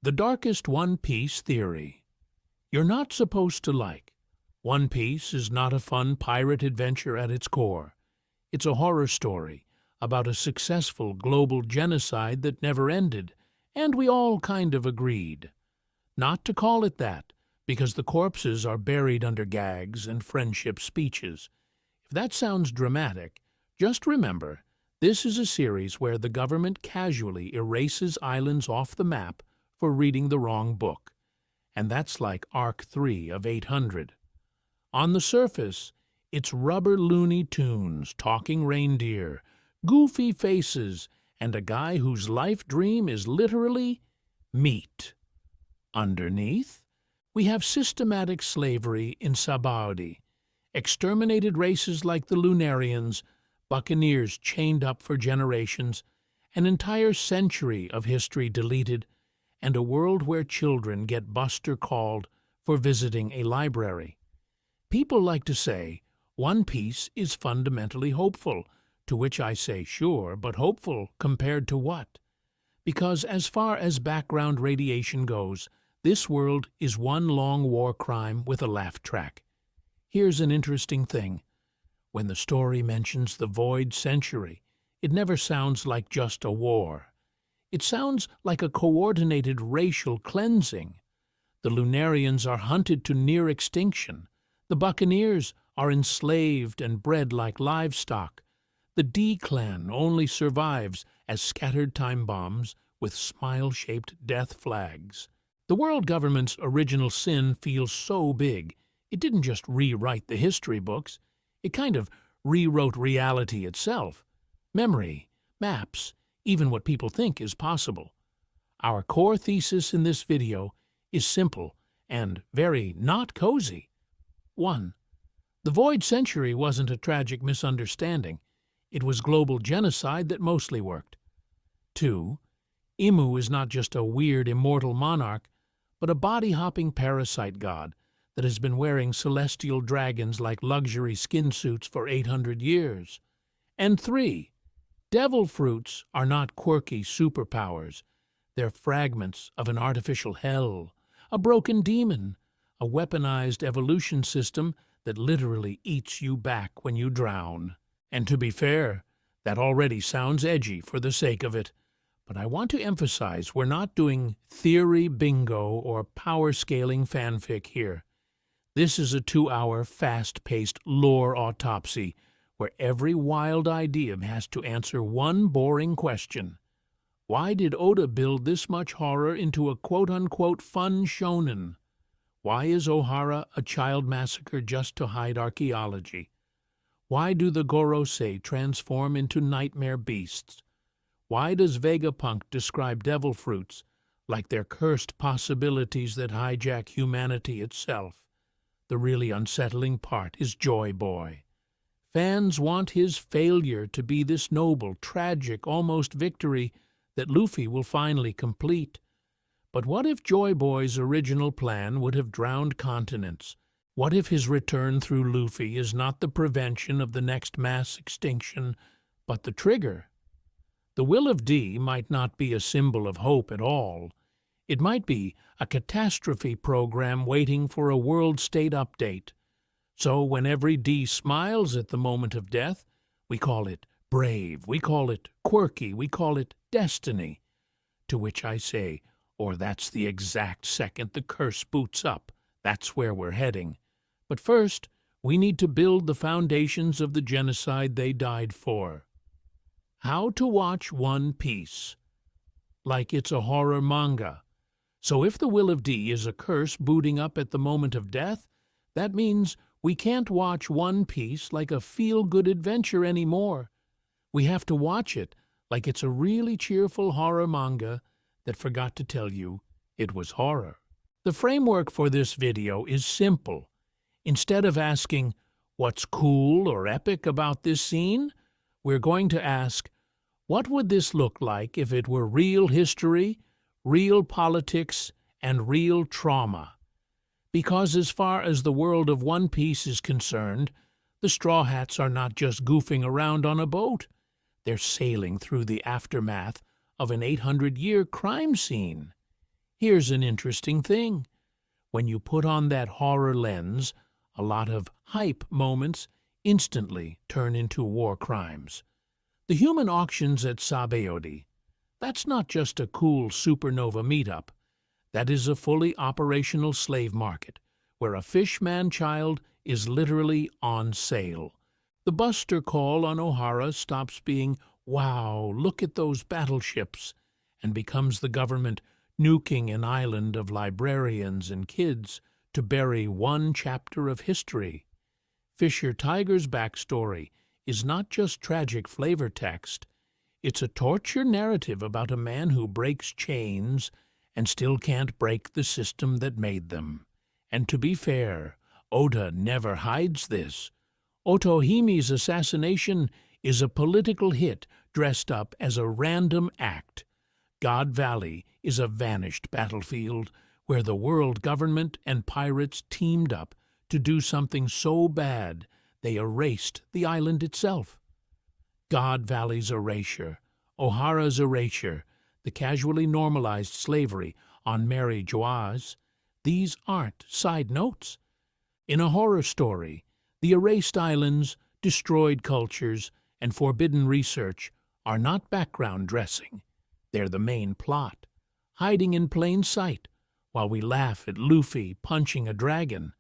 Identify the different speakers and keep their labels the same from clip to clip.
Speaker 1: The darkest One Piece theory. You're not supposed to like. One Piece is not a fun pirate adventure at its core. It's a horror story about a successful global genocide that never ended, and we all kind of agreed not to call it that, because the corpses are buried under gags and friendship speeches. If that sounds dramatic, just remember, this is a series where the government casually erases islands off the map for reading the wrong book. And that's like Arc 3 of 800. On the surface, it's rubber Looney Tunes, talking reindeer, goofy faces, and a guy whose life dream is literally meat. Underneath, we have systematic slavery in Sabaody, exterminated races like the Lunarians, buccaneers chained up for generations, an entire century of history deleted, and a world where children get Buster called for visiting a library. People like to say, One Piece is fundamentally hopeful, to which I say, sure, but hopeful compared to what? Because as far as background radiation goes, this world is one long war crime with a laugh track. Here's an interesting thing. When the story mentions the Void Century, it never sounds like just a war. It sounds like a coordinated racial cleansing. The Lunarians are hunted to near extinction. The Buccaneers are enslaved and bred like livestock. The D-Clan only survives as scattered time bombs with smile-shaped death flags. The world government's original sin feels so big, it didn't just rewrite the history books. It kind of rewrote reality itself. Memory, maps, even what people think is possible. Our core thesis in this video is simple and very not cozy. 1. The Void Century wasn't a tragic misunderstanding. It was global genocide that mostly worked. 2. Imu is not just a weird immortal monarch, but a body-hopping parasite god that has been wearing celestial dragons like luxury skin suits for 800 years. And 3. Devil fruits are not quirky superpowers. They're fragments of an artificial hell, a broken demon, a weaponized evolution system that literally eats you back when you drown. And to be fair, that already sounds edgy for the sake of it. But I want to emphasize we're not doing theory bingo or power-scaling fanfic here. This is a 2-hour, fast-paced lore autopsy where every wild idea has to answer one boring question. Why did Oda build this much horror into a quote-unquote fun shonen? Why is Ohara a child massacre just to hide archaeology? Why do the Gorosei transform into nightmare beasts? Why does Vegapunk describe devil fruits like they're cursed possibilities that hijack humanity itself? The really unsettling part is Joy Boy. Fans want his failure to be this noble, tragic, almost victory that Luffy will finally complete. But what if Joy Boy's original plan would have drowned continents? What if his return through Luffy is not the prevention of the next mass extinction, but the trigger? The Will of D might not be a symbol of hope at all. It might be a catastrophe program waiting for a world state update. So when every D smiles at the moment of death, we call it brave, we call it quirky, we call it destiny. To which I say, or that's the exact second the curse boots up. That's where we're heading. But first, we need to build the foundations of the genocide they died for. How to watch One Piece. Like it's a horror manga. So if the Will of D is a curse booting up at the moment of death, that means we can't watch One Piece like a feel-good adventure anymore. We have to watch it like it's a really cheerful horror manga that forgot to tell you it was horror. The framework for this video is simple. Instead of asking, what's cool or epic about this scene? We're going to ask, what would this look like if it were real history, real politics, and real trauma? Because as far as the world of One Piece is concerned, the Straw Hats are not just goofing around on a boat. They're sailing through the aftermath of an 800-year crime scene. Here's an interesting thing. When you put on that horror lens, a lot of hype moments instantly turn into war crimes. The human auctions at Sabaody, that's not just a cool supernova meetup. That is a fully operational slave market, where a fish man-child is literally on sale. The Buster call on O'Hara stops being, "Wow, look at those battleships," and becomes the government nuking an island of librarians and kids to bury one chapter of history. Fisher Tiger's backstory is not just tragic flavor text. It's a torture narrative about a man who breaks chains and still can't break the system that made them. And to be fair, Oda never hides this. Otohimi's assassination is a political hit dressed up as a random act. God Valley is a vanished battlefield where the world government and pirates teamed up to do something so bad they erased the island itself. God Valley's erasure, O'Hara's erasure, the casually normalized slavery on Mary Joaz, these aren't side notes. In a horror story, the erased islands, destroyed cultures, and forbidden research are not background dressing. They're the main plot, hiding in plain sight while we laugh at Luffy punching a dragon.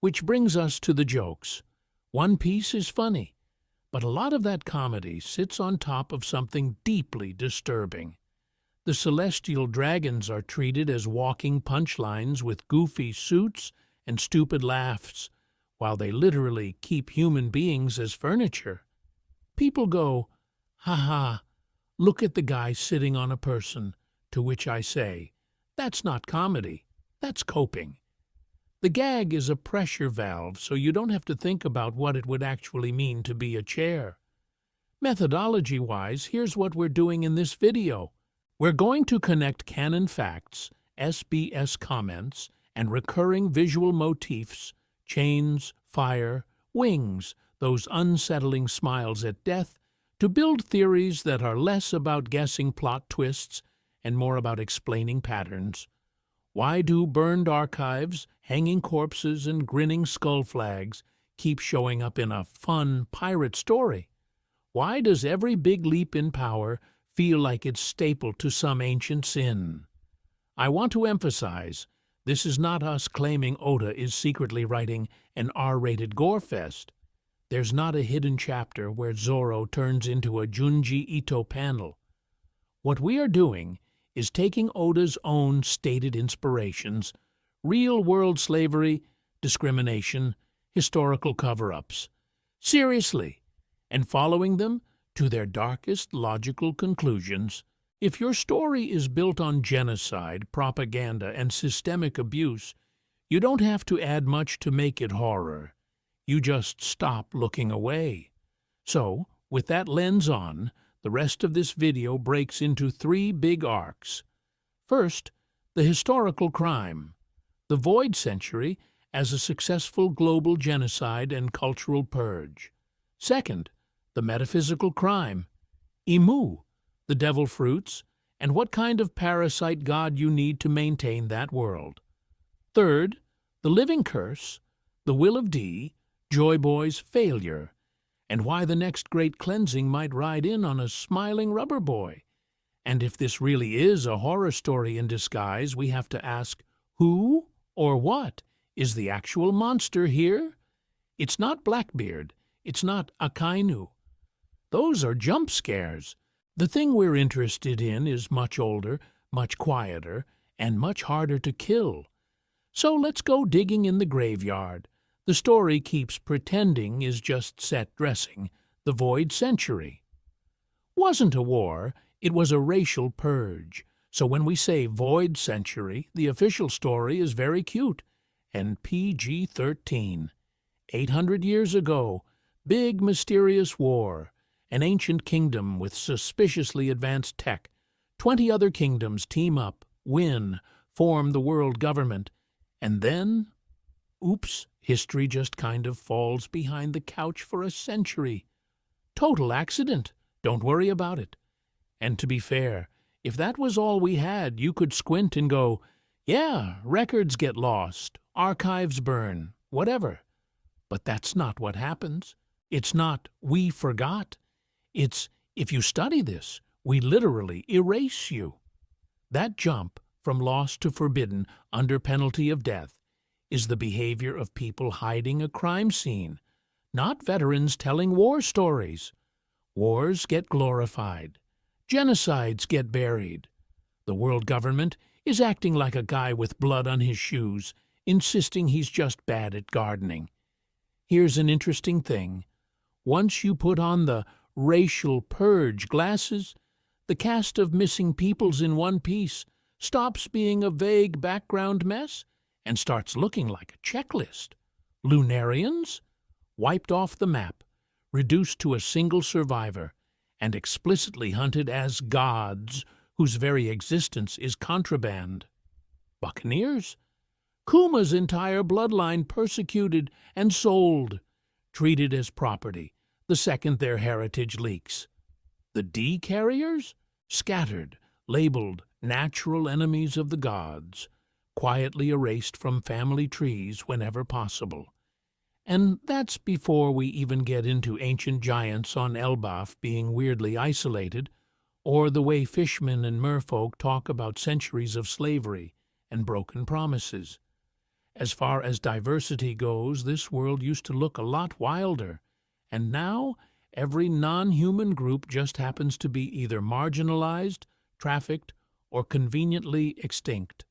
Speaker 1: Which brings us to the jokes. One Piece is funny, but a lot of that comedy sits on top of something deeply disturbing. The celestial dragons are treated as walking punchlines with goofy suits and stupid laughs, while they literally keep human beings as furniture. People go, "Ha ha, look at the guy sitting on a person," to which I say, that's not comedy, that's coping. The gag is a pressure valve, so you don't have to think about what it would actually mean to be a chair. Methodology-wise, here's what we're doing in this video. We're going to connect canon facts, SBS comments, and recurring visual motifs, chains, fire, wings, those unsettling smiles at death, to build theories that are less about guessing plot twists and more about explaining patterns. Why do burned archives, hanging corpses, and grinning skull flags keep showing up in a fun pirate story? Why does every big leap in power feel like it's stapled to some ancient sin? I want to emphasize, this is not us claiming Oda is secretly writing an R-rated gore fest. There's not a hidden chapter where Zoro turns into a Junji Ito panel. What we are doing is taking Oda's own stated inspirations, real-world slavery, discrimination, historical cover-ups, seriously, and following them to their darkest logical conclusions. If your story is built on genocide, propaganda, and systemic abuse, you don't have to add much to make it horror. You just stop looking away. So, with that lens on, the rest of this video breaks into 3 big arcs. First, the historical crime, the Void Century as a successful global genocide and cultural purge. Second, the metaphysical crime, Imu, the devil fruits, and what kind of parasite god you need to maintain that world. Third, the living curse, the will of D, Joy Boy's failure, and why the next great cleansing might ride in on a smiling rubber boy. And if this really is a horror story in disguise, we have to ask, who or what is the actual monster here? It's not Blackbeard. It's not Akainu. Those are jump scares. The thing we're interested in is much older, much quieter, and much harder to kill. So let's go digging in the graveyard. The story keeps pretending is just set dressing, the Void Century. Wasn't a war, it was a racial purge. So when we say Void Century, the official story is very cute and PG-13. 800 years ago, big mysterious war, an ancient kingdom with suspiciously advanced tech. 20 other kingdoms team up, win, form the world government, and then, oops, history just kind of falls behind the couch for a century. Total accident. Don't worry about it. And to be fair, if that was all we had, you could squint and go, Yeah, records get lost, archives burn, whatever. But that's not what happens. It's not we forgot. It's if you study this, we literally erase you. That jump from lost to forbidden under penalty of death is the behavior of people hiding a crime scene, not veterans telling war stories. Wars get glorified. Genocides get buried. The world government is acting like a guy with blood on his shoes, insisting he's just bad at gardening. Here's an interesting thing. Once you put on the racial purge glasses, the cast of missing peoples in One Piece stops being a vague background mess and starts looking like a checklist. Lunarians? Wiped off the map, reduced to a single survivor, and explicitly hunted as gods whose very existence is contraband. Buccaneers? Kuma's entire bloodline persecuted and sold, treated as property the second their heritage leaks. The D-carriers? Scattered, labeled natural enemies of the gods, quietly erased from family trees whenever possible. And that's before we even get into ancient giants on Elbaf being weirdly isolated, or the way fishmen and merfolk talk about centuries of slavery and broken promises. As far as diversity goes, this world used to look a lot wilder, and now every non-human group just happens to be either marginalized, trafficked, or conveniently extinct.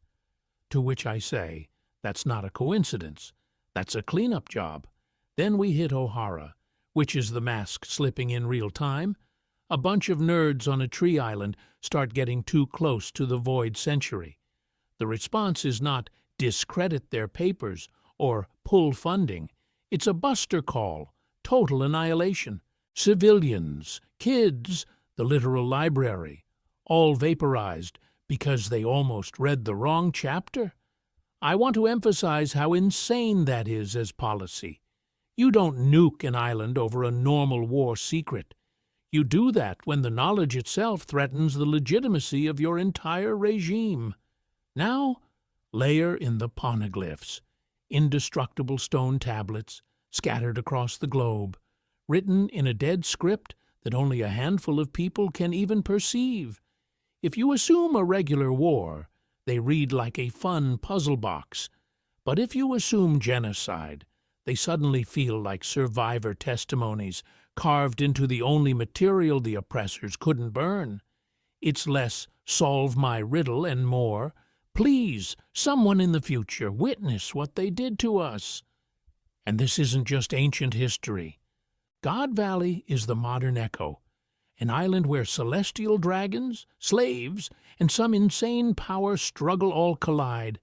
Speaker 1: To which I say, that's not a coincidence. That's a cleanup job. Then we hit O'Hara, which is the mask slipping in real time. A bunch of nerds on a tree island start getting too close to the void century. The response is not discredit their papers or pull funding. It's a buster call, total annihilation. Civilians, kids, the literal library, all vaporized because they almost read the wrong chapter. I want to emphasize how insane that is as policy. You don't nuke an island over a normal war secret. You do that when the knowledge itself threatens the legitimacy of your entire regime. Now, layer in the Poneglyphs, indestructible stone tablets scattered across the globe, written in a dead script that only a handful of people can even perceive. If you assume a regular war, they read like a fun puzzle box. But if you assume genocide, they suddenly feel like survivor testimonies carved into the only material the oppressors couldn't burn. It's less solve my riddle and more, please, someone in the future, witness what they did to us. And this isn't just ancient history. God Valley is the modern echo, an island where celestial dragons, slaves, and some insane power struggle all collide,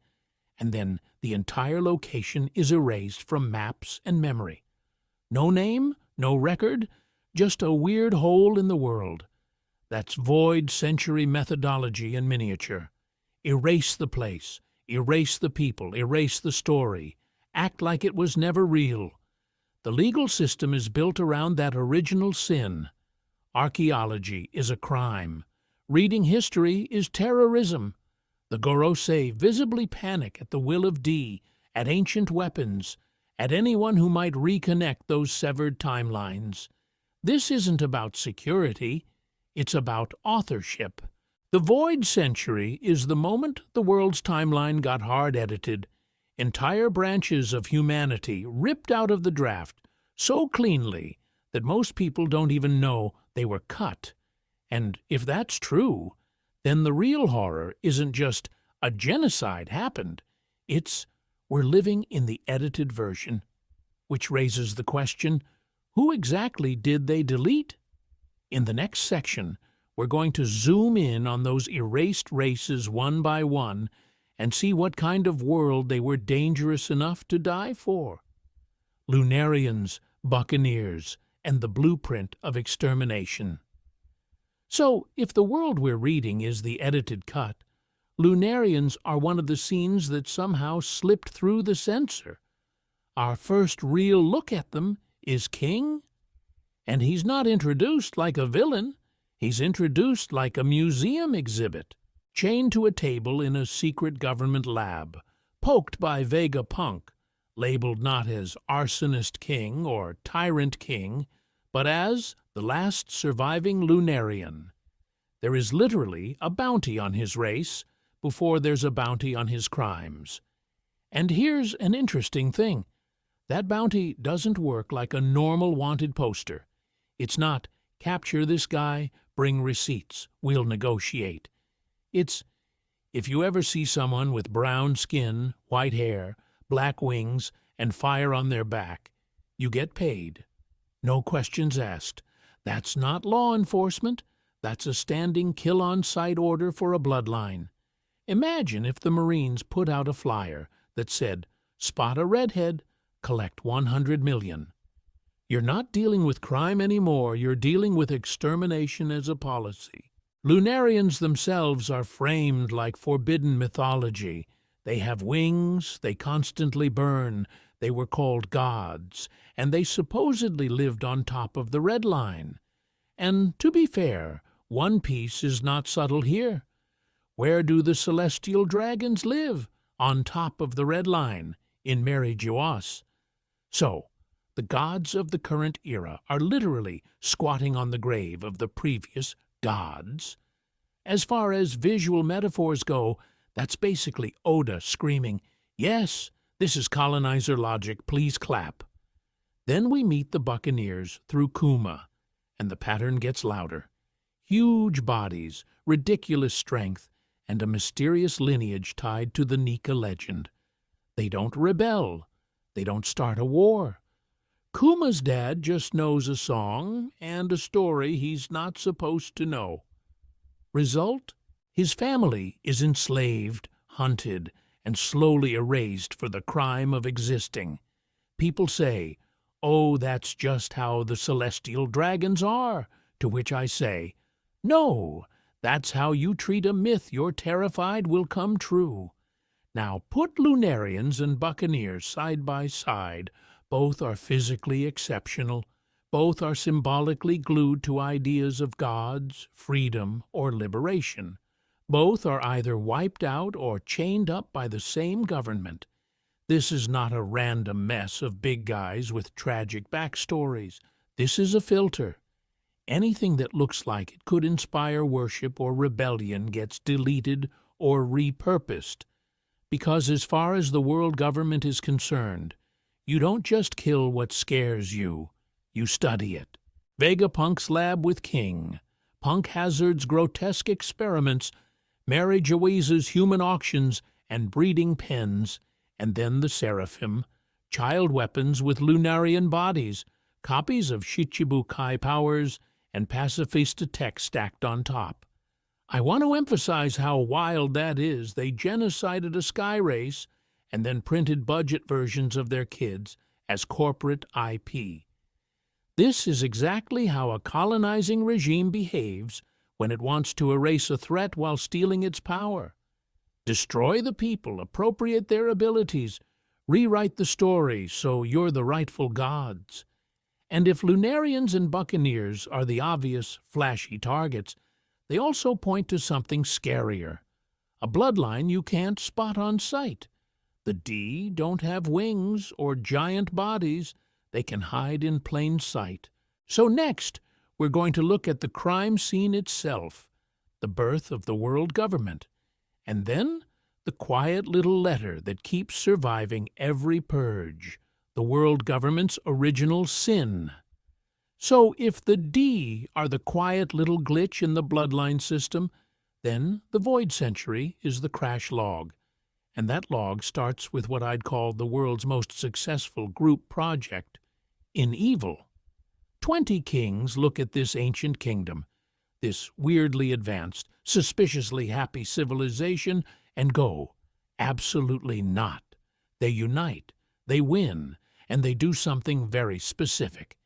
Speaker 1: and then the entire location is erased from maps and memory. No name, no record, just a weird hole in the world. That's void century methodology in miniature. Erase the place, erase the people, erase the story, act like it was never real. The legal system is built around that original sin. Archaeology is a crime. Reading history is terrorism. The Gorosei visibly panic at the will of D, at ancient weapons, at anyone who might reconnect those severed timelines. This isn't about security, it's about authorship. The Void Century is the moment the world's timeline got hard-edited, entire branches of humanity ripped out of the draft so cleanly that most people don't even know they were cut. And if that's true, then the real horror isn't just a genocide happened, it's we're living in the edited version. Which raises the question, who exactly did they delete? In the next section, we're going to zoom in on those erased races one by one and see what kind of world they were dangerous enough to die for. Lunarians, buccaneers, and the blueprint of extermination. So, if the world we're reading is the edited cut, Lunarians are one of the scenes that somehow slipped through the censor. Our first real look at them is King, and he's not introduced like a villain, he's introduced like a museum exhibit. chained to a table in a secret government lab, poked by Vegapunk, labeled not as Arsonist King or Tyrant King, but as the last surviving Lunarian. There is literally a bounty on his race before there's a bounty on his crimes. And here's an interesting thing. That bounty doesn't work like a normal wanted poster. It's not, capture this guy, bring receipts, we'll negotiate. It's, if you ever see someone with brown skin, white hair, black wings, and fire on their back, you get paid. No questions asked. That's not law enforcement. That's a standing kill-on-sight order for a bloodline. Imagine if the Marines put out a flyer that said, spot a redhead, collect 100 million. You're not dealing with crime anymore, you're dealing with extermination as a policy. Lunarians themselves are framed like forbidden mythology. They have wings, they constantly burn, they were called gods, and they supposedly lived on top of the Red Line. And to be fair, One Piece is not subtle here. Where do the celestial dragons live? On top of the Red Line, in Mary Geoise. So, the gods of the current era are literally squatting on the grave of the previous gods. As far as visual metaphors go, that's basically Oda screaming, "Yes, this is colonizer logic, please clap." Then we meet the Buccaneers through Kuma, and the pattern gets louder. Huge bodies, ridiculous strength, and a mysterious lineage tied to the Nika legend. They don't rebel. They don't start a war. Kuma's dad just knows a song and a story he's not supposed to know. Result? His family is enslaved, hunted, and slowly erased for the crime of existing. People say, "Oh, that's just how the celestial dragons are," to which I say, "No, that's how you treat a myth you're terrified will come true." Now put Lunarians and Buccaneers side by side. Both are physically exceptional. Both are symbolically glued to ideas of gods, freedom, or liberation. Both are either wiped out or chained up by the same government. This is not a random mess of big guys with tragic backstories. This is a filter. Anything that looks like it could inspire worship or rebellion gets deleted or repurposed. Because as far as the world government is concerned, you don't just kill what scares you, you study it. Vegapunk's lab with King, Punk Hazard's grotesque experiments, Mary Geoise's human auctions and breeding pens, and then the Seraphim, child weapons with Lunarian bodies, copies of Shichibukai powers, and pacifista tech stacked on top. I want to emphasize how wild that is. They genocided a sky race and then printed budget versions of their kids as corporate IP. This is exactly how a colonizing regime behaves when it wants to erase a threat while stealing its power. Destroy the people, appropriate their abilities, rewrite the story so you're the rightful gods. And if Lunarians and Buccaneers are the obvious, flashy targets, they also point to something scarier. A bloodline you can't spot on sight. The D don't have wings or giant bodies. They can hide in plain sight. So next, we're going to look at the crime scene itself, the birth of the world government, and then the quiet little letter that keeps surviving every purge, the world government's original sin. So if the D are the quiet little glitch in the bloodline system, then the Void Century is the crash log. And that log starts with what I'd call the world's most successful group project, in evil. 20 kings look at this ancient kingdom, this weirdly advanced, suspiciously happy civilization, and go, absolutely not. They unite, they win, and they do something very specific.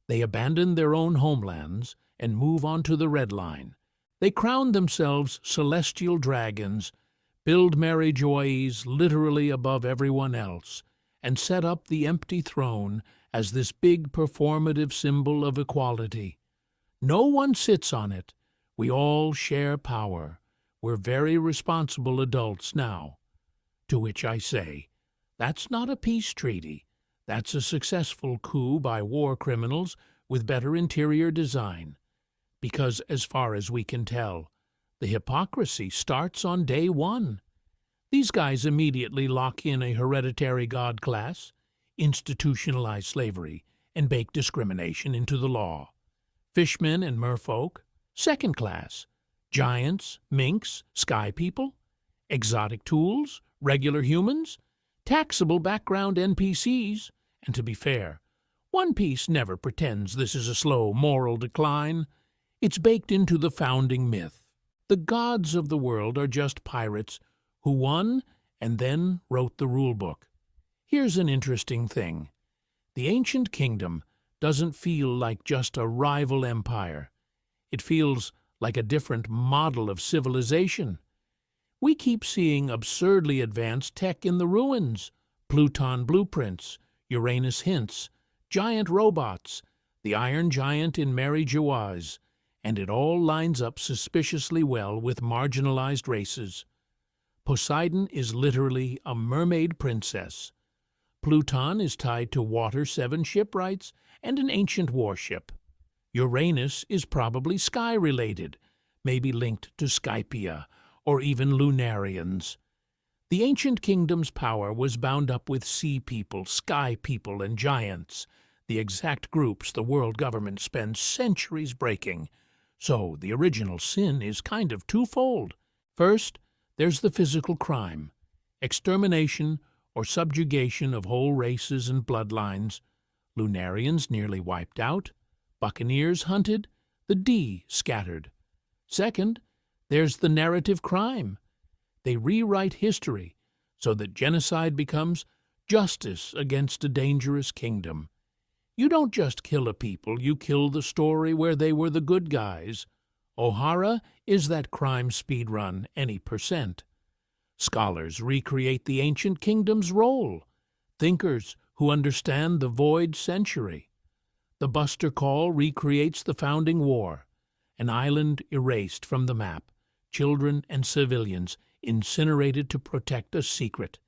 Speaker 1: They abandon their own homelands and move on to the Red Line. They crown themselves celestial dragons, build Mary Geoise literally above everyone else, and set up the empty throne as this big performative symbol of equality. No one sits on it. We all share power. We're very responsible adults now. To which I say, that's not a peace treaty. That's a successful coup by war criminals with better interior design. Because, as far as we can tell, the hypocrisy starts on day one. These guys immediately lock in a hereditary god class, institutionalize slavery, and bake discrimination into the law. Fishmen and merfolk, second class. Giants, minks, sky people, exotic tools, regular humans, taxable background NPCs, and to be fair, One Piece never pretends this is a slow moral decline. It's baked into the founding myth. The gods of the world are just pirates who won and then wrote the rulebook. Here's an interesting thing. The ancient kingdom doesn't feel like just a rival empire. It feels like a different model of civilization. We keep seeing absurdly advanced tech in the ruins, Pluton blueprints, Uranus hints, giant robots, the Iron Giant in Mary Jawaz, and it all lines up suspiciously well with marginalized races. Poseidon is literally a mermaid princess. Pluton is tied to Water 7 shipwrights and an ancient warship. Uranus is probably sky-related, maybe linked to Skypia, or even Lunarians. The ancient kingdom's power was bound up with sea people, sky people, and giants, the exact groups the world government spends centuries breaking. So the original sin is kind of twofold. First, there's the physical crime, extermination or subjugation of whole races and bloodlines. Lunarians nearly wiped out, buccaneers hunted, the D scattered. Second, there's the narrative crime. They rewrite history so that genocide becomes justice against a dangerous kingdom. You don't just kill a people, you kill the story where they were the good guys. O'Hara is that crime speedrun any percent. Scholars recreate the ancient kingdom's role, thinkers who understand the void century. The Buster Call recreates the founding war, an island erased from the map, children and civilians incinerated to protect a secret.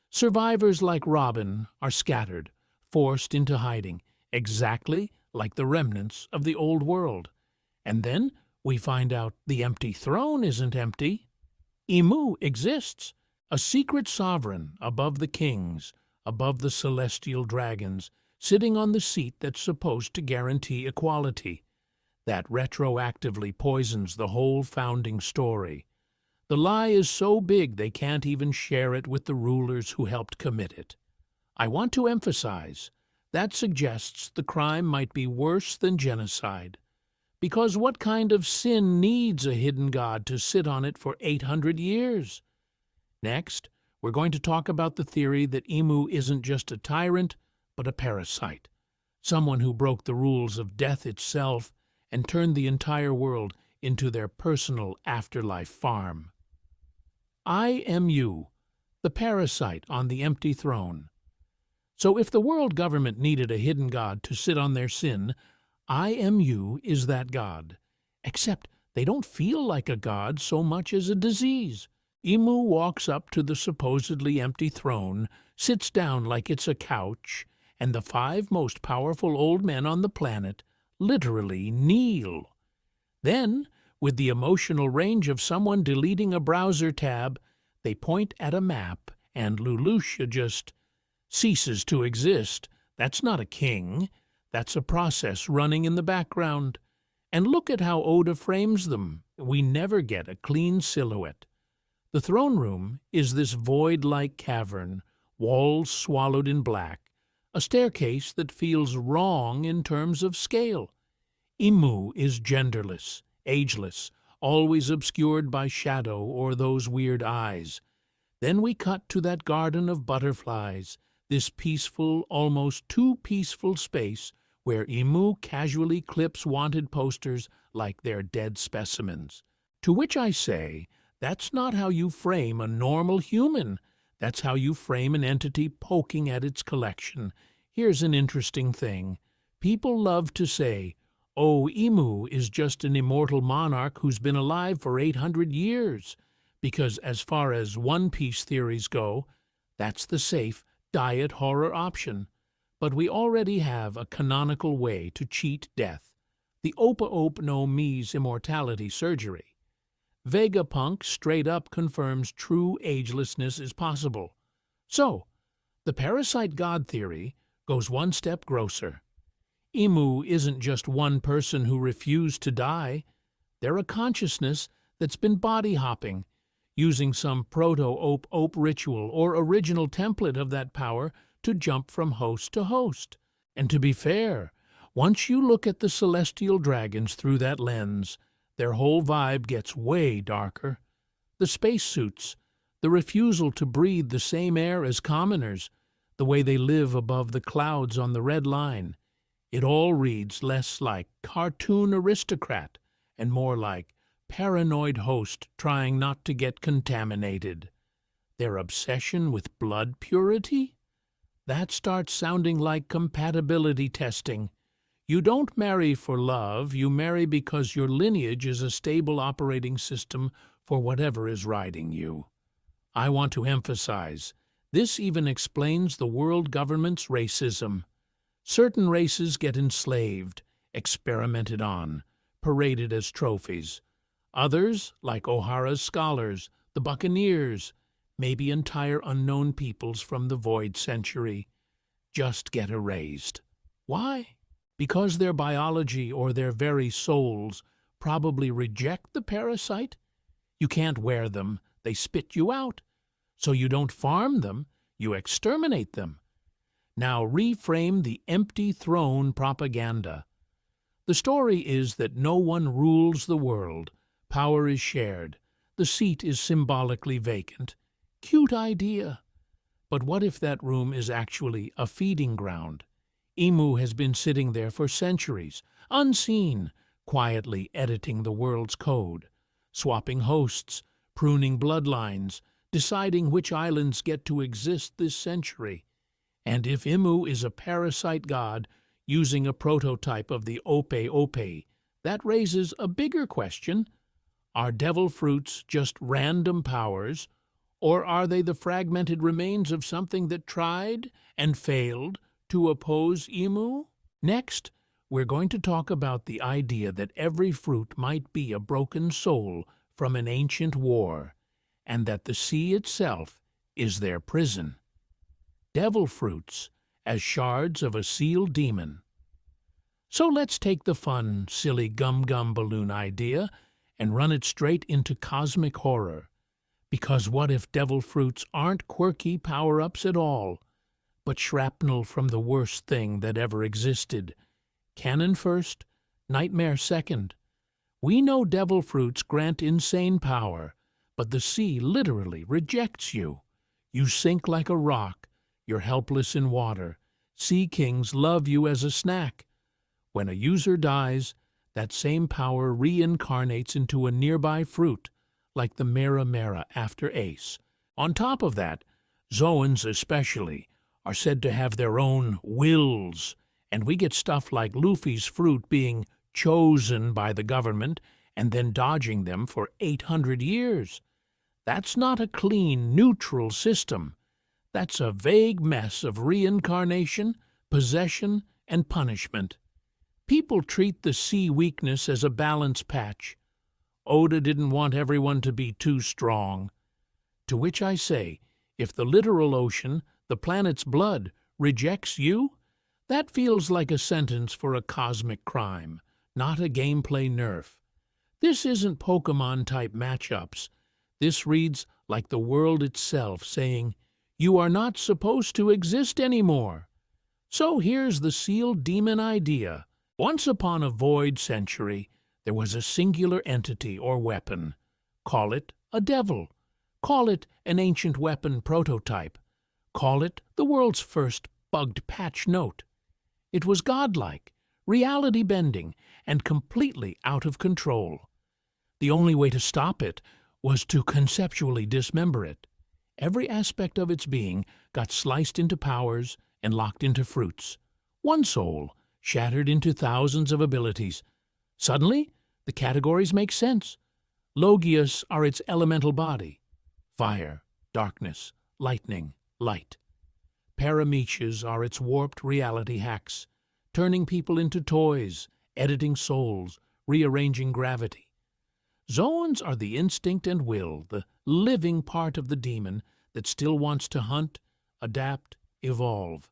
Speaker 1: Survivors like Robin are scattered, forced into hiding, exactly like the remnants of the old world. And then we find out the empty throne isn't empty. Imu exists, a secret sovereign above the kings, above the celestial dragons, sitting on the seat that's supposed to guarantee equality. That retroactively poisons the whole founding story. The lie is so big they can't even share it with the rulers who helped commit it. I want to emphasize, that suggests the crime might be worse than genocide. Because what kind of sin needs a hidden god to sit on it for 800 years? Next, we're going to talk about the theory that Imu isn't just a tyrant, but a parasite. Someone who broke the rules of death itself and turned the entire world into their personal afterlife farm. IMU, the parasite on the empty throne. So if the world government needed a hidden god to sit on their sin, IMU is that god. Except they don't feel like a god so much as a disease. Imu walks up to the supposedly empty throne, sits down like it's a couch, and the 5 most powerful old men on the planet literally kneel. Then, with the emotional range of someone deleting a browser tab, they point at a map, and Lelouch just ceases to exist. That's not a king. That's a process running in the background. And look at how Oda frames them. We never get a clean silhouette. The throne room is this void-like cavern, walls swallowed in black, a staircase that feels wrong in terms of scale. Imu is genderless, ageless, always obscured by shadow or those weird eyes. Then we cut to that garden of butterflies, this peaceful, almost too peaceful space where Imu casually clips wanted posters like they're dead specimens. To which I say, that's not how you frame a normal human. That's how you frame an entity poking at its collection. Here's an interesting thing. People love to say, Oh, Emu is just an immortal monarch who's been alive for 800 years, because as far as One Piece theories go, that's the safe, diet horror option. But we already have a canonical way to cheat death, the Opa Ope no Mi's immortality surgery. Vegapunk straight up confirms true agelessness is possible. So, the parasite god theory goes one step grosser. Emu isn't just one person who refused to die. They're a consciousness that's been body-hopping, using some proto-Ope ritual or original template of that power to jump from host to host. And to be fair, once you look at the celestial dragons through that lens, their whole vibe gets way darker. The spacesuits, the refusal to breathe the same air as commoners, the way they live above the clouds on the red line, it all reads less like cartoon aristocrat and more like paranoid host trying not to get contaminated. Their obsession with blood purity? That starts sounding like compatibility testing. You don't marry for love, you marry because your lineage is a stable operating system for whatever is riding you. I want to emphasize, this even explains the world government's racism. Certain races get enslaved, experimented on, paraded as trophies. Others, like O'Hara's scholars, the Buccaneers, maybe entire unknown peoples from the Void Century, just get erased. Why? Because their biology or their very souls probably reject the parasite? You can't wear them, they spit you out. So you don't farm them, you exterminate them. Now reframe the empty throne propaganda. The story is that no one rules the world. Power is shared. The seat is symbolically vacant. Cute idea. But what if that room is actually a feeding ground? Emu has been sitting there for centuries, unseen, quietly editing the world's code, swapping hosts, pruning bloodlines, deciding which islands get to exist this century. And if Emu is a parasite god using a prototype of the Ope Ope, that raises a bigger question. Are devil fruits just random powers, or are they the fragmented remains of something that tried and failed to oppose Emu? Next, we're going to talk about the idea that every fruit might be a broken soul from an ancient war, and that the sea itself is their prison. Devil fruits as shards of a sealed demon. So let's take the fun, silly gum-gum balloon idea and run it straight into cosmic horror. Because what if devil fruits aren't quirky power-ups at all, but shrapnel from the worst thing that ever existed? Canon first, nightmare second. We know devil fruits grant insane power, but the sea literally rejects you. You sink like a rock. You're helpless in water. Sea kings love you as a snack. When a user dies, that same power reincarnates into a nearby fruit, like the Mera Mera after Ace. On top of that, Zoans especially are said to have their own wills, and we get stuff like Luffy's fruit being chosen by the government and then dodging them for 800 years. That's not a clean, neutral system. That's a vague mess of reincarnation, possession, and punishment. People treat the sea weakness as a balance patch. Oda didn't want everyone to be too strong. To which I say, if the literal ocean, the planet's blood, rejects you, that feels like a sentence for a cosmic crime, not a gameplay nerf. This isn't Pokemon-type matchups. This reads like the world itself saying, you are not supposed to exist anymore. So here's the sealed demon idea. Once upon a void century, there was a singular entity or weapon. Call it a devil. Call it an ancient weapon prototype. Call it the world's first bugged patch note. It was godlike, reality-bending, and completely out of control. The only way to stop it was to conceptually dismember it. Every aspect of its being got sliced into powers and locked into fruits. One soul, shattered into thousands of abilities. Suddenly, the categories make sense. Logias are its elemental body: fire, darkness, lightning, light. Parameches are its warped reality hacks, turning people into toys, editing souls, rearranging gravity. Zoans are the instinct and will, the living part of the demon that still wants to hunt, adapt, evolve.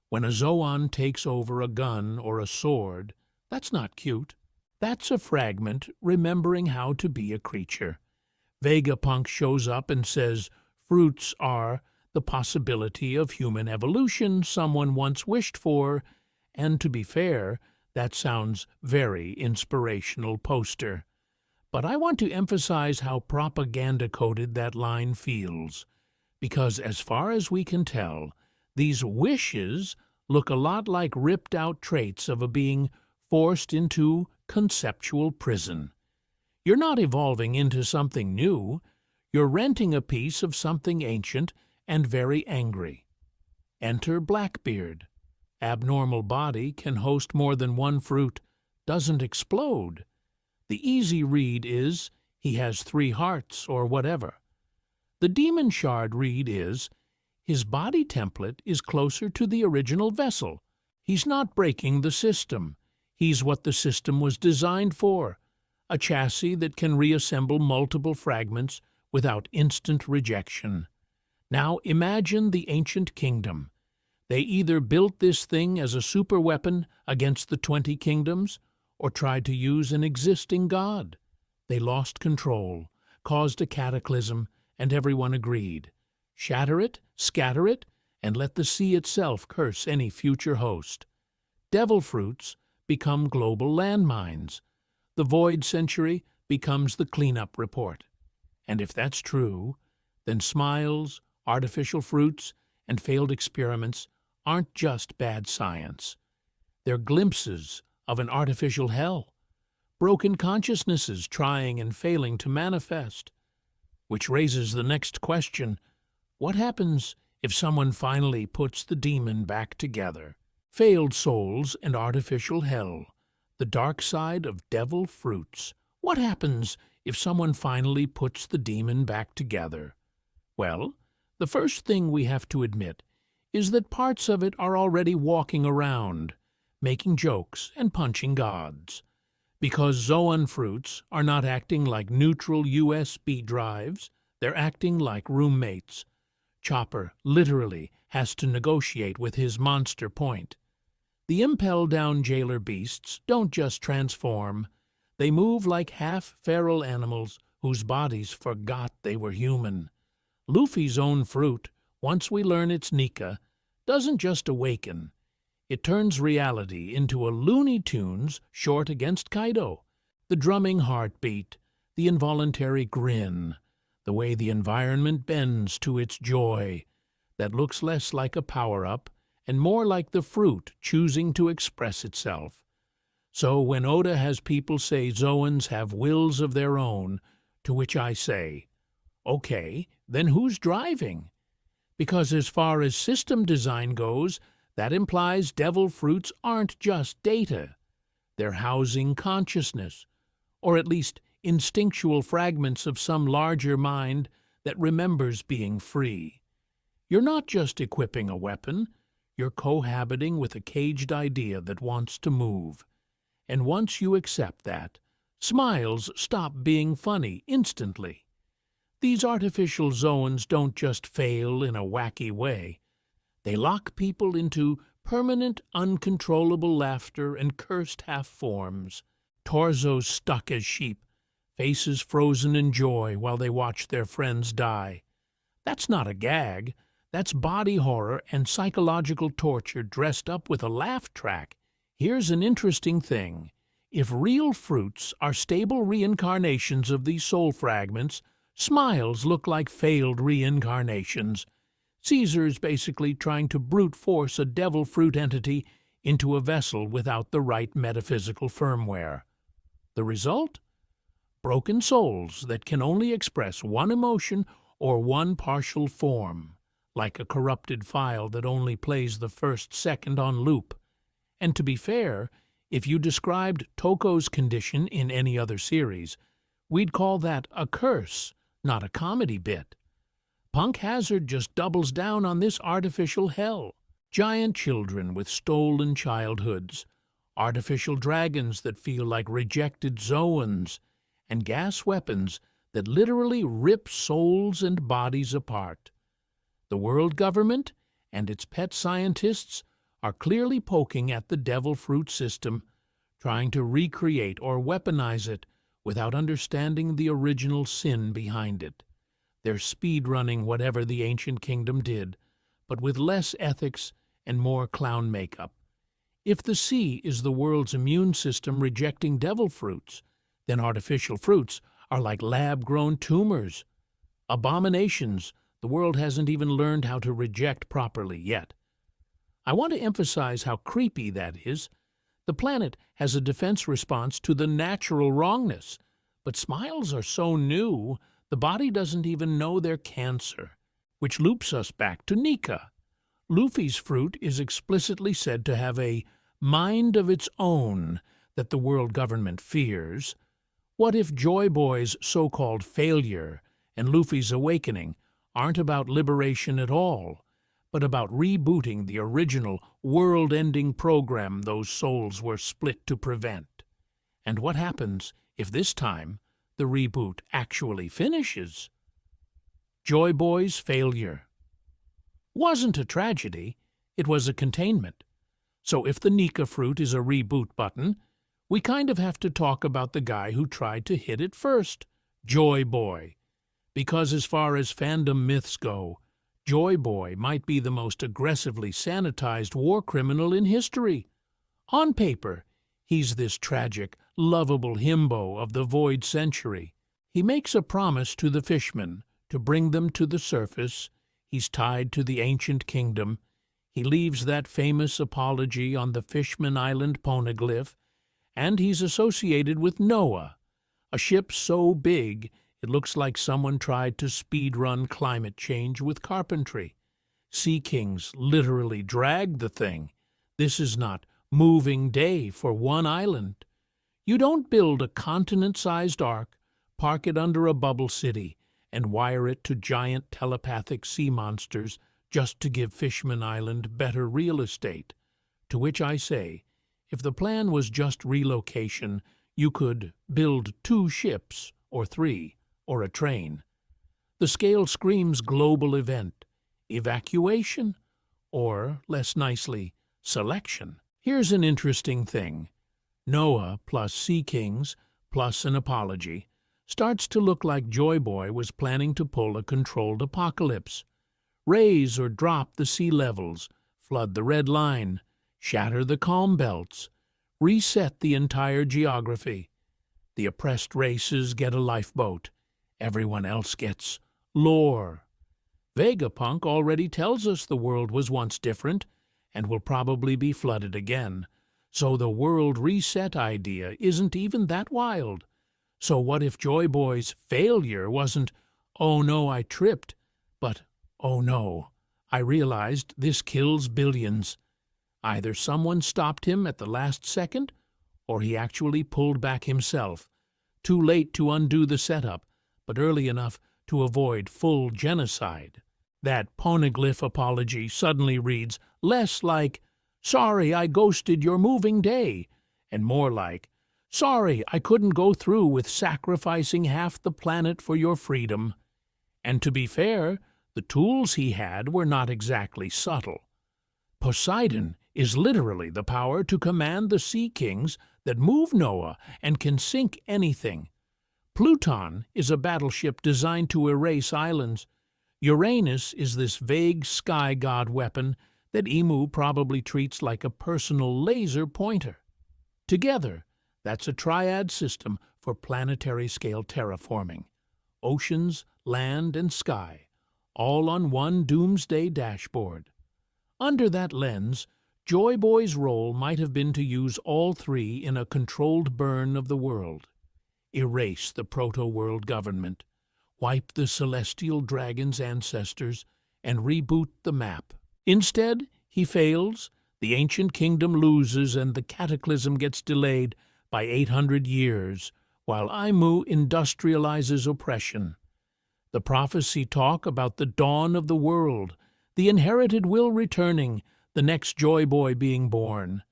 Speaker 1: When a Zoan takes over a gun or a sword, that's not cute. That's a fragment remembering how to be a creature. Vegapunk shows up and says fruits are the possibility of human evolution someone once wished for, and to be fair, that sounds very inspirational poster. But I want to emphasize how propaganda-coded that line feels, because as far as we can tell, these wishes look a lot like ripped-out traits of a being forced into conceptual prison. You're not evolving into something new. You're renting a piece of something ancient and very angry. Enter Blackbeard. Abnormal body can host more than one fruit, doesn't explode. The easy read is, he has 3 hearts or whatever. The Demon Shard read is, his body template is closer to the original vessel. He's not breaking the system. He's what the system was designed for, a chassis that can reassemble multiple fragments without instant rejection. Now imagine the ancient kingdom. They either built this thing as a superweapon against the 20 kingdoms, or tried to use an existing god. They lost control, caused a cataclysm, and everyone agreed. Shatter it, scatter it, and let the sea itself curse any future host. Devil fruits become global landmines. The Void Century becomes the cleanup report. And if that's true, then smiles, artificial fruits, and failed experiments aren't just bad science. They're glimpses of an artificial hell, broken consciousnesses trying and failing to manifest. Which raises the next question: what happens if someone finally puts the demon back together? Failed souls and artificial hell, the dark side of devil fruits. What happens if someone finally puts the demon back together? Well, the first thing we have to admit is that parts of it are already walking around, making jokes and punching gods. Because Zoan fruits are not acting like neutral USB drives, they're acting like roommates. Chopper literally has to negotiate with his monster point. The impel-down jailer beasts don't just transform. They move like half-feral animals whose bodies forgot they were human. Luffy's own fruit, once we learn it's Nika, doesn't just awaken. It turns reality into a Looney Tunes short against Kaido. The drumming heartbeat, the involuntary grin, the way the environment bends to its joy, that looks less like a power-up and more like the fruit choosing to express itself. So when Oda has people say Zoans have wills of their own, to which I say, okay, then who's driving? Because as far as system design goes, that implies devil fruits aren't just data. They're housing consciousness, or at least instinctual fragments of some larger mind that remembers being free. You're not just equipping a weapon, you're cohabiting with a caged idea that wants to move. And once you accept that, smiles stop being funny instantly. These artificial zones don't just fail in a wacky way. They lock people into permanent, uncontrollable laughter and cursed half-forms, torsos stuck as sheep, faces frozen in joy while they watch their friends die. That's not a gag. That's body horror and psychological torture dressed up with a laugh track. Here's an interesting thing. If real fruits are stable reincarnations of these soul fragments, smiles look like failed reincarnations. Caesar's basically trying to brute force a devil fruit entity into a vessel without the right metaphysical firmware. The result? Broken souls that can only express one emotion or one partial form, like a corrupted file that only plays the first second on loop. And to be fair, if you described Toko's condition in any other series, we'd call that a curse, not a comedy bit. Punk Hazard just doubles down on this artificial hell. Giant children with stolen childhoods, artificial dragons that feel like rejected Zoans, and gas weapons that literally rip souls and bodies apart. The world government and its pet scientists are clearly poking at the devil fruit system, trying to recreate or weaponize it without understanding the original sin behind it. They're speed-running whatever the ancient kingdom did, but with less ethics and more clown makeup. If the sea is the world's immune system rejecting devil fruits, then artificial fruits are like lab-grown tumors. Abominations the world hasn't even learned how to reject properly yet. I want to emphasize how creepy that is. The planet has a defense response to the natural wrongness, but smiles are so new, the body doesn't even know they're cancer, which loops us back to Nika. Luffy's fruit is explicitly said to have a mind of its own that the world government fears. What if Joy Boy's so-called failure and Luffy's awakening aren't about liberation at all, but about rebooting the original world-ending program those souls were split to prevent? And what happens if this time the reboot actually finishes? Joy Boy's failure wasn't a tragedy, it was a containment. So if the Nika fruit is a reboot button, we kind of have to talk about the guy who tried to hit it first, Joy Boy. Because as far as fandom myths go, Joy Boy might be the most aggressively sanitized war criminal in history. On paper, he's this tragic, lovable himbo of the void century. He makes a promise to the fishmen to bring them to the surface. He's tied to the ancient kingdom. He leaves that famous apology on the Fishman Island Poneglyph, and he's associated with Noah, a ship so big it looks like someone tried to speed-run climate change with carpentry. Sea Kings literally dragged the thing. This is not moving day for one island. You don't build a continent-sized ark, park it under a bubble city, and wire it to giant telepathic sea monsters just to give Fishman Island better real estate. To which I say, if the plan was just relocation, you could build 2 ships, or 3, or a train. The scale screams global event, evacuation, or, less nicely, selection. Here's an interesting thing. Noah plus Sea Kings plus an apology starts to look like Joy Boy was planning to pull a controlled apocalypse. Raise or drop the sea levels, flood the red line, shatter the calm belts, reset the entire geography. The oppressed races get a lifeboat. Everyone else gets lore. Vegapunk already tells us the world was once different and will probably be flooded again. So the world reset idea isn't even that wild. So what if Joy Boy's failure wasn't, "Oh no, I tripped," but, "Oh no, I realized this kills billions"? Either someone stopped him at the last second, or he actually pulled back himself, too late to undo the setup, but early enough to avoid full genocide. That Poneglyph apology suddenly reads less like, "Sorry I ghosted your moving day," and more like, "Sorry I couldn't go through with sacrificing half the planet for your freedom." And to be fair, the tools he had were not exactly subtle. Poseidon is literally the power to command the Sea Kings that move Noah and can sink anything. Pluton is a battleship designed to erase islands. Uranus is this vague sky god weapon that Emu probably treats like a personal laser pointer. Together, that's a triad system for planetary-scale terraforming. Oceans, land, and sky, all on one doomsday dashboard. Under that lens, Joy Boy's role might have been to use all 3 in a controlled burn of the world. Erase the proto-world government, wipe the celestial dragon's ancestors, and reboot the map. Instead, he fails, The ancient kingdom loses and the cataclysm gets delayed by 800 years, while Aimu industrializes oppression. The prophecy talk about the dawn of the world, the inherited will returning, the next Joy Boy being born.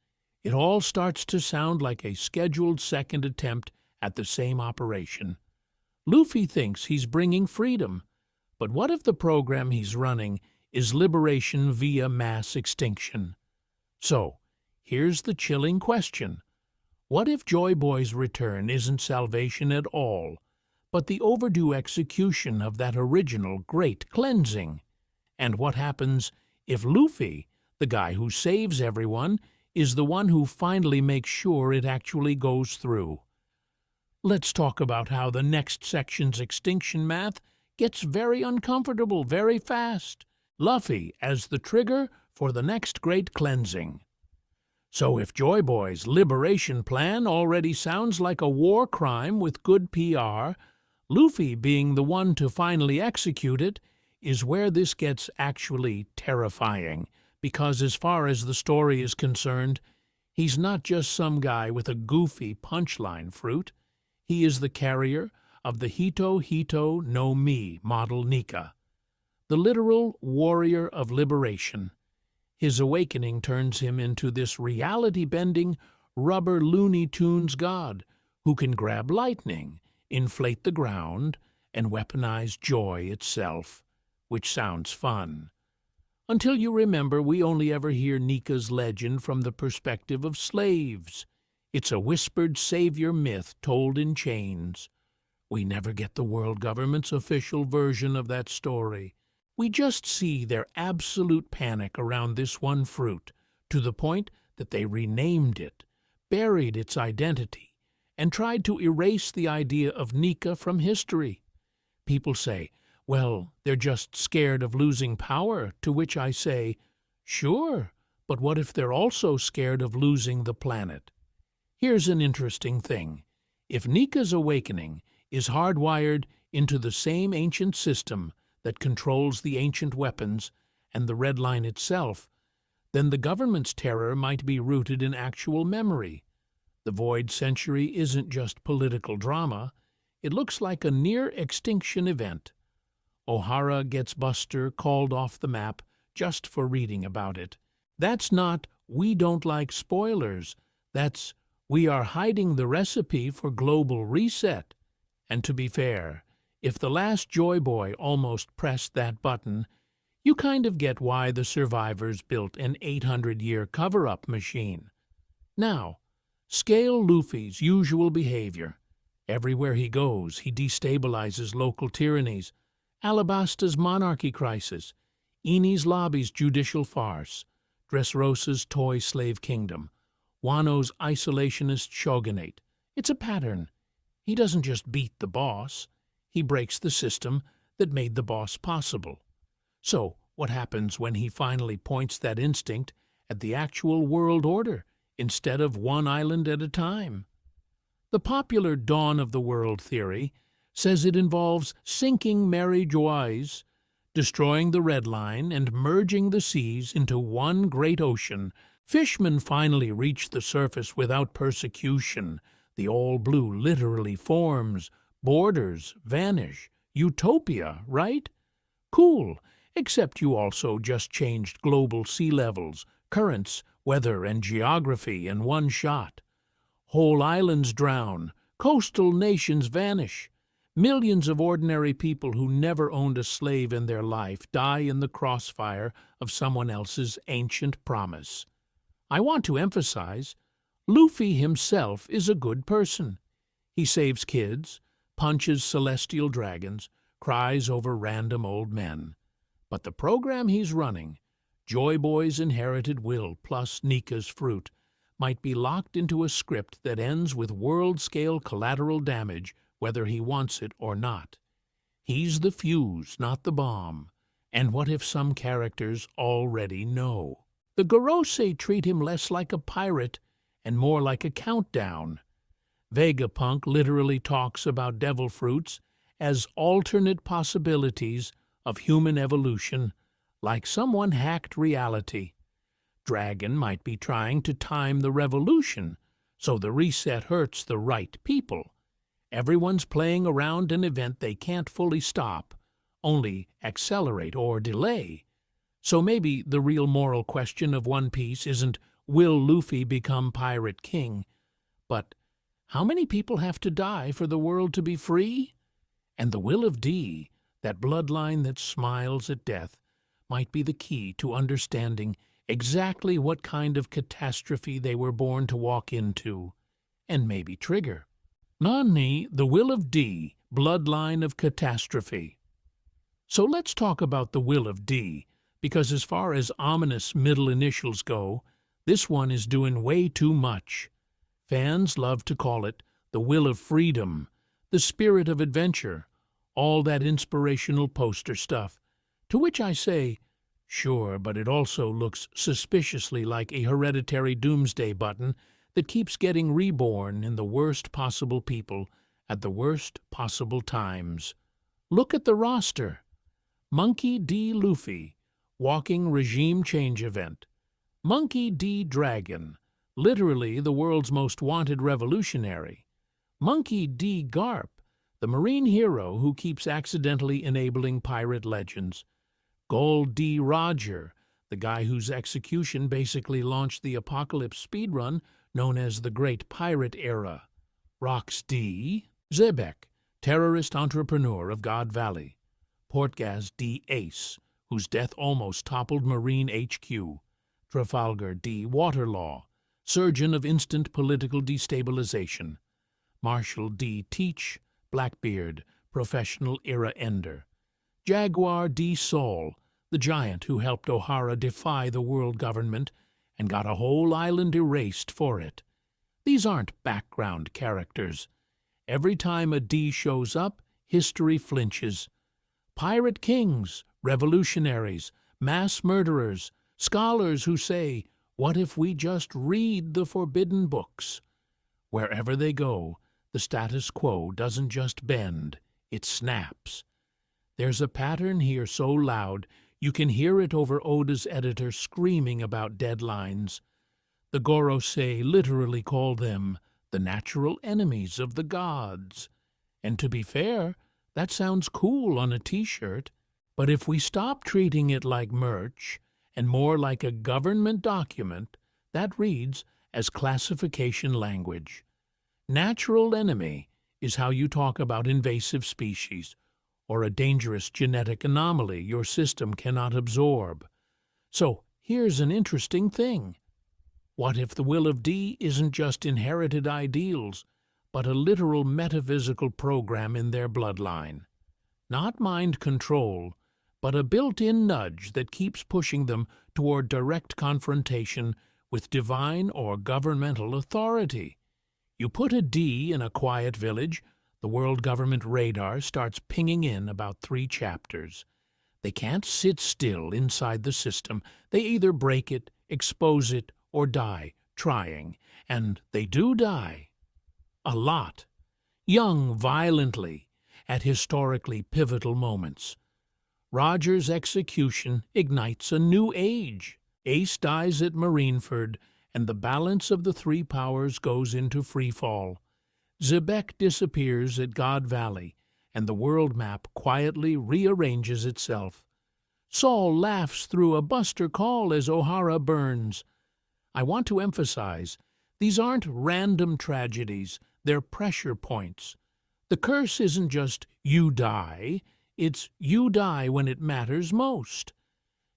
Speaker 1: It all starts to sound like a scheduled second attempt at the same operation. Luffy thinks he's bringing freedom, but what if the program he's running is liberation via mass extinction? So, here's the chilling question. What if Joy Boy's return isn't salvation at all, but the overdue execution of that original great cleansing? And what happens if Luffy, the guy who saves everyone, is the one who finally makes sure it actually goes through? Let's talk about how the next section's extinction math gets very uncomfortable very fast. Luffy as the trigger for the next great cleansing. So if Joy Boy's liberation plan already sounds like a war crime with good PR, Luffy being the one to finally execute it is where this gets actually terrifying, because as far as the story is concerned, he's not just some guy with a goofy punchline fruit. He is the carrier of the Hito Hito no Mi model Nika, the literal warrior of liberation. His awakening turns him into this reality-bending, rubber Looney Tunes god who can grab lightning, inflate the ground, and weaponize joy itself, which sounds fun. Until you remember we only ever hear Nika's legend from the perspective of slaves. It's a whispered savior myth told in chains. We never get the world government's official version of that story. We just see their absolute panic around this one fruit, to the point that they renamed it, buried its identity, and tried to erase the idea of Nika from history. People say, well, they're just scared of losing power, to which I say, sure, but what if they're also scared of losing the planet? Here's an interesting thing. If Nika's awakening is hardwired into the same ancient system that controls the ancient weapons and the Red Line itself, then the government's terror might be rooted in actual memory. The Void Century isn't just political drama. It looks like a near-extinction event. O'Hara gets Buster called off the map just for reading about it. That's not, we don't like spoilers. That's, we are hiding the recipe for global reset. And to be fair, if the last Joy Boy almost pressed that button, you kind of get why the survivors built an 800-year cover-up machine. Now, scale Luffy's usual behavior. Everywhere he goes, he destabilizes local tyrannies, Alabasta's monarchy crisis, Eni's lobby's judicial farce, Dressrosa's toy slave kingdom, Wano's isolationist shogunate. It's a pattern. He doesn't just beat the boss. He breaks the system that made the boss possible. So, what happens when he finally points that instinct at the actual world order instead of one island at a time? The popular dawn of the world theory says it involves sinking Mary Joyce, destroying the Red Line, and merging the seas into one great ocean. Fishmen finally reach the surface without persecution. The all-blue literally forms. Borders vanish. Utopia, right? Cool, except you also just changed global sea levels, currents, weather, and geography in one shot. Whole islands drown. Coastal nations vanish. Millions of ordinary people who never owned a slave in their life die in the crossfire of someone else's ancient promise. I want to emphasize, Luffy himself is a good person. He saves kids, punches celestial dragons, cries over random old men. But the program he's running, Joy Boy's inherited will plus Nika's fruit, might be locked into a script that ends with world-scale collateral damage whether he wants it or not. He's the fuse, not the bomb. And what if some characters already know? The Gorosei treat him less like a pirate and more like a countdown. Vegapunk literally talks about devil fruits as alternate possibilities of human evolution, like someone hacked reality. Dragon might be trying to time the revolution, so the reset hurts the right people. Everyone's playing around an event they can't fully stop, only accelerate or delay. So maybe the real moral question of One Piece isn't, will Luffy become Pirate King, but how many people have to die for the world to be free? And the will of D, that bloodline that smiles at death, might be the key to understanding exactly what kind of catastrophe they were born to walk into, and maybe trigger. Nani, the will of D, bloodline of catastrophe. So let's talk about the will of D, because as far as ominous middle initials go, this one is doing way too much. Fans love to call it the will of freedom, the spirit of adventure, all that inspirational poster stuff, to which I say, sure, but it also looks suspiciously like a hereditary doomsday button that keeps getting reborn in the worst possible people at the worst possible times. Look at the roster. Monkey D. Luffy, walking regime change event. Monkey D. Dragon, literally the world's most wanted revolutionary. Monkey D. Garp, the marine hero who keeps accidentally enabling pirate legends. Gold D. Roger, the guy whose execution basically launched the apocalypse speedrun known as the Great Pirate Era. Rox D. Zebek, terrorist entrepreneur of God Valley. Portgas D. Ace, whose death almost toppled Marine HQ. Trafalgar D. Waterlaw, surgeon of instant political destabilization. Marshall D. Teach, Blackbeard, professional era ender. Jaguar D. Saul, the giant who helped O'Hara defy the world government and got a whole island erased for it. These aren't background characters. Every time a D shows up, history flinches. Pirate kings, revolutionaries, mass murderers, scholars who say, what if we just read the forbidden books? Wherever they go, the status quo doesn't just bend, it snaps. There's a pattern here so loud you can hear it over Oda's editor screaming about deadlines. The Gorosei literally call them the natural enemies of the gods. And to be fair, that sounds cool on a t-shirt. But if we stop treating it like merch and more like a government document, that reads as classification language. Natural enemy is how you talk about invasive species, or a dangerous genetic anomaly your system cannot absorb. So here's an interesting thing. What if the will of D isn't just inherited ideals, but a literal metaphysical program in their bloodline? Not mind control, but a built-in nudge that keeps pushing them toward direct confrontation with divine or governmental authority. You put a D in a quiet village, the world government radar starts pinging in about 3 chapters. They can't sit still inside the system. They either break it, expose it, or die trying. And they do die. A lot. Young violently, at historically pivotal moments. Roger's execution ignites a new age. Ace dies at Marineford, and the balance of the 3 powers goes into freefall. Zebek disappears at God Valley, and the world map quietly rearranges itself. Saul laughs through a Buster call as O'Hara burns. I want to emphasize, these aren't random tragedies, they're pressure points. The curse isn't just you die, it's you die when it matters most.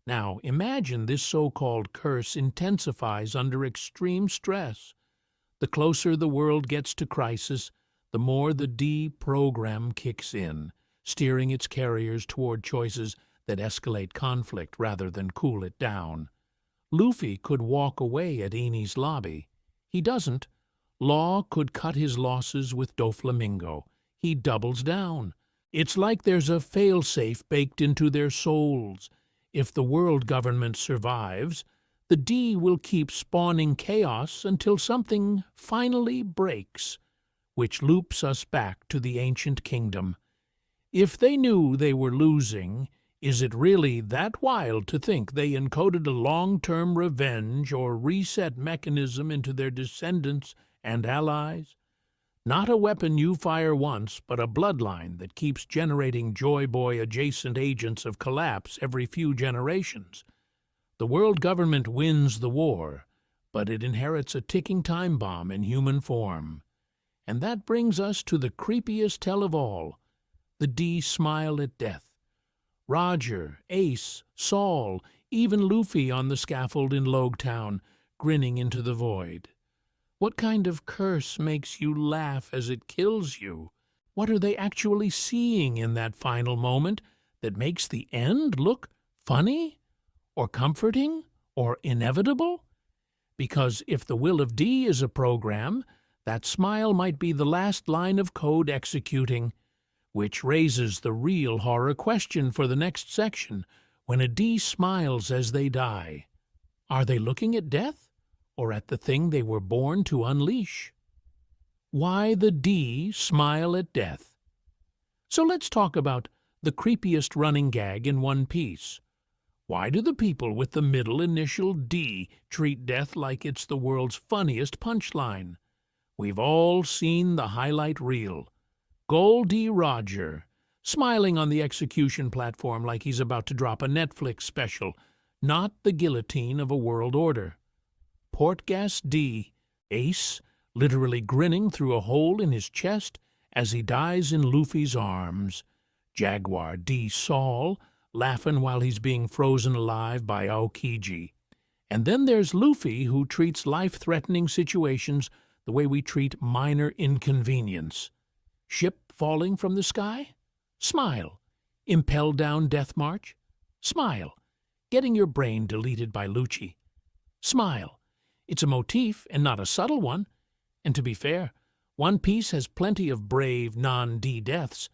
Speaker 1: Now, imagine this so-called curse intensifies under extreme stress. The closer the world gets to crisis, the more the D program kicks in, steering its carriers toward choices that escalate conflict rather than cool it down. Luffy could walk away at Eni's lobby. He doesn't. Law could cut his losses with Doflamingo. He doubles down. It's like there's a failsafe baked into their souls. If the world government survives, the D will keep spawning chaos until something finally breaks, which loops us back to the ancient kingdom. If they knew they were losing, Is it really that wild to think they encoded a long-term revenge or reset mechanism into their descendants and allies? Not a weapon you fire once, but a bloodline that keeps generating Joy Boy-adjacent agents of collapse every few generations. The world government wins the war, but it inherits a ticking time bomb in human form. And that brings us to the creepiest tell of all, the D smile at death. Roger, Ace, Saul, even Luffy on the scaffold in Logtown, grinning into the void. What kind of curse makes you laugh as it kills you? What are they actually seeing in that final moment that makes the end look funny, or comforting, or inevitable? Because if the will of D is a program, that smile might be the last line of code executing, which raises the real horror question for the next section. When a D smiles as they die, are they looking at death, or at the thing they were born to unleash? Why the D smile at death? So let's talk about the creepiest running gag in One Piece. Why do the people with the middle initial D treat death like it's the world's funniest punchline? We've all seen the highlight reel. Gol D. Roger, smiling on the execution platform like he's about to drop a Netflix special, not the guillotine of a world order. Portgas D. Ace, literally grinning through a hole in his chest as he dies in Luffy's arms. Jaguar D. Saul, laughing while he's being frozen alive by Aokiji. And then there's Luffy, who treats life-threatening situations the way we treat minor inconvenience. Ship falling from the sky? Smile. Impelled down Death March? Smile. Getting your brain deleted by Lucci? Smile. It's a motif and not a subtle one. And to be fair, One Piece has plenty of brave non-D deaths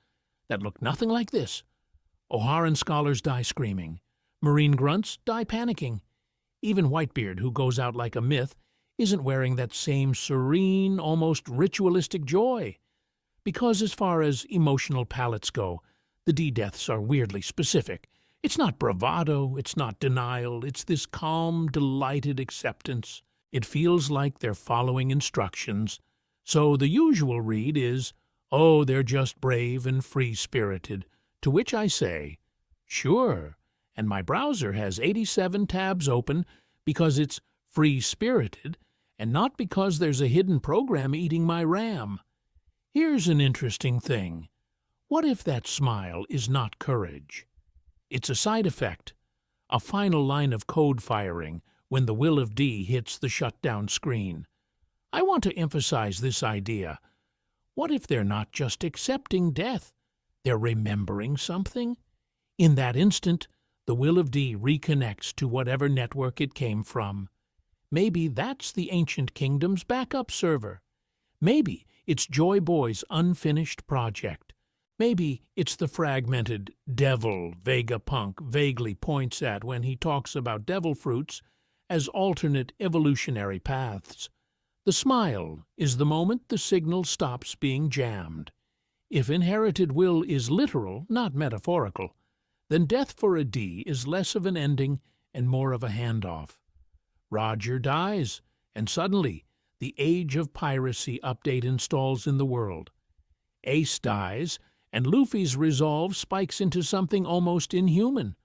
Speaker 1: that look nothing like this. O'Haran scholars die screaming. Marine grunts die panicking. Even Whitebeard, who goes out like a myth, isn't wearing that same serene, almost ritualistic joy. Because as far as emotional palettes go, the D-deaths are weirdly specific. It's not bravado, it's not denial, it's this calm, delighted acceptance. It feels like they're following instructions. So the usual read is, oh, they're just brave and free-spirited. To which I say, sure, and my browser has 87 tabs open because it's free-spirited and not because there's a hidden program eating my RAM. Here's an interesting thing. What if that smile is not courage? It's a side effect, a final line of code firing when the will of D hits the shutdown screen. I want to emphasize this idea. What if they're not just accepting death? They're remembering something? In that instant, the will of D reconnects to whatever network it came from. Maybe that's the ancient kingdom's backup server. Maybe it's Joy Boy's unfinished project. Maybe it's the fragmented devil Vegapunk vaguely points at when he talks about devil fruits as alternate evolutionary paths. The smile is the moment the signal stops being jammed. If inherited will is literal, not metaphorical, then death for a D is less of an ending and more of a handoff. Roger dies, and suddenly the Age of Piracy update installs in the world. Ace dies, and Luffy's resolve spikes into something almost inhuman.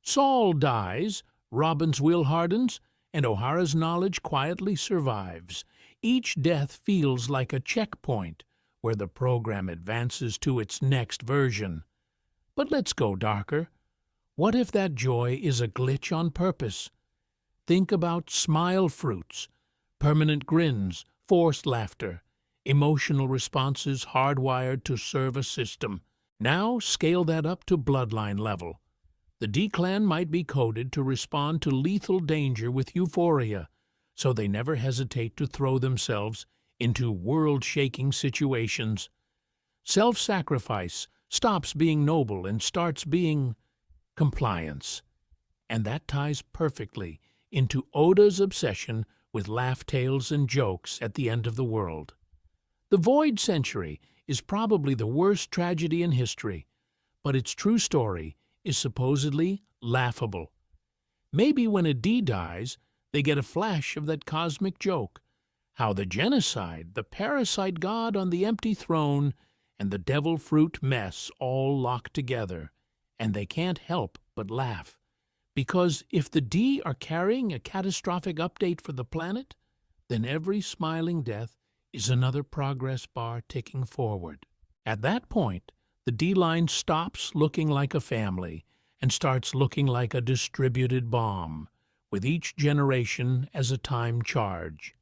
Speaker 1: Saul dies, Robin's will hardens, and O'Hara's knowledge quietly survives. Each death feels like a checkpoint where the program advances to its next version. But let's go darker. What if that joy is a glitch on purpose? Think about smile fruits, permanent grins, forced laughter, emotional responses hardwired to serve a system. Now scale that up to bloodline level. The D-Clan might be coded to respond to lethal danger with euphoria, so they never hesitate to throw themselves into world-shaking situations. Self-sacrifice stops being noble and starts being compliance. And that ties perfectly into Oda's obsession with laugh tales and jokes at the end of the world. The Void Century is probably the worst tragedy in history, but its true story is supposedly laughable. Maybe when a D dies, they get a flash of that cosmic joke, how the genocide, the parasite god on the empty throne, and the devil fruit mess all lock together, and they can't help but laugh. Because if the D are carrying a catastrophic update for the planet, then every smiling death is another progress bar ticking forward. At that point, the D-line stops looking like a family and starts looking like a distributed bomb, with each generation as a time charge.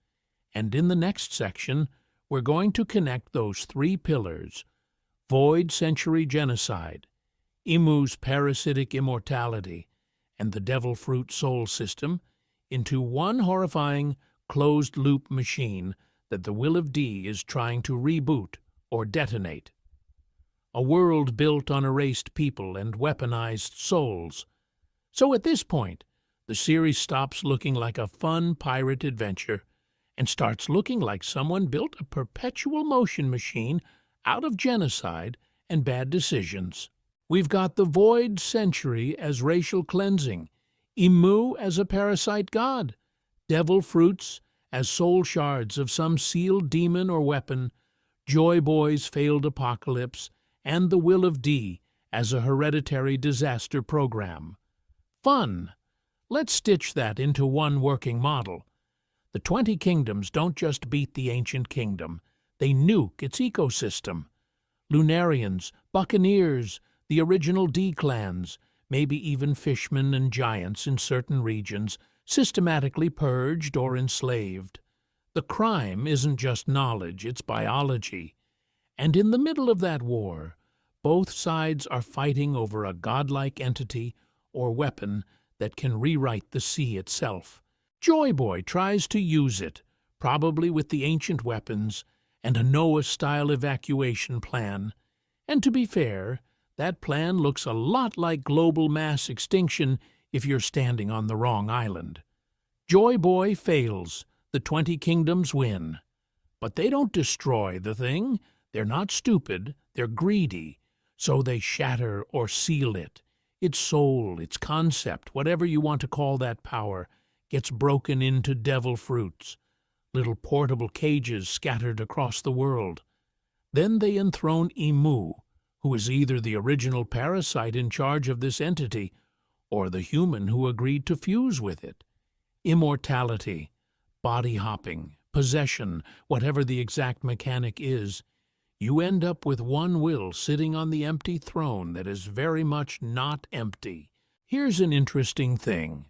Speaker 1: And in the next section, we're going to connect those three pillars: Void Century Genocide, Imu's parasitic immortality, and the Devil Fruit Soul System, into one horrifying, closed-loop machine that the Will of D is trying to reboot or detonate. A world built on erased people and weaponized souls. So at this point, the series stops looking like a fun pirate adventure and starts looking like someone built a perpetual motion machine out of genocide and bad decisions. We've got the Void Century as racial cleansing, Imu as a parasite god, devil fruits as soul shards of some sealed demon or weapon, Joy Boy's failed apocalypse, and the Will of D as a hereditary disaster program. Fun! Let's stitch that into one working model. The 20 kingdoms don't just beat the ancient kingdom, they nuke its ecosystem. Lunarians, buccaneers, the original D-clans, maybe even fishmen and giants in certain regions, systematically purged or enslaved. The crime isn't just knowledge, it's biology. And in the middle of that war, both sides are fighting over a godlike entity or weapon that can rewrite the sea itself. Joy Boy tries to use it, probably with the ancient weapons and a Noah-style evacuation plan. And to be fair, that plan looks a lot like global mass extinction if you're standing on the wrong island. Joy Boy fails, the 20 kingdoms win. But they don't destroy the thing. They're not stupid, they're greedy, so they shatter or seal it. Its soul, its concept, whatever you want to call that power, gets broken into devil fruits, little portable cages scattered across the world. Then they enthrone Imu, who is either the original parasite in charge of this entity or the human who agreed to fuse with it. Immortality, body hopping, possession, whatever the exact mechanic is, you end up with one will sitting on the empty throne that is very much not empty. Here's an interesting thing.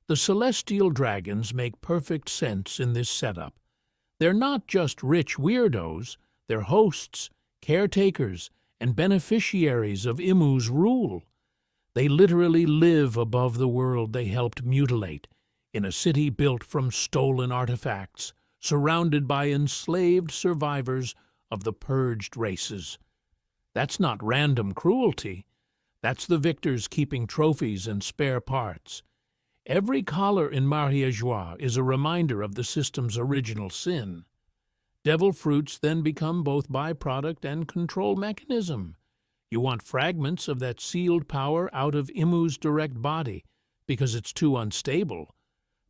Speaker 1: The celestial dragons make perfect sense in this setup. They're not just rich weirdos, they're hosts, caretakers, and beneficiaries of Imu's rule. They literally live above the world they helped mutilate, in a city built from stolen artifacts, surrounded by enslaved survivors of the purged races. That's not random cruelty. That's the victors keeping trophies and spare parts. Every collar in Mariéjois is a reminder of the system's original sin. Devil fruits then become both byproduct and control mechanism. You want fragments of that sealed power out of Imu's direct body, because it's too unstable.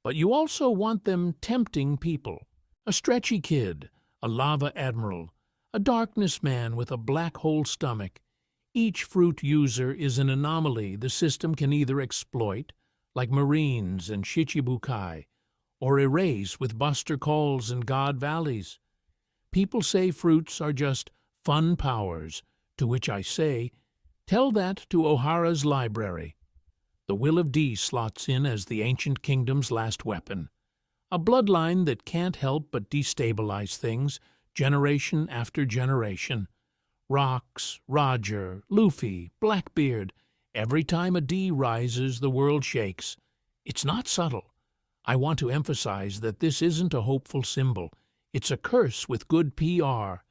Speaker 1: But you also want them tempting people. A stretchy kid, a lava admiral, a darkness man with a black hole stomach. Each fruit user is an anomaly the system can either exploit, like Marines and Shichibukai, or erase with Buster Calls and God Valleys. People say fruits are just fun powers, to which I say, tell that to O'Hara's library. The Will of D slots in as the ancient kingdom's last weapon, a bloodline that can't help but destabilize things generation after generation. Rox, Roger, Luffy, Blackbeard, every time a D rises, the world shakes. It's not subtle. I want to emphasize that this isn't a hopeful symbol. It's a curse with good PR.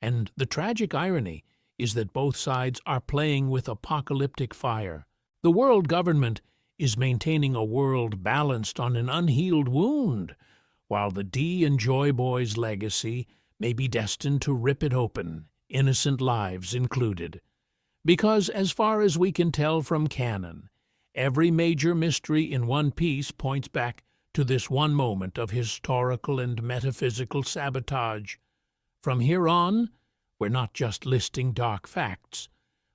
Speaker 1: And the tragic irony is that both sides are playing with apocalyptic fire. The world government is maintaining a world balanced on an unhealed wound, while the D and Joy Boy's legacy may be destined to rip it open, innocent lives included. Because as far as we can tell from canon, every major mystery in One Piece points back to this one moment of historical and metaphysical sabotage. From here on, we're not just listing dark facts.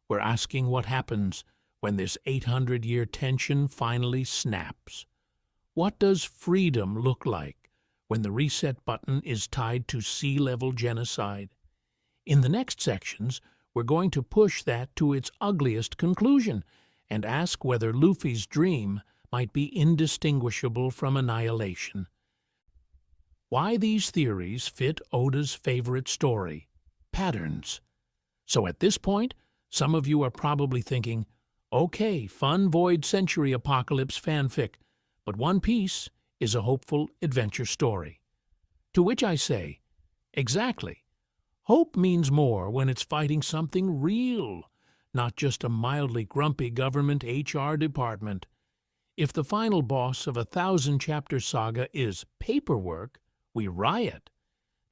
Speaker 1: We're asking what happens when this 800-year tension finally snaps. What does freedom look like when the reset button is tied to sea-level genocide? In the next sections, we're going to push that to its ugliest conclusion and ask whether Luffy's dream might be indistinguishable from annihilation. Why these theories fit Oda's favorite story, patterns. So at this point, some of you are probably thinking, okay, fun Void Century Apocalypse fanfic, but One Piece is a hopeful adventure story. To which I say, exactly. Hope means more when it's fighting something real, not just a mildly grumpy government HR department. If the final boss of a 1,000-chapter saga is paperwork, we riot.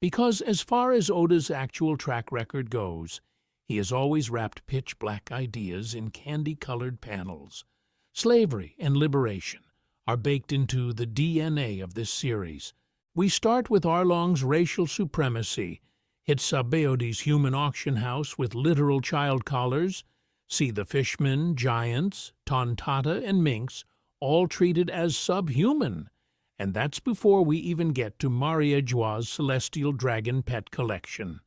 Speaker 1: Because as far as Oda's actual track record goes, he has always wrapped pitch-black ideas in candy-colored panels. Slavery and liberation are baked into the DNA of this series. We start with Arlong's racial supremacy, hit Sabaodi's human auction house with literal child collars, see the fishmen, giants, tontata, and minks all treated as subhuman, and that's before we even get to Maria Joa's celestial dragon pet collection.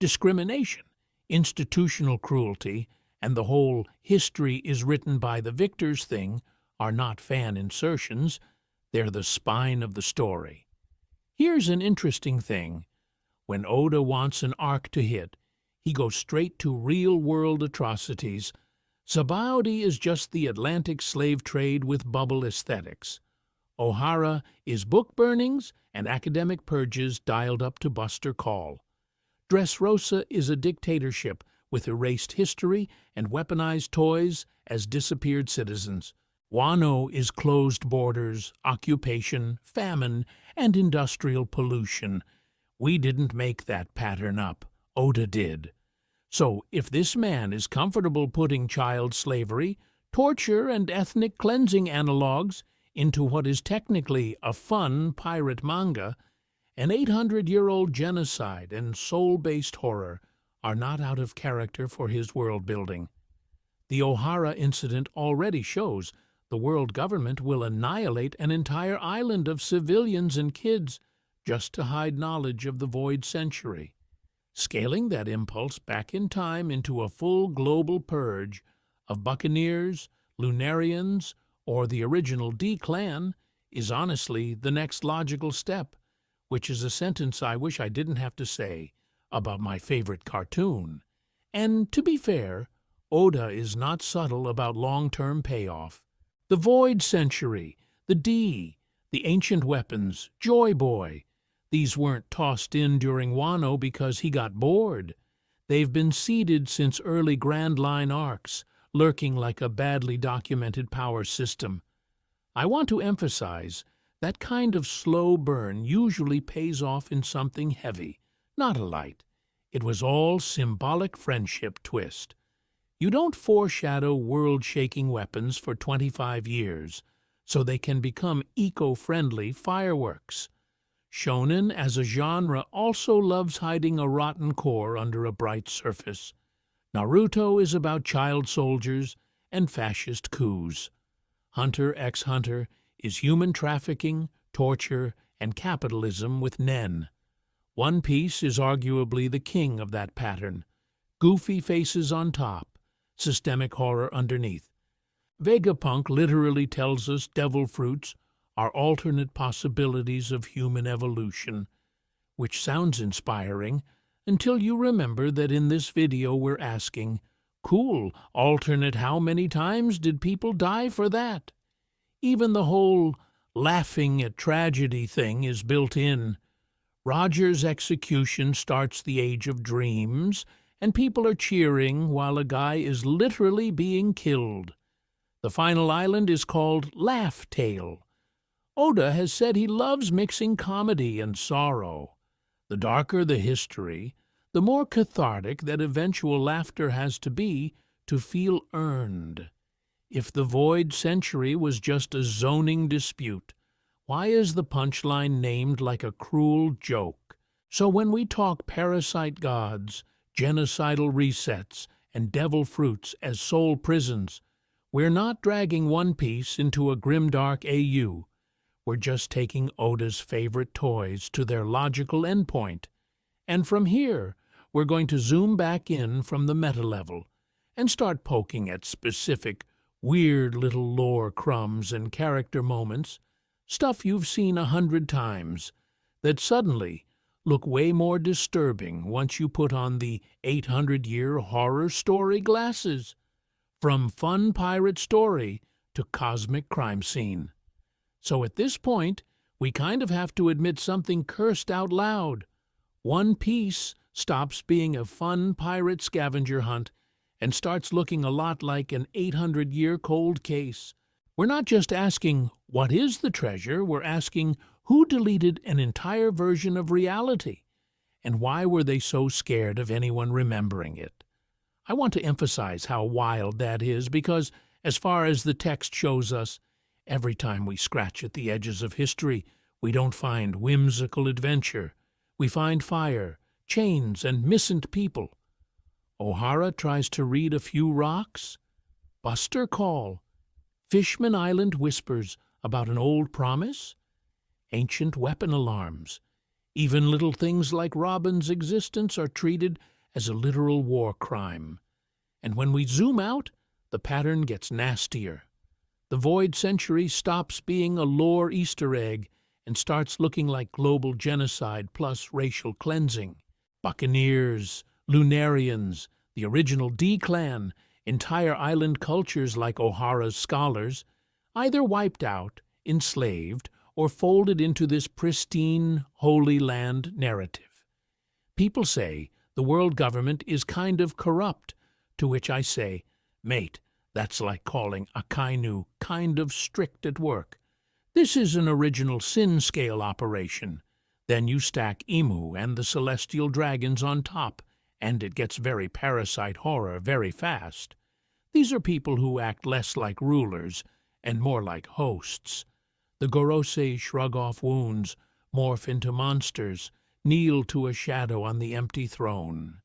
Speaker 1: Discrimination, institutional cruelty, and the whole history is written by the victors thing are not fan insertions, they're the spine of the story. Here's an interesting thing. When Oda wants an arc to hit, he goes straight to real-world atrocities. Sabaody is just the Atlantic slave trade with bubble aesthetics. O'Hara is book burnings and academic purges dialed up to Buster Call. Dressrosa is a dictatorship with erased history and weaponized toys as disappeared citizens. Wano is closed borders, occupation, famine, and industrial pollution. We didn't make that pattern up. Oda did. So if this man is comfortable putting child slavery, torture, and ethnic cleansing analogues into what is technically a fun pirate manga, an 800-year-old genocide and soul-based horror are not out of character for his world-building. The O'Hara incident already shows the world government will annihilate an entire island of civilians and kids just to hide knowledge of the Void Century. Scaling that impulse back in time into a full global purge of Buccaneers, Lunarians, or the original D-Clan is honestly the next logical step, which is a sentence I wish I didn't have to say about my favorite cartoon. And to be fair, Oda is not subtle about long-term payoff. The Void Century, the D, the ancient weapons, Joy Boy, these weren't tossed in during Wano because he got bored. They've been seeded since early Grand Line arcs, lurking like a badly documented power system. I want to emphasize that kind of slow burn usually pays off in something heavy, not a light. It was all symbolic friendship twist. You don't foreshadow world-shaking weapons for 25 years so they can become eco-friendly fireworks. Shonen as a genre also loves hiding a rotten core under a bright surface. Naruto is about child soldiers and fascist coups. Hunter x Hunter is human trafficking, torture, and capitalism with Nen. One Piece is arguably the king of that pattern. Goofy faces on top, systemic horror underneath. Vegapunk literally tells us devil fruits are alternate possibilities of human evolution, which sounds inspiring until you remember that in this video we're asking, cool, alternate how many times did people die for that? Even the whole laughing at tragedy thing is built in. Roger's execution starts the Age of Dreams, and people are cheering while a guy is literally being killed. The final island is called Laugh Tale. Oda has said he loves mixing comedy and sorrow. The darker the history, the more cathartic that eventual laughter has to be to feel earned. If the void century was just a zoning dispute, why is the punchline named like a cruel joke? So when we talk parasite gods, genocidal resets, and devil fruits as soul prisons, we're not dragging One Piece into a grimdark AU. We're just taking Oda's favorite toys to their logical endpoint. And from here, we're going to zoom back in from the meta level and start poking at specific, weird little lore crumbs and character moments, stuff you've seen 100 times, that suddenly look way more disturbing once you put on the 800-year horror story glasses. From fun pirate story to cosmic crime scene. So at this point, we kind of have to admit something cursed out loud. One Piece stops being a fun pirate scavenger hunt and starts looking a lot like an 800-year cold case. We're not just asking, what is the treasure? We're asking, who deleted an entire version of reality? And why were they so scared of anyone remembering it? I want to emphasize how wild that is because, as far as the text shows us, every time we scratch at the edges of history, we don't find whimsical adventure. We find fire, chains, and missing people. O'Hara tries to read a few rocks. Buster Call. Fishman Island whispers about an old promise. Ancient weapon alarms. Even little things like Robin's existence are treated as a literal war crime. And when we zoom out, the pattern gets nastier. The Void Century stops being a lore Easter egg and starts looking like global genocide plus racial cleansing. Buccaneers, Lunarians, the original D-Clan, entire island cultures like O'Hara's scholars, either wiped out, enslaved, or folded into this pristine, Holy Land narrative. People say the world government is kind of corrupt, to which I say, mate, that's like calling Akainu kind of strict at work. This is an original sin scale operation. Then you stack Emu and the celestial dragons on top, and it gets very parasite horror very fast. These are people who act less like rulers and more like hosts. The Gorosei shrug off wounds, morph into monsters, kneel to a shadow on the empty throne.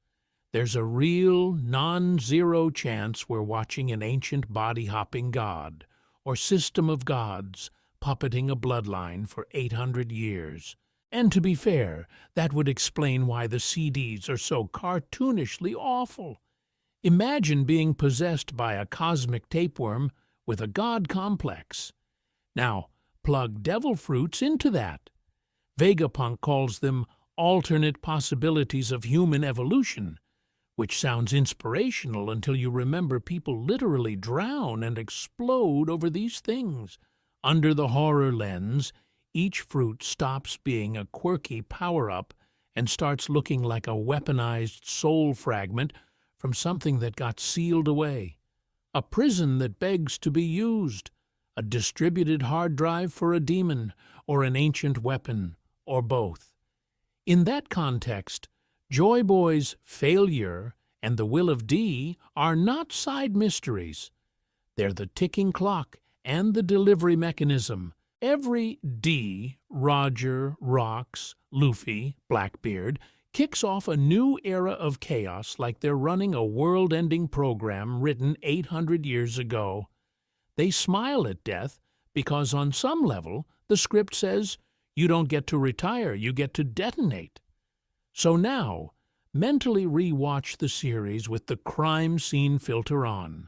Speaker 1: There's a real, non-zero chance we're watching an ancient body-hopping god, or system of gods, puppeting a bloodline for 800 years. And to be fair, that would explain why the CDs are so cartoonishly awful. Imagine being possessed by a cosmic tapeworm with a god complex. Now, plug devil fruits into that. Vegapunk calls them alternate possibilities of human evolution, which sounds inspirational until you remember people literally drown and explode over these things. Under the horror lens, each fruit stops being a quirky power-up and starts looking like a weaponized soul fragment from something that got sealed away. A prison that begs to be used. A distributed hard drive for a demon, or an ancient weapon, or both. In that context, Joy Boy's failure and the will of D are not side mysteries. They're the ticking clock and the delivery mechanism. Every D, Roger, Rocks, Luffy, Blackbeard, kicks off a new era of chaos like they're running a world-ending program written 800 years ago. They smile at death because on some level the script says, you don't get to retire, you get to detonate. So now, mentally re-watch the series with the crime scene filter on.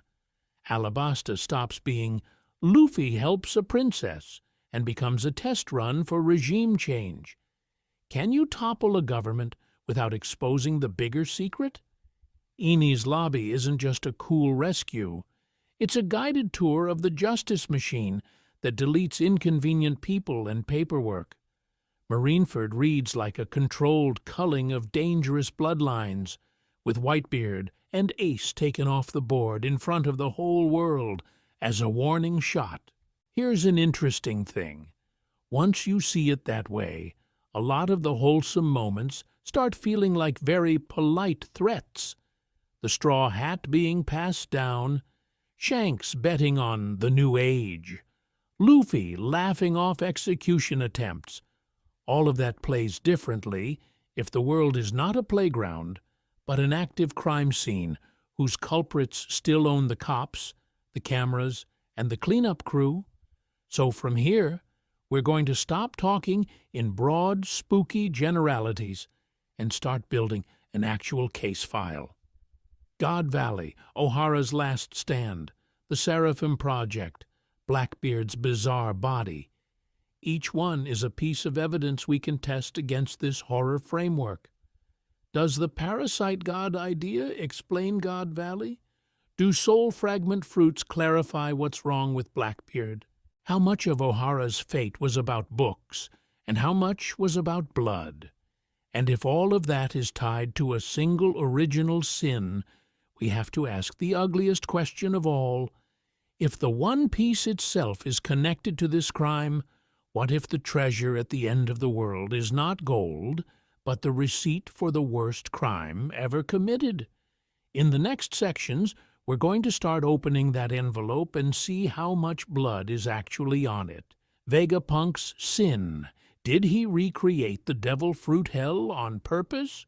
Speaker 1: Alabasta stops being Luffy helps a princess and becomes a test run for regime change. Can you topple a government without exposing the bigger secret? Enies Lobby isn't just a cool rescue. It's a guided tour of the justice machine that deletes inconvenient people and paperwork. Marineford reads like a controlled culling of dangerous bloodlines, with Whitebeard and Ace taken off the board in front of the whole world as a warning shot. Here's an interesting thing. Once you see it that way, a lot of the wholesome moments start feeling like very polite threats. the straw hat being passed down, Shanks betting on the new age, Luffy laughing off execution attempts. All of that plays differently if the world is not a playground, but an active crime scene whose culprits still own the cops, the cameras, and the cleanup crew. So from here, we're going to stop talking in broad, spooky generalities and start building an actual case file. God Valley, O'Hara's Last Stand, the Seraphim Project, Blackbeard's bizarre body. Each one is a piece of evidence we can test against this horror framework. Does the parasite god idea explain God Valley? Do soul fragment fruits clarify what's wrong with Blackbeard? How much of O'Hara's fate was about books, and how much was about blood? And if all of that is tied to a single original sin, we have to ask the ugliest question of all. If the One Piece itself is connected to this crime, what if the treasure at the end of the world is not gold, but the receipt for the worst crime ever committed? In the next sections, we're going to start opening that envelope and see how much blood is actually on it. Vegapunk's sin. Did he recreate the devil fruit hell on purpose?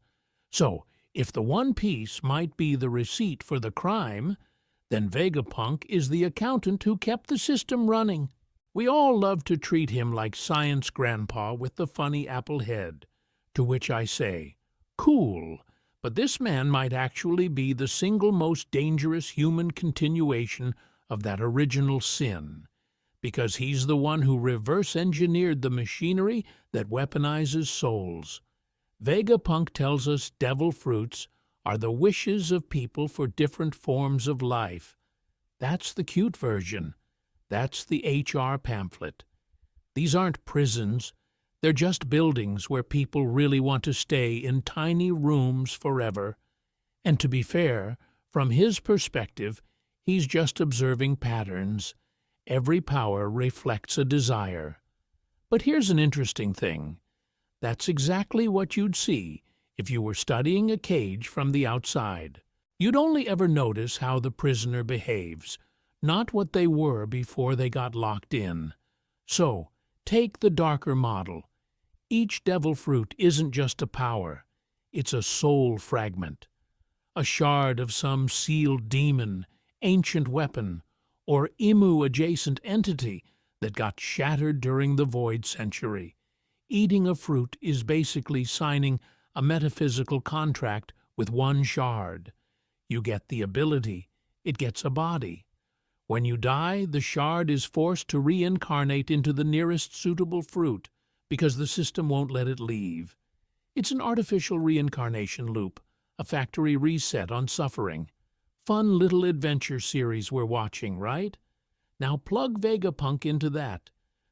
Speaker 1: So, if the One Piece might be the receipt for the crime, then Vegapunk is the accountant who kept the system running. We all love to treat him like science grandpa with the funny apple head, to which I say, cool, but this man might actually be the single most dangerous human continuation of that original sin, because he's the one who reverse-engineered the machinery that weaponizes souls. Vegapunk tells us devil fruits are the wishes of people for different forms of life. That's the cute version. That's the HR pamphlet. These aren't prisons. They're just buildings where people really want to stay in tiny rooms forever. And to be fair, from his perspective, he's just observing patterns. Every power reflects a desire. But here's an interesting thing. That's exactly what you'd see if you were studying a cage from the outside. You'd only ever notice how the prisoner behaves, not what they were before they got locked in. So, take the darker model. Each devil fruit isn't just a power, it's a soul fragment, a shard of some sealed demon, ancient weapon, or Imu-adjacent entity that got shattered during the Void Century. Eating a fruit is basically signing a metaphysical contract with one shard. You get the ability, it gets a body. When you die, the shard is forced to reincarnate into the nearest suitable fruit, because the system won't let it leave. It's an artificial reincarnation loop, a factory reset on suffering. Fun little adventure series we're watching, right? Now plug Vegapunk into that.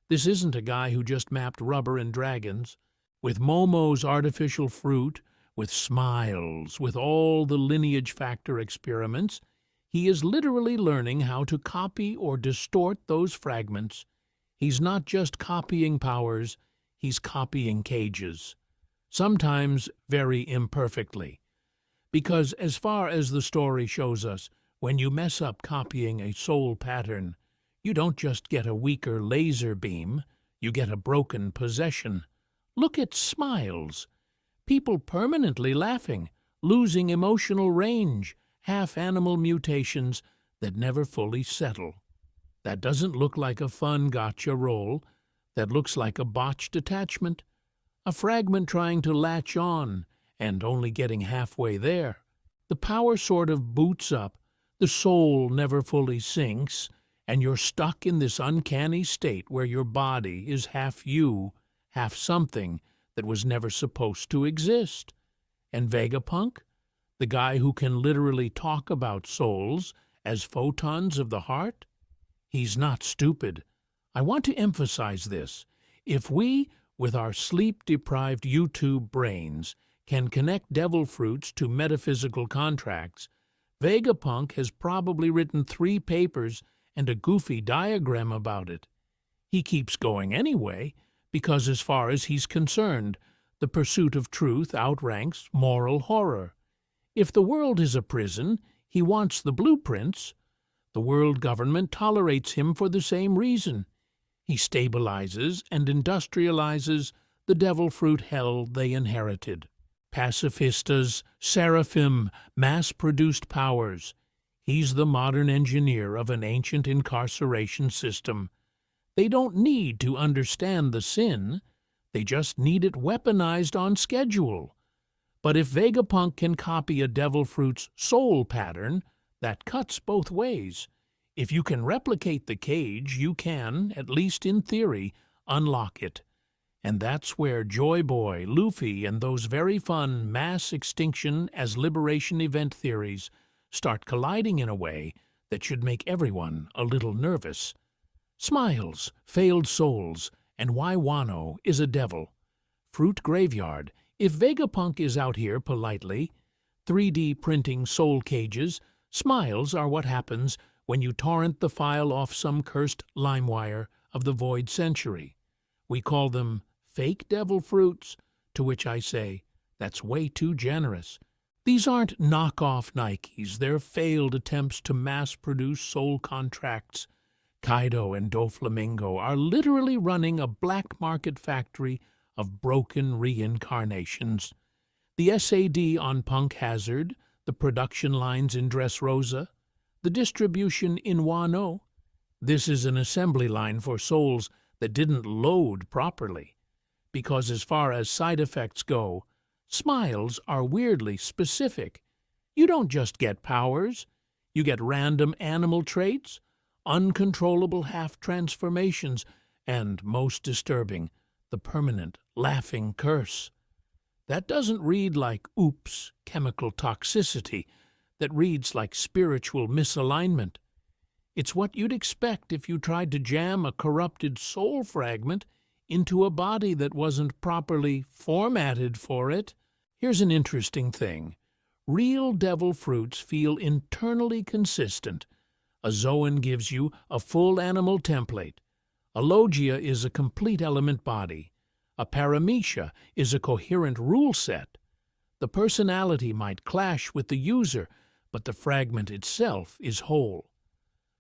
Speaker 1: This isn't a guy who just mapped rubber and dragons. With Momo's artificial fruit, with Smiles, with all the lineage factor experiments, he is literally learning how to copy or distort those fragments. He's not just copying powers, he's copying cages. Sometimes very imperfectly. Because as far as the story shows us, when you mess up copying a soul pattern, you don't just get a weaker laser beam, you get a broken possession. Look at Smiles. People permanently laughing, losing emotional range, half-animal mutations that never fully settle. That doesn't look like a fun gotcha roll. That looks like a botched attachment. A fragment trying to latch on, and only getting halfway there. The power sort of boots up, the soul never fully sinks, and you're stuck in this uncanny state where your body is half you, half something that was never supposed to exist. And Vegapunk, the guy who can literally talk about souls as photons of the heart? He's not stupid. I want to emphasize this. If we, with our sleep-deprived YouTube brains, can connect devil fruits to metaphysical contracts, Vegapunk has probably written 3 papers and a goofy diagram about it. He keeps going anyway, because as far as he's concerned, the pursuit of truth outranks moral horror. If the world is a prison, he wants the blueprints. The world government tolerates him for the same reason. He stabilizes and industrializes the devil fruit hell they inherited. Pacifistas, seraphim, mass-produced powers. He's the modern engineer of an ancient incarceration system. They don't need to understand the sin. They just need it weaponized on schedule. But if Vegapunk can copy a devil fruit's soul pattern, that cuts both ways. If you can replicate the cage, you can, at least in theory, unlock it. And that's where Joy Boy, Luffy, and those very fun mass extinction as liberation event theories start colliding in a way that should make everyone a little nervous. Smiles, failed souls, and why Wano is a devil. Fruit graveyard. If Vegapunk is out here politely, 3D printing soul cages, smiles are what happens when you torrent the file off some cursed LimeWire of the Void Century. We call them fake devil fruits, to which I say, that's way too generous. These aren't knockoff Nikes, they're failed attempts to mass-produce soul contracts. Kaido and Doflamingo are literally running a black market factory of broken reincarnations. The SAD on Punk Hazard, the production lines in Dressrosa, the distribution in Wano. This is an assembly line for souls that didn't load properly. Because as far as side effects go, smiles are weirdly specific. You don't just get powers. You get random animal traits, uncontrollable half-transformations, and, most disturbing, the permanent laughing curse. That doesn't read like, oops, chemical toxicity. That reads like spiritual misalignment. It's what you'd expect if you tried to jam a corrupted soul fragment into a body that wasn't properly formatted for it. Here's an interesting thing. Real devil fruits feel internally consistent. A Zoan gives you a full animal template. A Logia is a complete element body. A Paramecia is a coherent rule set. The personality might clash with the user, but the fragment itself is whole.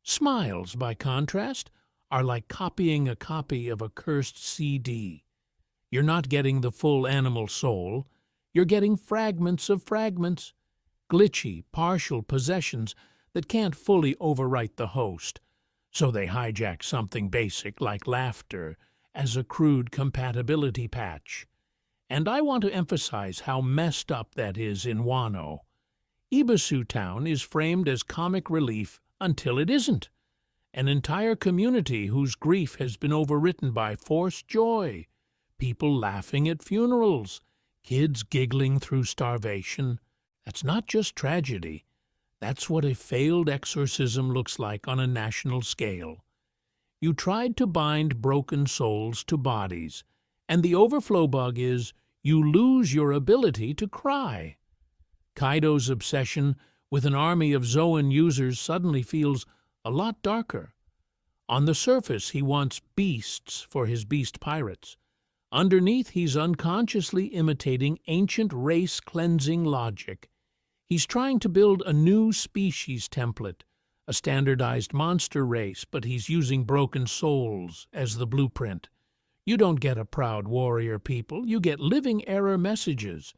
Speaker 1: Smiles, by contrast, are like copying a copy of a cursed CD. You're not getting the full animal soul. You're getting fragments of fragments, glitchy, partial possessions that can't fully overwrite the host. So they hijack something basic like laughter as a crude compatibility patch. And I want to emphasize how messed up that is in Wano. Ibasu Town is framed as comic relief until it isn't. An entire community whose grief has been overwritten by forced joy, people laughing at funerals, kids giggling through starvation. That's not just tragedy. That's what a failed exorcism looks like on a national scale. You tried to bind broken souls to bodies, and the overflow bug is you lose your ability to cry. Kaido's obsession with an army of Zoan users suddenly feels a lot darker. On the surface, he wants beasts for his beast pirates. Underneath, he's unconsciously imitating ancient race-cleansing logic. He's trying to build a new species template, a standardized monster race, but he's using broken souls as the blueprint. You don't get a proud warrior people, you get living error messages.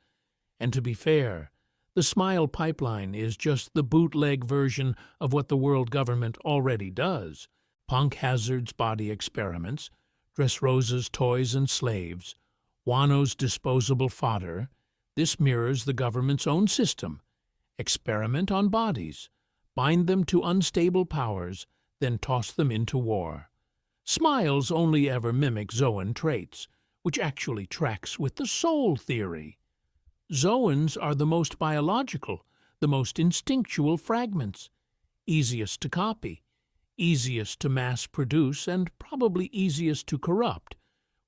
Speaker 1: And to be fair, the Smile pipeline is just the bootleg version of what the world government already does. Punk Hazard's body experiments, Dressrosa's toys and slaves, Wano's disposable fodder. This mirrors the government's own system. Experiment on bodies, bind them to unstable powers, then toss them into war. Smiles only ever mimic Zoan traits, which actually tracks with the soul theory. Zoans are the most biological, the most instinctual fragments, easiest to copy, easiest to mass-produce, and probably easiest to corrupt,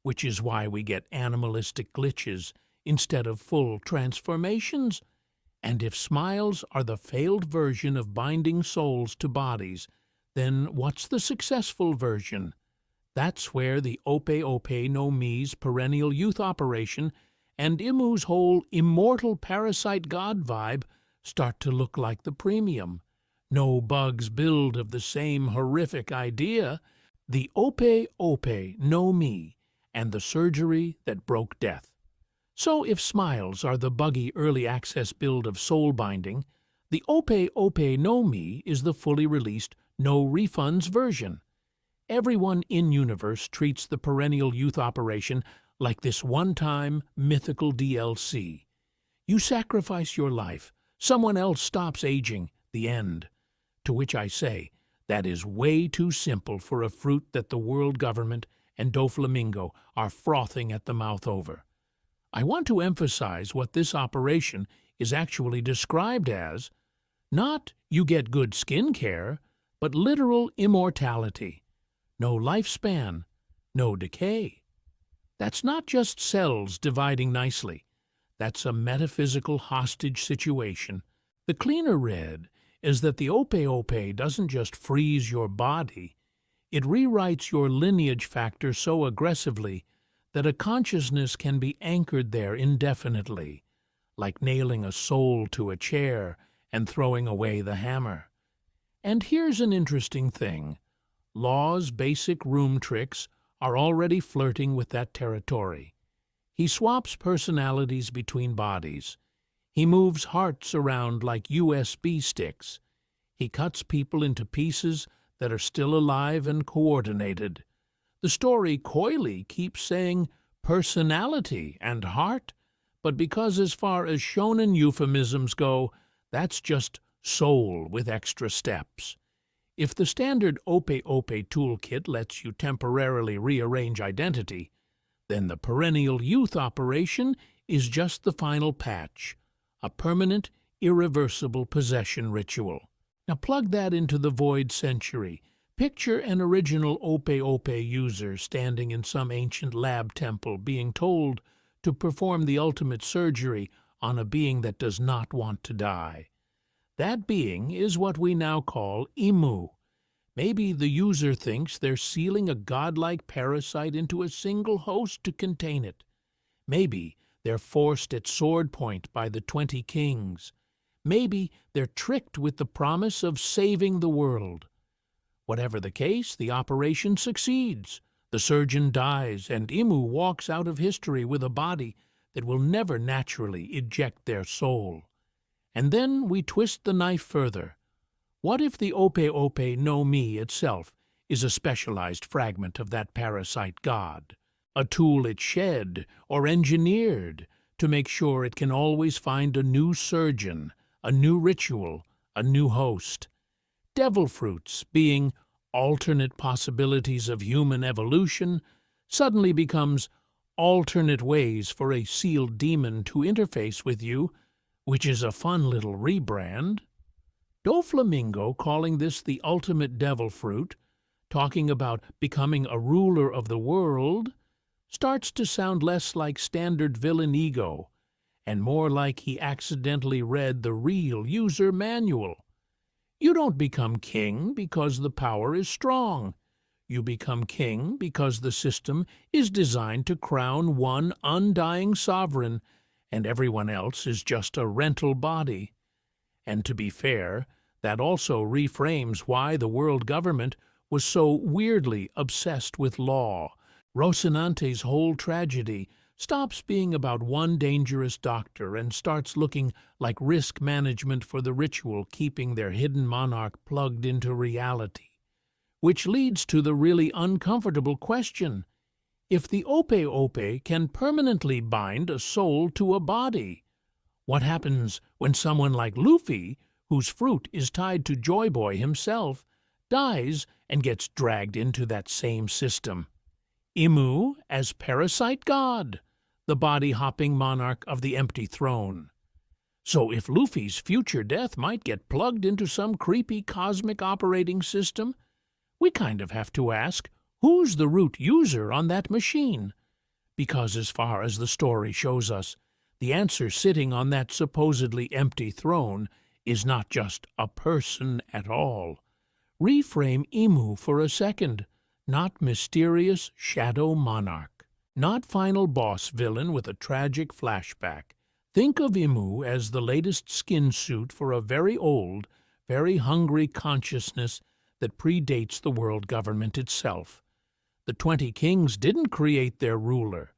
Speaker 1: which is why we get animalistic glitches instead of full transformations. And if smiles are the failed version of binding souls to bodies, then what's the successful version? That's where the Ope Ope no Mi's perennial youth operation and Imu's whole immortal parasite god vibe start to look like the premium. No bugs build of the same horrific idea, the Ope Ope no Mi, and the surgery that broke death. So if Smiles are the buggy early access build of soul binding, the Ope Ope no Mi is the fully released, no refunds version. Everyone in-universe treats the perennial youth operation like this one-time mythical DLC. You sacrifice your life, someone else stops aging, the end. To which I say, that is way too simple for a fruit that the world government and Doflamingo are frothing at the mouth over. I want to emphasize what this operation is actually described as, not you get good skin care, but literal immortality. No lifespan, no decay. That's not just cells dividing nicely. That's a metaphysical hostage situation. The cleaner read is that the Ope Ope doesn't just freeze your body, it rewrites your lineage factor so aggressively that a consciousness can be anchored there indefinitely, like nailing a soul to a chair and throwing away the hammer. And here's an interesting thing. Law's basic room tricks are already flirting with that territory. He swaps personalities between bodies. He moves hearts around like USB sticks. He cuts people into pieces that are still alive and coordinated. The story coyly keeps saying personality and heart, but because as far as shonen euphemisms go, that's just soul with extra steps. If the standard Ope Ope toolkit lets you temporarily rearrange identity, then the perennial youth operation is just the final patch, a permanent, irreversible possession ritual. Now plug that into the void century. Picture an original Ope Ope user standing in some ancient lab temple being told to perform the ultimate surgery on a being that does not want to die. That being is what we now call Imu. Maybe the user thinks they're sealing a godlike parasite into a single host to contain it. Maybe they're forced at sword point by the 20 kings. Maybe they're tricked with the promise of saving the world. Whatever the case, the operation succeeds. The surgeon dies, and Imu walks out of history with a body that will never naturally eject their soul. And then we twist the knife further. What if the Ope Ope no Mi itself is a specialized fragment of that parasite god? A tool it shed or engineered to make sure it can always find a new surgeon, a new ritual, a new host. Devil fruits, being alternate possibilities of human evolution, suddenly becomes alternate ways for a sealed demon to interface with you, which is a fun little rebrand. Doflamingo calling this the ultimate devil fruit, talking about becoming a ruler of the world, starts to sound less like standard villain ego and more like he accidentally read the real user manual. You don't become king because the power is strong. You become king because the system is designed to crown one undying sovereign, and everyone else is just a rental body. And to be fair, that also reframes why the world government was so weirdly obsessed with law. Rocinante's whole tragedy stops being about one dangerous doctor and starts looking like risk management for the ritual keeping their hidden monarch plugged into reality. Which leads to the really uncomfortable question. If the Ope Ope can permanently bind a soul to a body, what happens when someone like Luffy, whose fruit is tied to Joy Boy himself, dies and gets dragged into that same system? Imu as parasite god, the body-hopping monarch of the empty throne. So if Luffy's future death might get plugged into some creepy cosmic operating system, we kind of have to ask, who's the root user on that machine? Because as far as the story shows us, the answer sitting on that supposedly empty throne is not just a person at all. Reframe Imu for a second, not mysterious shadow monarch, not final boss villain with a tragic flashback. Think of Imu as the latest skin suit for a very old, very hungry consciousness that predates the world government itself. The 20 kings didn't create their ruler.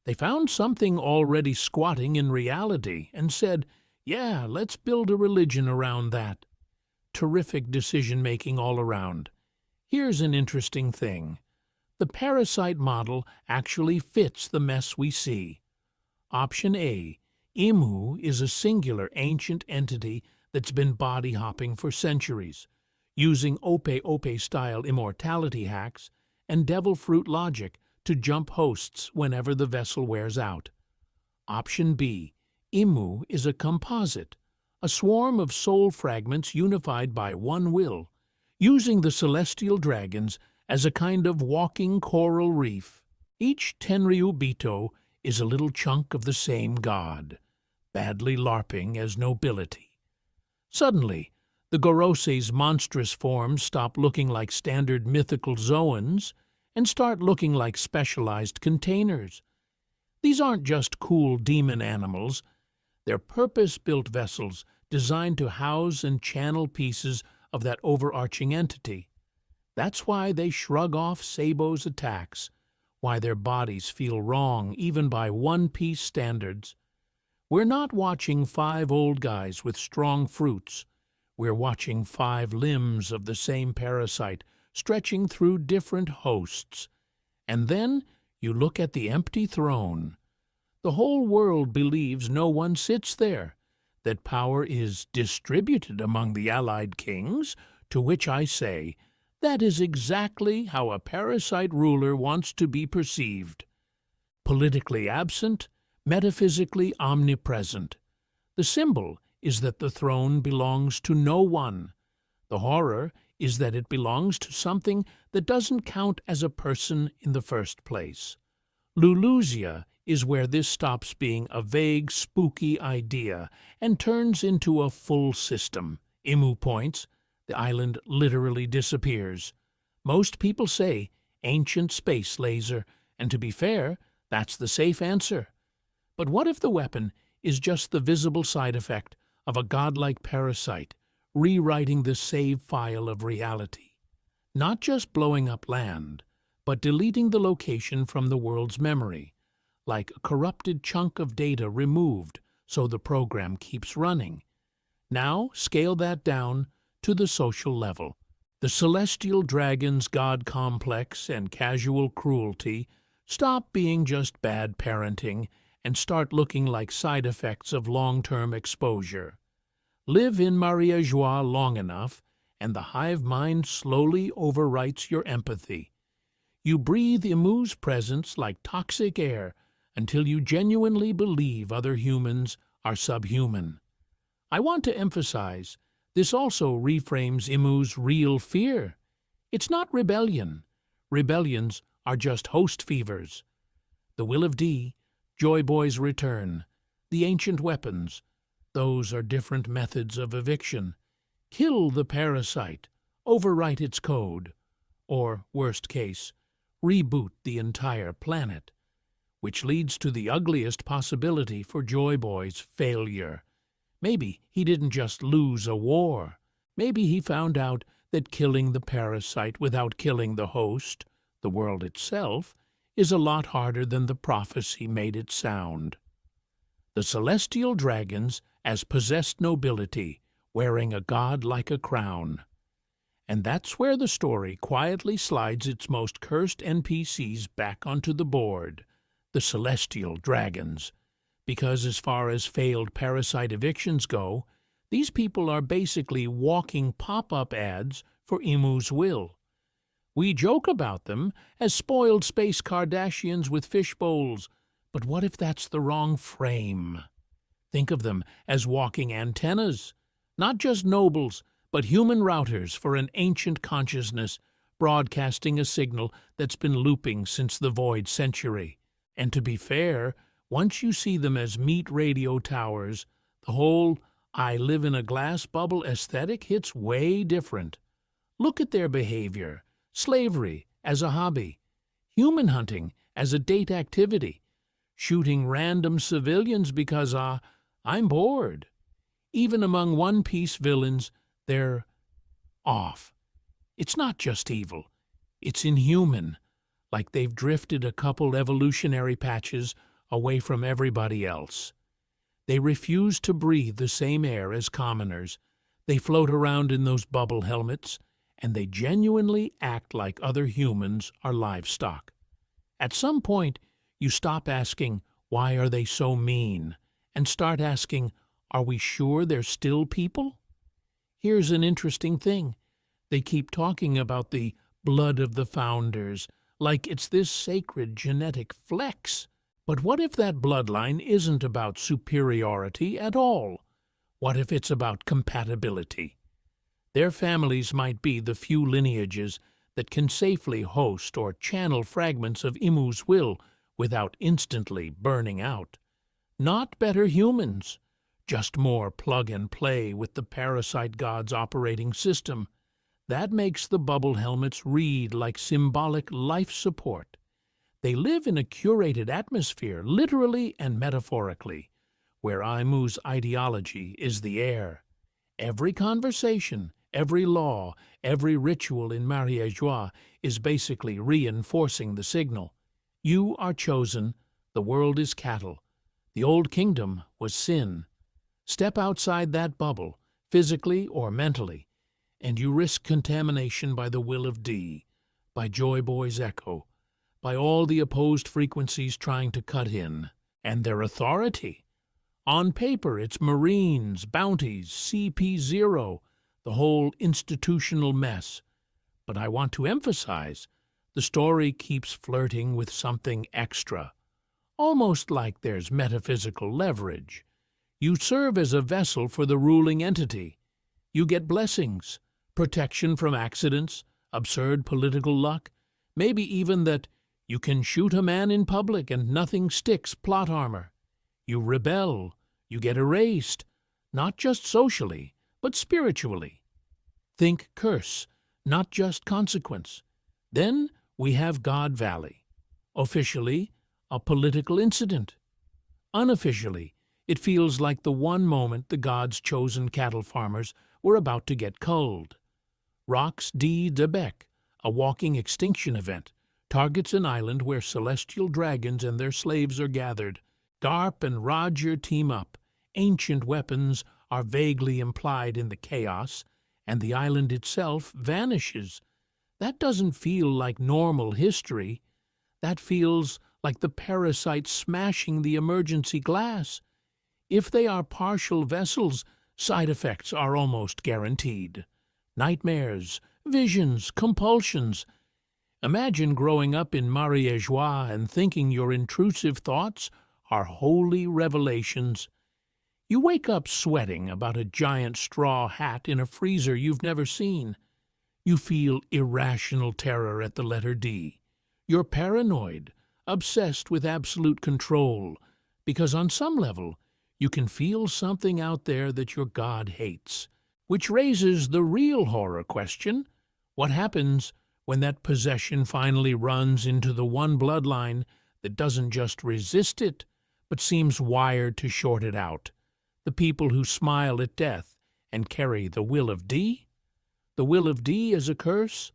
Speaker 1: They found something already squatting in reality and said, "Yeah, let's build a religion around that." Terrific decision-making all around. Here's an interesting thing. The parasite model actually fits the mess we see. Option A. Imu is a singular ancient entity that's been body-hopping for centuries, using Ope-Ope-style immortality hacks and devil fruit logic to jump hosts whenever the vessel wears out. Option B. Imu is a composite, a swarm of soul fragments unified by one will, using the celestial dragons as a kind of walking coral reef. Each Tenryu Bito is a little chunk of the same god, badly LARPing as nobility. Suddenly, the Gorose's monstrous forms stop looking like standard mythical zoans and start looking like specialized containers. These aren't just cool demon animals. They're purpose-built vessels designed to house and channel pieces of that overarching entity. That's why they shrug off Sabo's attacks, why their bodies feel wrong even by one-piece standards. We're not watching 5 old guys with strong fruits. We're watching 5 limbs of the same parasite stretching through different hosts. And then you look at the empty throne. The whole world believes no one sits there, that power is distributed among the allied kings, to which I say, that is exactly how a parasite ruler wants to be perceived. Politically absent, metaphysically omnipresent. The symbol is that the throne belongs to no one. The horror is that it belongs to something that doesn't count as a person in the first place. Lulusia is where this stops being a vague, spooky idea and turns into a full system. Imu points, the island literally disappears. Most people say ancient space laser, and to be fair, that's the safe answer. But what if the weapon is just the visible side effect of a godlike parasite rewriting the save file of reality? Not just blowing up land, but deleting the location from the world's memory, like a corrupted chunk of data removed so the program keeps running. Now scale that down to the social level. The celestial dragon's god complex and casual cruelty stop being just bad parenting and start looking like side effects of long-term exposure. Live in Maria Joie long enough, and the hive mind slowly overwrites your empathy. You breathe Imu's presence like toxic air until you genuinely believe other humans are subhuman. I want to emphasize, this also reframes Imu's real fear. It's not rebellion. Rebellions are just host fevers. The Will of D, Joy Boy's return, the ancient weapons, those are different methods of eviction. Kill the parasite, overwrite its code, or, worst case, reboot the entire planet, which leads to the ugliest possibility for Joy Boy's failure. Maybe he didn't just lose a war. Maybe he found out that killing the parasite without killing the host, the world itself, is a lot harder than the prophecy made it sound. The celestial dragons as possessed nobility, wearing a god like a crown. And that's where the story quietly slides its most cursed NPCs back onto the board, the celestial dragons. Because as far as failed parasite evictions go, these people are basically walking pop-up ads for Imu's will. We joke about them as spoiled space Kardashians with fish bowls, but what if that's the wrong frame? Think of them as walking antennas, not just nobles, but human routers for an ancient consciousness, broadcasting a signal that's been looping since the Void Century. And to be fair, once you see them as meat radio towers, the whole I live in a glass bubble aesthetic hits way different. Look at their behavior. Slavery as a hobby, human hunting as a date activity, shooting random civilians because, I'm bored. Even among One Piece villains, they're off. It's not just evil. It's inhuman, like they've drifted a couple evolutionary patches away from everybody else. They refuse to breathe the same air as commoners. They float around in those bubble helmets, and they genuinely act like other humans are livestock. At some point, you stop asking, why are they so mean? And start asking, are we sure they're still people? Here's an interesting thing. They keep talking about the blood of the founders, like it's this sacred genetic flex. But what if that bloodline isn't about superiority at all? What if it's about compatibility? Their families might be the few lineages that can safely host or channel fragments of Imu's will without instantly burning out. Not better humans, just more plug and play with the parasite god's operating system. That makes the bubble helmets read like symbolic life support. They live in a curated atmosphere, literally and metaphorically, where Imu's ideology is the air. Every conversation, every law, every ritual in Mariéjois is basically reinforcing the signal. You are chosen, the world is cattle. The old kingdom was sin. Step outside that bubble, physically or mentally, and you risk contamination by the will of D, by Joy Boy's echo, by all the opposed frequencies trying to cut in, and their authority. On paper, it's Marines, bounties, CP0, the whole institutional mess. But I want to emphasize, the story keeps flirting with something extra, almost like there's metaphysical leverage. You serve as a vessel for the ruling entity. You get blessings, protection from accidents, absurd political luck, maybe even that you can shoot a man in public and nothing sticks plot armor. You rebel, you get erased, not just socially, but spiritually. Think curse, not just consequence. Then we have God Valley. Officially, a political incident. Unofficially, it feels like the one moment the gods' chosen cattle farmers were about to get culled. Rox D. Debec, a walking extinction event, targets an island where celestial dragons and their slaves are gathered. Garp and Roger team up. Ancient weapons are vaguely implied in the chaos, and the island itself vanishes. That doesn't feel like normal history. That feels like the parasite smashing the emergency glass. If they are partial vessels, side effects are almost guaranteed. Nightmares, visions, compulsions. Imagine growing up in Mariéjois and thinking your intrusive thoughts are holy revelations. You wake up sweating about a giant straw hat in a freezer you've never seen. You feel irrational terror at the letter D. You're paranoid, obsessed with absolute control, because on some level you can feel something out there that your God hates, which raises the real horror question: what happens when that possession finally runs into the one bloodline that doesn't just resist it, but seems wired to short it out? The people who smile at death and carry the will of D? The will of D as a curse?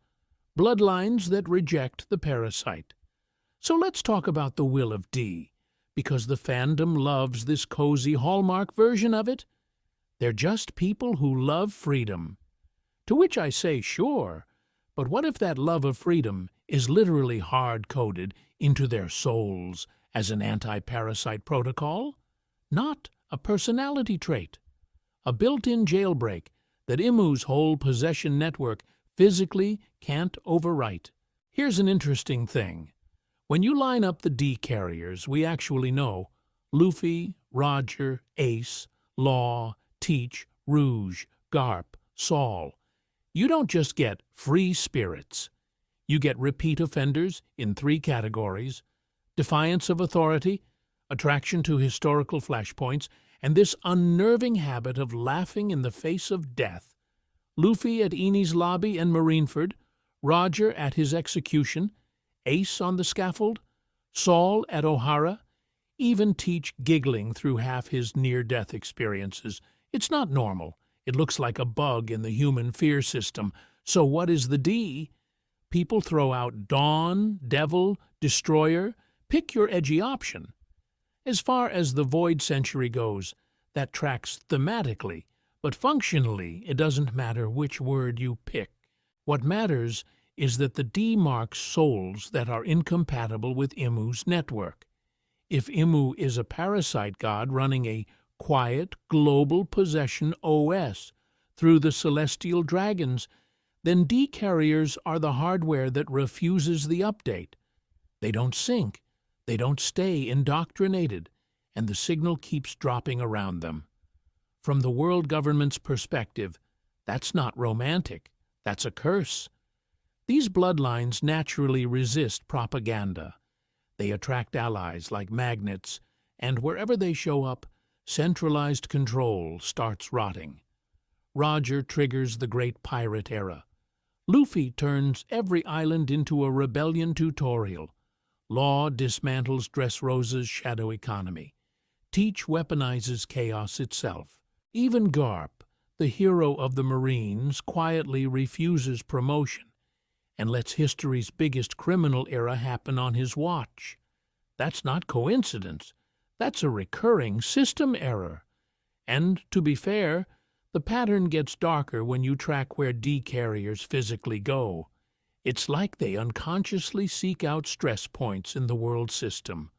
Speaker 1: Bloodlines that reject the parasite. So let's talk about the will of D, because the fandom loves this cozy Hallmark version of it. They're just people who love freedom. To which I say, sure, but what if that love of freedom is literally hard-coded into their souls as an anti-parasite protocol? Not a personality trait. A built-in jailbreak that Imu's whole possession network physically can't overwrite. Here's an interesting thing. When you line up the D carriers, we actually know Luffy, Roger, Ace, Law, Teach, Rouge, Garp, Saul. You don't just get free spirits. You get repeat offenders in 3 categories: defiance of authority, attraction to historical flashpoints, and this unnerving habit of laughing in the face of death. Luffy at Enies Lobby and Marineford, Roger at his execution, Ace on the scaffold, Saul at O'Hara. Even Teach giggling through half his near-death experiences. It's not normal. It looks like a bug in the human fear system. So what is the D? People throw out Dawn, Devil, Destroyer. Pick your edgy option. As far as the Void Century goes, that tracks thematically, but functionally it doesn't matter which word you pick. What matters is that the D marks souls that are incompatible with Imu's network. If Imu is a parasite god running a quiet, global possession OS through the celestial dragons, then D carriers are the hardware that refuses the update. They don't sync, they don't stay indoctrinated, and the signal keeps dropping around them. From the world government's perspective, that's not romantic, that's a curse. These bloodlines naturally resist propaganda. They attract allies like magnets, and wherever they show up, centralized control starts rotting. Roger triggers the Great Pirate Era. Luffy turns every island into a rebellion tutorial. Law dismantles Dressrosa's shadow economy. Teach weaponizes chaos itself. Even Garp, the hero of the Marines, quietly refuses promotion and lets history's biggest criminal era happen on his watch. That's not coincidence. That's a recurring system error. And, to be fair, the pattern gets darker when you track where D carriers physically go. It's like they unconsciously seek out stress points in the world system.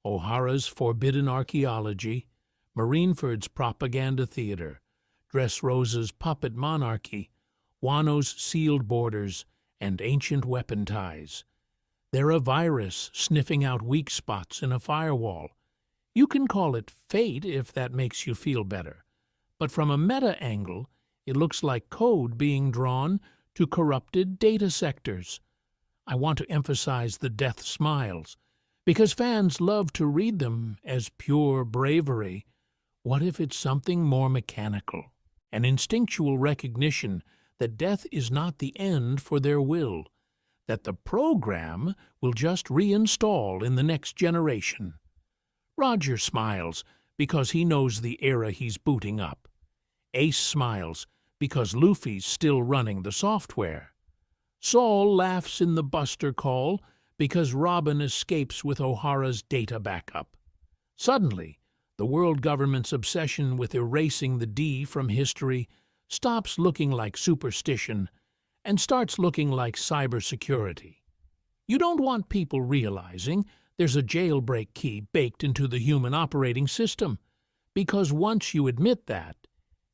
Speaker 1: O'Hara's forbidden archaeology, Marineford's propaganda theater, Dressrosa's puppet monarchy, Wano's sealed borders, and ancient weapon ties. They're a virus sniffing out weak spots in a firewall. You can call it fate if that makes you feel better. But from a meta angle, it looks like code being drawn to corrupted data sectors. I want to emphasize the death smiles, because fans love to read them as pure bravery. What if it's something more mechanical? An instinctual recognition that death is not the end for their will, that the program will just reinstall in the next generation. Roger smiles because he knows the era he's booting up. Ace smiles because Luffy's still running the software. Saul laughs in the Buster call because Robin escapes with O'Hara's data backup. Suddenly, the world government's obsession with erasing the D from history stops looking like superstition and starts looking like cybersecurity. You don't want people realizing there's a jailbreak key baked into the human operating system, because once you admit that,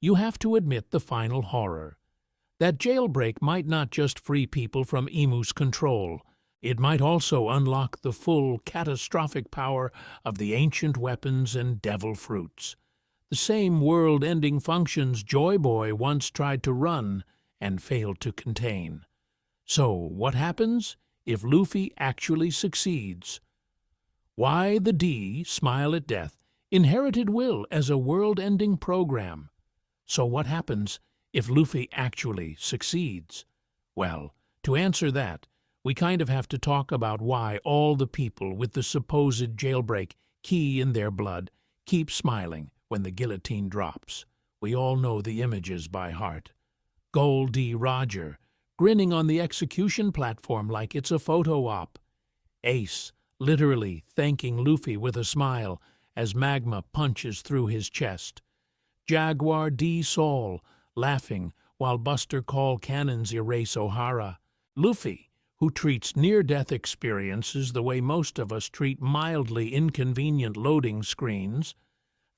Speaker 1: you have to admit the final horror. That jailbreak might not just free people from Imu's control, it might also unlock the full catastrophic power of the ancient weapons and devil fruits. The same world-ending functions Joy Boy once tried to run and failed to contain. So, what happens if Luffy actually succeeds? Why the D, Smile at Death, inherited Will as a world-ending program. So what happens if Luffy actually succeeds? Well, to answer that, we kind of have to talk about why all the people with the supposed jailbreak key in their blood keep smiling when the guillotine drops. We all know the images by heart. Gold D. Roger, grinning on the execution platform like it's a photo op. Ace, literally thanking Luffy with a smile as magma punches through his chest. Jaguar D. Saul, laughing while Buster Call cannons erase O'Hara. Luffy, who treats near-death experiences the way most of us treat mildly inconvenient loading screens.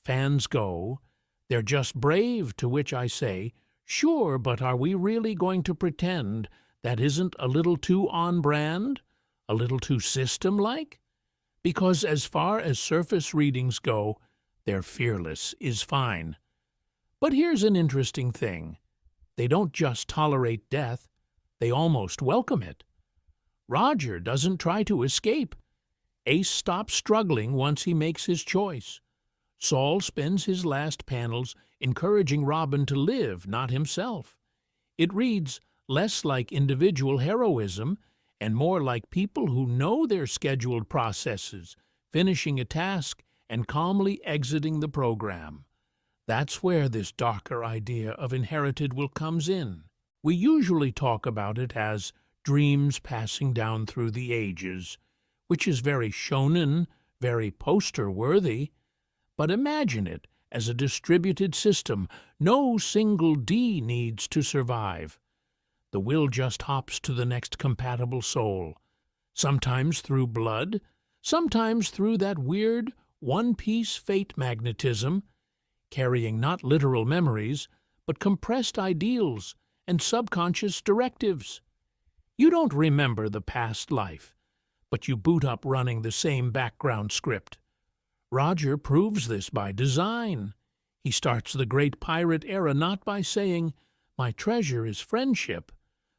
Speaker 1: Fans go, "They're just brave," to which I say, sure, but are we really going to pretend that isn't a little too on-brand? A little too system-like? Because as far as surface readings go, they're fearless is fine. But here's an interesting thing. They don't just tolerate death, they almost welcome it. Roger doesn't try to escape. Ace stops struggling once he makes his choice. Saul spends his last panels encouraging Robin to live, not himself. It reads less like individual heroism and more like people who know their scheduled processes, finishing a task and calmly exiting the program. That's where this darker idea of inherited will comes in. We usually talk about it as dreams passing down through the ages, which is very shonen, very poster-worthy. But imagine it as a distributed system. No single D needs to survive. The will just hops to the next compatible soul, sometimes through blood, sometimes through that weird one-piece fate magnetism, carrying not literal memories, but compressed ideals and subconscious directives. You don't remember the past life, but you boot up running the same background script. Roger proves this by design. He starts the great pirate era not by saying, "My treasure is friendship,"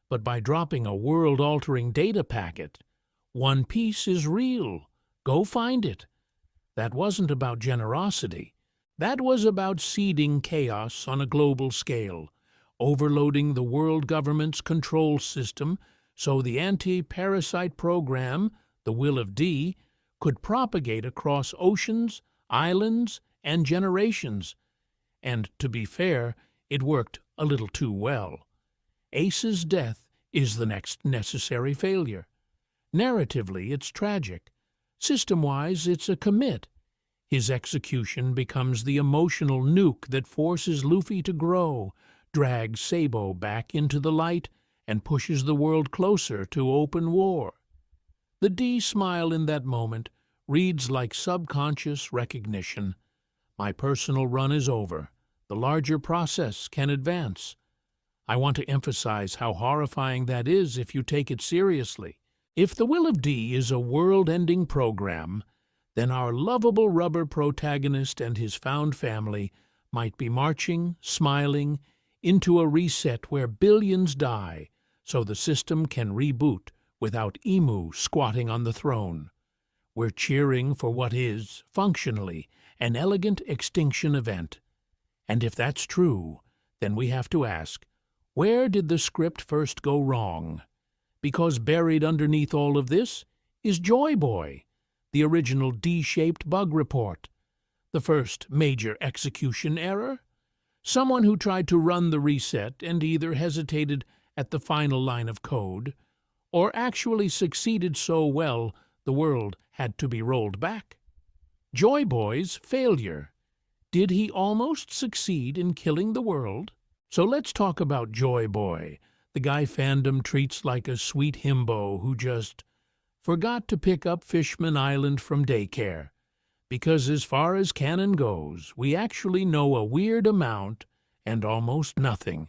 Speaker 1: but by dropping a world-altering data packet. One Piece is real. Go find it. That wasn't about generosity. That was about seeding chaos on a global scale, overloading the world government's control system so the anti-parasite program, the Will of D, could propagate across oceans, islands, and generations. And, to be fair, it worked a little too well. Ace's death is the next necessary failure. Narratively, it's tragic. System-wise, it's a commit. His execution becomes the emotional nuke that forces Luffy to grow, drags Sabo back into the light, and pushes the world closer to open war. The D smile in that moment reads like subconscious recognition. My personal run is over. The larger process can advance. I want to emphasize how horrifying that is if you take it seriously. If the Will of D is a world-ending program, then our lovable rubber protagonist and his found family might be marching, smiling, into a reset where billions die, so the system can reboot without Emu squatting on the throne. We're cheering for what is, functionally, an elegant extinction event. And if that's true, then we have to ask, where did the script first go wrong? Because buried underneath all of this is Joy Boy, the original D-shaped bug report. The first major execution error? Someone who tried to run the reset and either hesitated at the final line of code, or actually succeeded so well the world had to be rolled back. Joy Boy's failure. Did he almost succeed in killing the world? So let's talk about Joy Boy, the guy fandom treats like a sweet himbo who just forgot to pick up Fishman Island from daycare. Because as far as canon goes, we actually know a weird amount and almost nothing.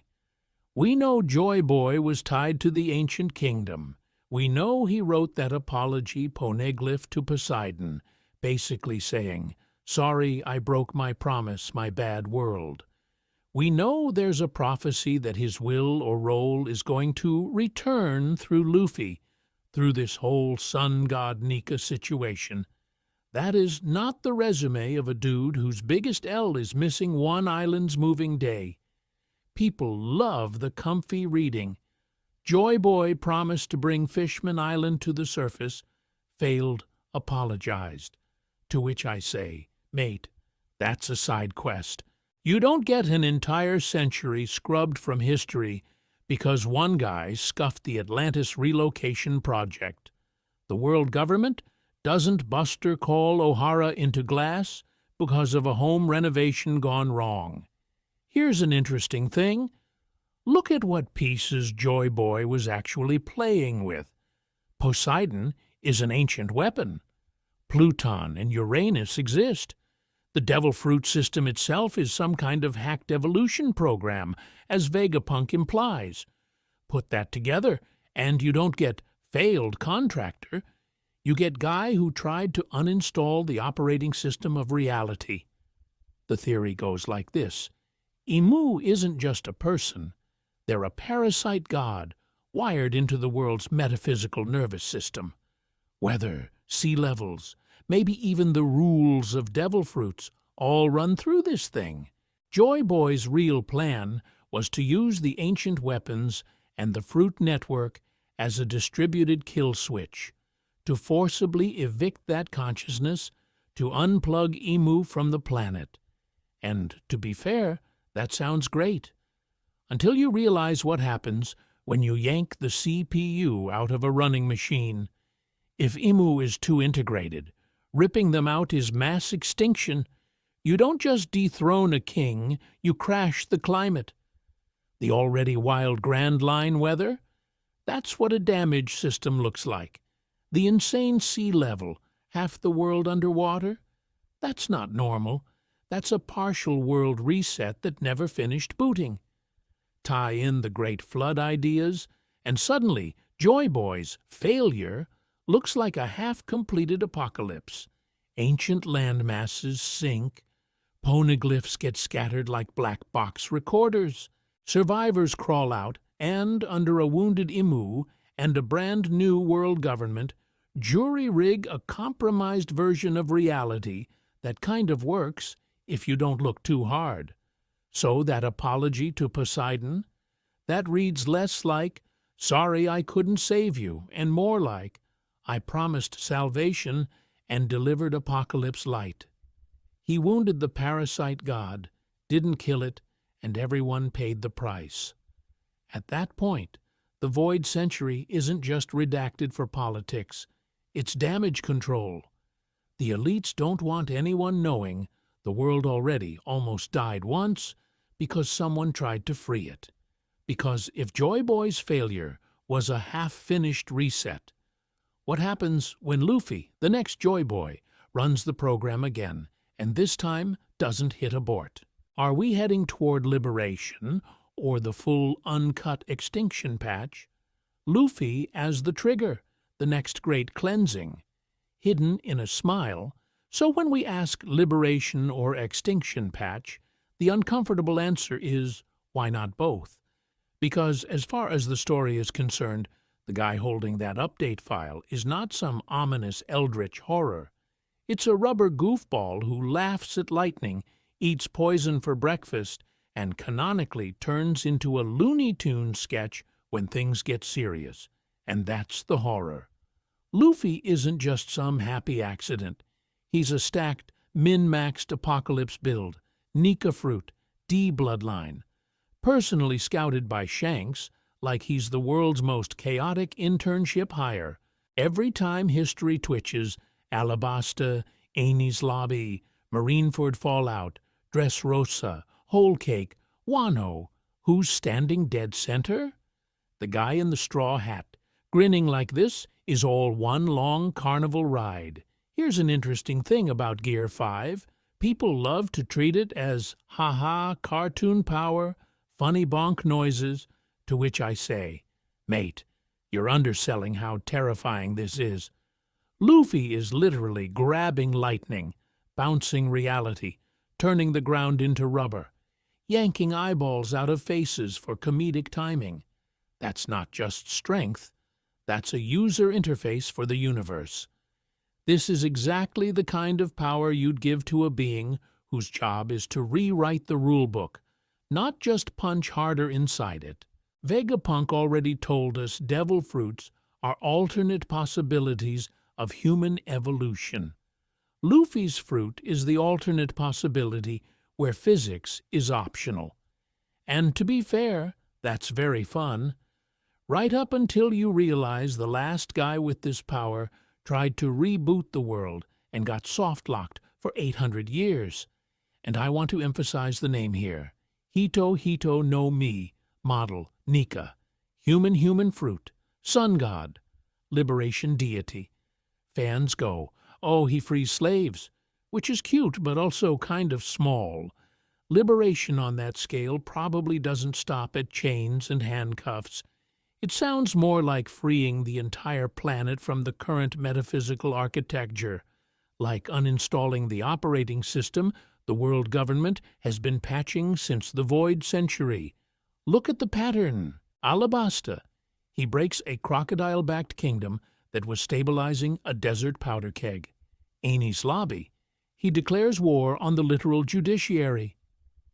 Speaker 1: We know Joy Boy was tied to the ancient kingdom. We know he wrote that apology Poneglyph to Poseidon, basically saying, "Sorry, I broke my promise, my bad world." We know there's a prophecy that his will or role is going to return through Luffy, through this whole sun god Nika situation. That is not the resume of a dude whose biggest L is missing one island's moving day. People love the comfy reading. Joy Boy promised to bring Fishman Island to the surface, failed, apologized. To which I say, mate, that's a side quest. You don't get an entire century scrubbed from history because one guy scuffed the Atlantis relocation project. The world government doesn't Buster call O'Hara into glass because of a home renovation gone wrong. Here's an interesting thing. Look at what pieces Joy Boy was actually playing with. Poseidon is an ancient weapon. Pluton and Uranus exist. The Devil Fruit system itself is some kind of hacked evolution program, as Vegapunk implies. Put that together, and you don't get failed contractor. You get guy who tried to uninstall the operating system of reality. The theory goes like this. Emu isn't just a person. They're a parasite god, wired into the world's metaphysical nervous system. Weather, sea levels, maybe even the rules of devil fruits all run through this thing. Joy Boy's real plan was to use the ancient weapons and the fruit network as a distributed kill switch, to forcibly evict that consciousness, to unplug Emu from the planet. And to be fair, that sounds great. Until you realize what happens when you yank the CPU out of a running machine. If Emu is too integrated, ripping them out is mass extinction. You don't just dethrone a king, you crash the climate. The already wild Grand Line weather? That's what a damage system looks like. The insane sea level, half the world underwater? That's not normal. That's a partial world reset that never finished booting. Tie in the Great Flood ideas, and suddenly Joy Boy's failure looks like a half-completed apocalypse. Ancient landmasses sink, poneglyphs get scattered like black box recorders, survivors crawl out, and under a wounded Emu and a brand-new world government, jury-rig a compromised version of reality that kind of works if you don't look too hard. So that apology to Poseidon? That reads less like, "Sorry I couldn't save you," and more like, "I promised salvation and delivered apocalypse light." He wounded the parasite god, didn't kill it, and everyone paid the price. At that point, the Void Century isn't just redacted for politics, it's damage control. The elites don't want anyone knowing the world already almost died once because someone tried to free it. Because if Joy Boy's failure was a half-finished reset, what happens when Luffy, the next Joy Boy, runs the program again, and this time doesn't hit abort? Are we heading toward liberation or the full uncut extinction patch? Luffy as the trigger, the next great cleansing, hidden in a smile. So when we ask liberation or extinction patch, the uncomfortable answer is, why not both? Because as far as the story is concerned, the guy holding that update file is not some ominous eldritch horror. It's a rubber goofball who laughs at lightning, eats poison for breakfast, and canonically turns into a Looney Tunes sketch when things get serious. And that's the horror. Luffy isn't just some happy accident. He's a stacked, min-maxed apocalypse build, Nika fruit, D bloodline, personally scouted by Shanks like he's the world's most chaotic internship hire. Every time history twitches, Alabasta, Amy's Lobby, Marineford Fallout, Dressrosa, Whole Cake, Wano, who's standing dead center? The guy in the straw hat, grinning like this, is all one long carnival ride. Here's an interesting thing about Gear 5. People love to treat it as ha-ha, cartoon power, funny bonk noises, to which I say, mate, you're underselling how terrifying this is. Luffy is literally grabbing lightning, bouncing reality, turning the ground into rubber, yanking eyeballs out of faces for comedic timing. That's not just strength, that's a user interface for the universe. This is exactly the kind of power you'd give to a being whose job is to rewrite the rulebook, not just punch harder inside it. Vegapunk already told us devil fruits are alternate possibilities of human evolution. Luffy's fruit is the alternate possibility where physics is optional. And to be fair, that's very fun. Right up until you realize the last guy with this power tried to reboot the world and got soft-locked for 800 years. And I want to emphasize the name here. Hito Hito no Mi, model, Nika. Human fruit, sun god, liberation deity. Fans go, oh, he frees slaves, which is cute but also kind of small. Liberation on that scale probably doesn't stop at chains and handcuffs. It sounds more like freeing the entire planet from the current metaphysical architecture, like uninstalling the operating system the world government has been patching since the Void Century. Look at the pattern. Alabasta. He breaks a crocodile-backed kingdom that was stabilizing a desert powder keg. Amy's Lobby. He declares war on the literal judiciary.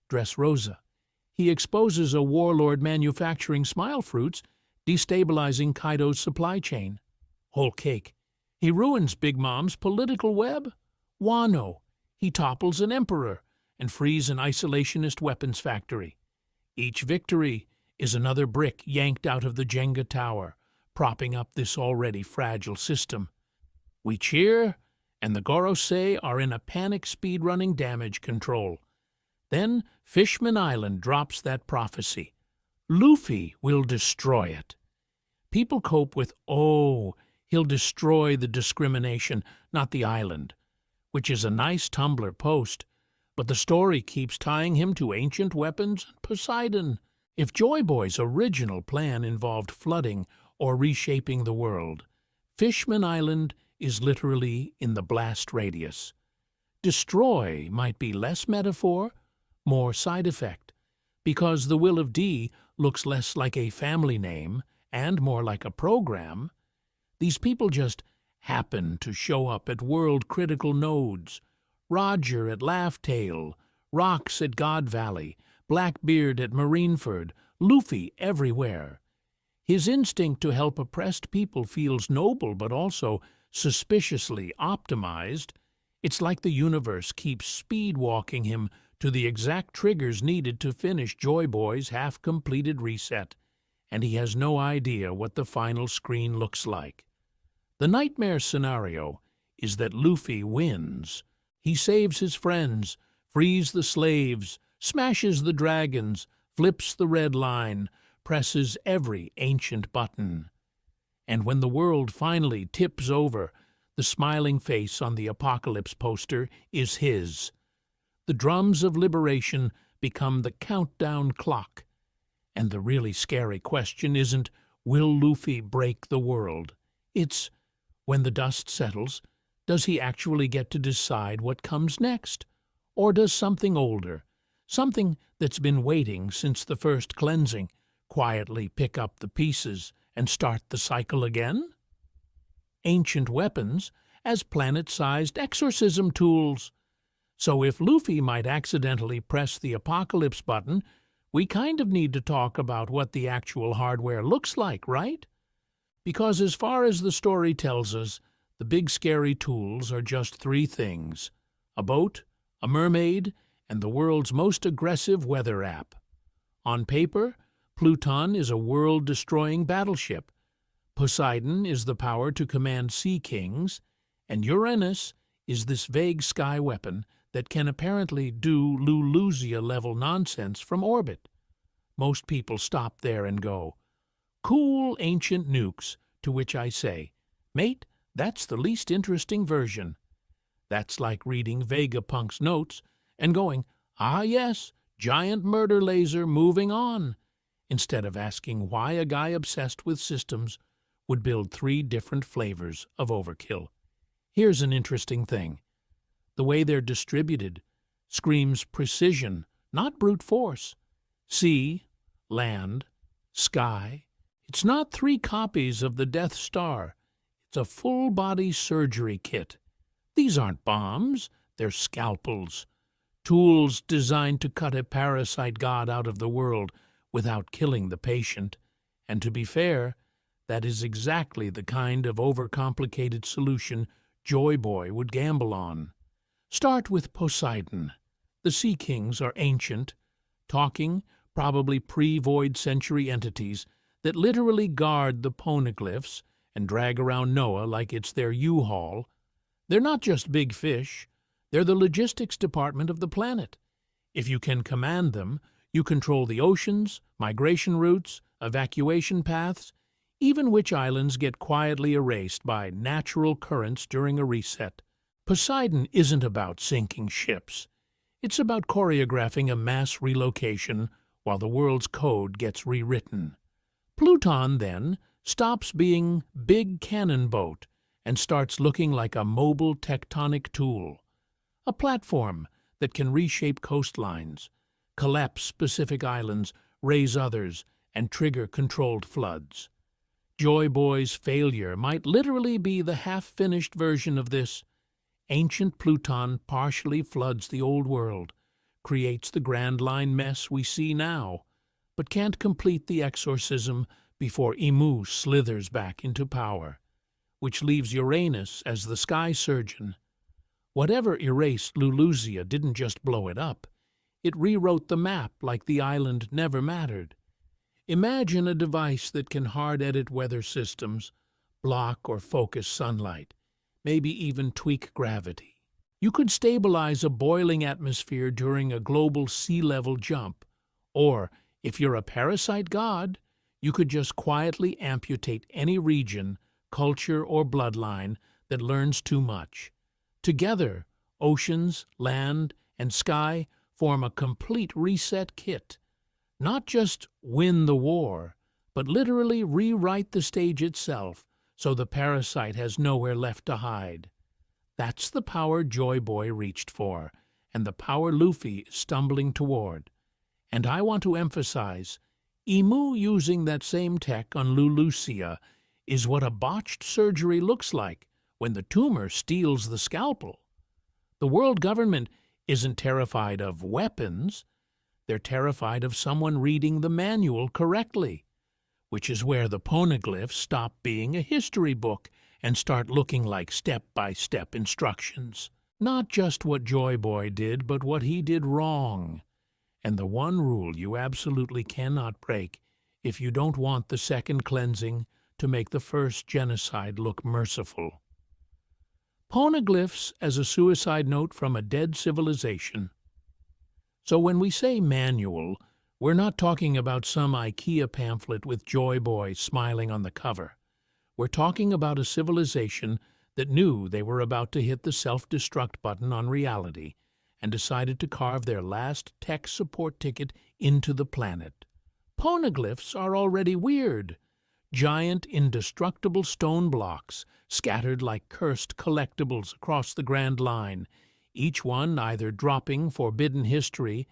Speaker 1: Dressrosa. He exposes a warlord manufacturing smile fruits, destabilizing Kaido's supply chain. Whole Cake. He ruins Big Mom's political web. Wano, he topples an emperor and frees an isolationist weapons factory. Each victory is another brick yanked out of the Jenga tower, propping up this already fragile system. We cheer, and the Gorosei are in a panic speedrunning damage control. Then Fishman Island drops that prophecy. Luffy will destroy it. People cope with, oh, he'll destroy the discrimination, not the island, which is a nice Tumblr post, but the story keeps tying him to ancient weapons and Poseidon. If Joy Boy's original plan involved flooding or reshaping the world, Fishman Island is literally in the blast radius. Destroy might be less metaphor, more side effect, because the Will of D looks less like a family name and more like a program. These people just happen to show up at world-critical nodes. Roger at Laughtail, Rocks at God Valley, Blackbeard at Marineford, Luffy everywhere. His instinct to help oppressed people feels noble but also suspiciously optimized. It's like the universe keeps speed-walking him to the exact triggers needed to finish Joy Boy's half-completed reset, and he has no idea what the final screen looks like. The nightmare scenario is that Luffy wins. He saves his friends, frees the slaves, smashes the dragons, flips the red line, presses every ancient button. And when the world finally tips over, the smiling face on the apocalypse poster is his. The drums of liberation become the countdown clock. And the really scary question isn't, will Luffy break the world? It's, when the dust settles, does he actually get to decide what comes next? Or does something older, something that's been waiting since the first cleansing, quietly pick up the pieces and start the cycle again? Ancient weapons as planet-sized exorcism tools. So if Luffy might accidentally press the apocalypse button, we kind of need to talk about what the actual hardware looks like, right? Because as far as the story tells us, the big scary tools are just three things: a boat, a mermaid, and the world's most aggressive weather app. On paper, Pluton is a world-destroying battleship, Poseidon is the power to command sea kings, and Uranus is this vague sky weapon that can apparently do Luluzia-level nonsense from orbit. Most people stop there and go, "Cool ancient nukes," to which I say, "Mate, that's the least interesting version." That's like reading Vegapunk's notes and going, "Ah yes, giant murder laser, moving on," instead of asking why a guy obsessed with systems would build 3 different flavors of overkill. Here's an interesting thing. The way they're distributed screams precision, not brute force. Sea, land, sky. It's not 3 copies of the Death Star. It's a full-body surgery kit. These aren't bombs, they're scalpels. Tools designed to cut a parasite god out of the world without killing the patient. And to be fair, that is exactly the kind of overcomplicated solution Joy Boy would gamble on. Start with Poseidon. The Sea Kings are ancient, talking, probably pre-Void Century entities that literally guard the Poneglyphs and drag around Noah like it's their U-Haul. They're not just big fish, they're the logistics department of the planet. If you can command them, you control the oceans, migration routes, evacuation paths, even which islands get quietly erased by natural currents during a reset. Poseidon isn't about sinking ships. It's about choreographing a mass relocation while the world's code gets rewritten. Pluton, then, stops being big cannon boat and starts looking like a mobile tectonic tool. A platform that can reshape coastlines, collapse specific islands, raise others, and trigger controlled floods. Joy Boy's failure might literally be the half-finished version of this. Ancient Pluton partially floods the old world, creates the Grand Line mess we see now, but can't complete the exorcism before Imu slithers back into power, which leaves Uranus as the sky surgeon. Whatever erased Lulusia didn't just blow it up. It rewrote the map like the island never mattered. Imagine a device that can hard-edit weather systems, block or focus sunlight, maybe even tweak gravity. You could stabilize a boiling atmosphere during a global sea level jump, or, if you're a parasite god, you could just quietly amputate any region, culture, or bloodline that learns too much. Together, oceans, land, and sky form a complete reset kit. Not just win the war, but literally rewrite the stage itself so the parasite has nowhere left to hide. That's the power Joy Boy reached for, and the power Luffy is stumbling toward. And I want to emphasize, Emu using that same tech on Lulusia is what a botched surgery looks like when the tumor steals the scalpel. The world government isn't terrified of weapons. They're terrified of someone reading the manual correctly, which is where the Poneglyphs stop being a history book and start looking like step-by-step instructions. Not just what Joy Boy did, but what he did wrong. And the one rule you absolutely cannot break if you don't want the second cleansing to make the first genocide look merciful. Poneglyphs as a suicide note from a dead civilization. So when we say manual, we're not talking about some IKEA pamphlet with Joy Boy smiling on the cover. We're talking about a civilization that knew they were about to hit the self-destruct button on reality and decided to carve their last tech support ticket into the planet. Poneglyphs are already weird. Giant, indestructible stone blocks scattered like cursed collectibles across the Grand Line, each one either dropping forbidden history,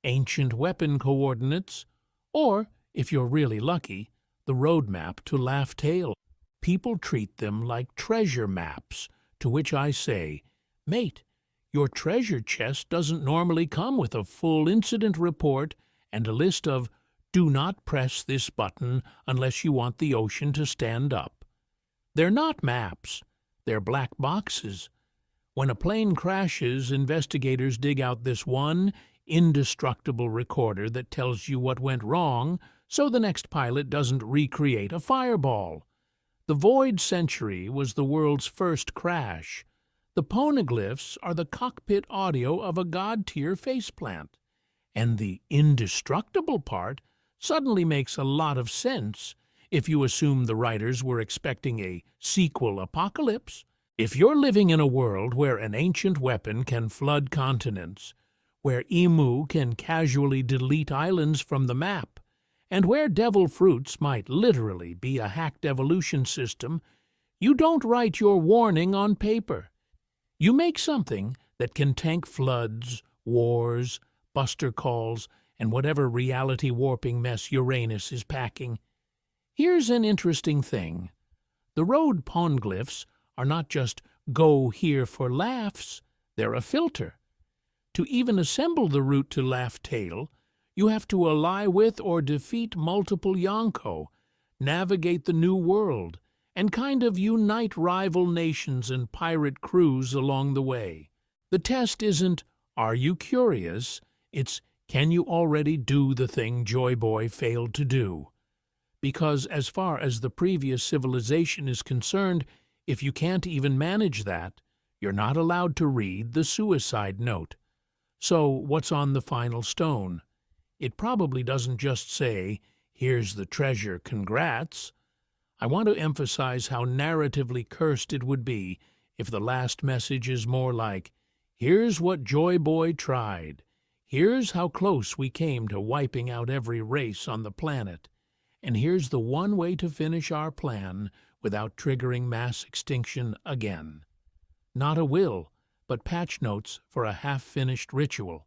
Speaker 1: ancient weapon coordinates, or, if you're really lucky, the roadmap to Laugh Tale. People treat them like treasure maps, to which I say, mate, your treasure chest doesn't normally come with a full incident report and a list of do not press this button unless you want the ocean to stand up. They're not maps. They're black boxes. When a plane crashes, investigators dig out this one indestructible recorder that tells you what went wrong so the next pilot doesn't recreate a fireball. The Void Century was the world's first crash. The Poneglyphs are the cockpit audio of a god-tier faceplant. And the indestructible part suddenly makes a lot of sense if you assume the writers were expecting a sequel apocalypse. If you're living in a world where an ancient weapon can flood continents, where Emu can casually delete islands from the map, and where devil fruits might literally be a hacked evolution system, you don't write your warning on paper. You make something that can tank floods, wars, buster calls, and whatever reality warping mess Uranus is packing. Here's an interesting thing. The road Poneglyphs are not just go here for laughs, they're a filter. To even assemble the route to Laugh Tale, you have to ally with or defeat multiple Yonko, navigate the new world, and kind of unite rival nations and pirate crews along the way. The test isn't, are you curious? It's, can you already do the thing Joy Boy failed to do? Because as far as the previous civilization is concerned, if you can't even manage that, you're not allowed to read the suicide note. So what's on the final stone? It probably doesn't just say, here's the treasure, congrats. I want to emphasize how narratively cursed it would be if the last message is more like, here's what Joy Boy tried. Here's how close we came to wiping out every race on the planet. And here's the one way to finish our plan without triggering mass extinction again. Not a will, but patch notes for a half-finished ritual.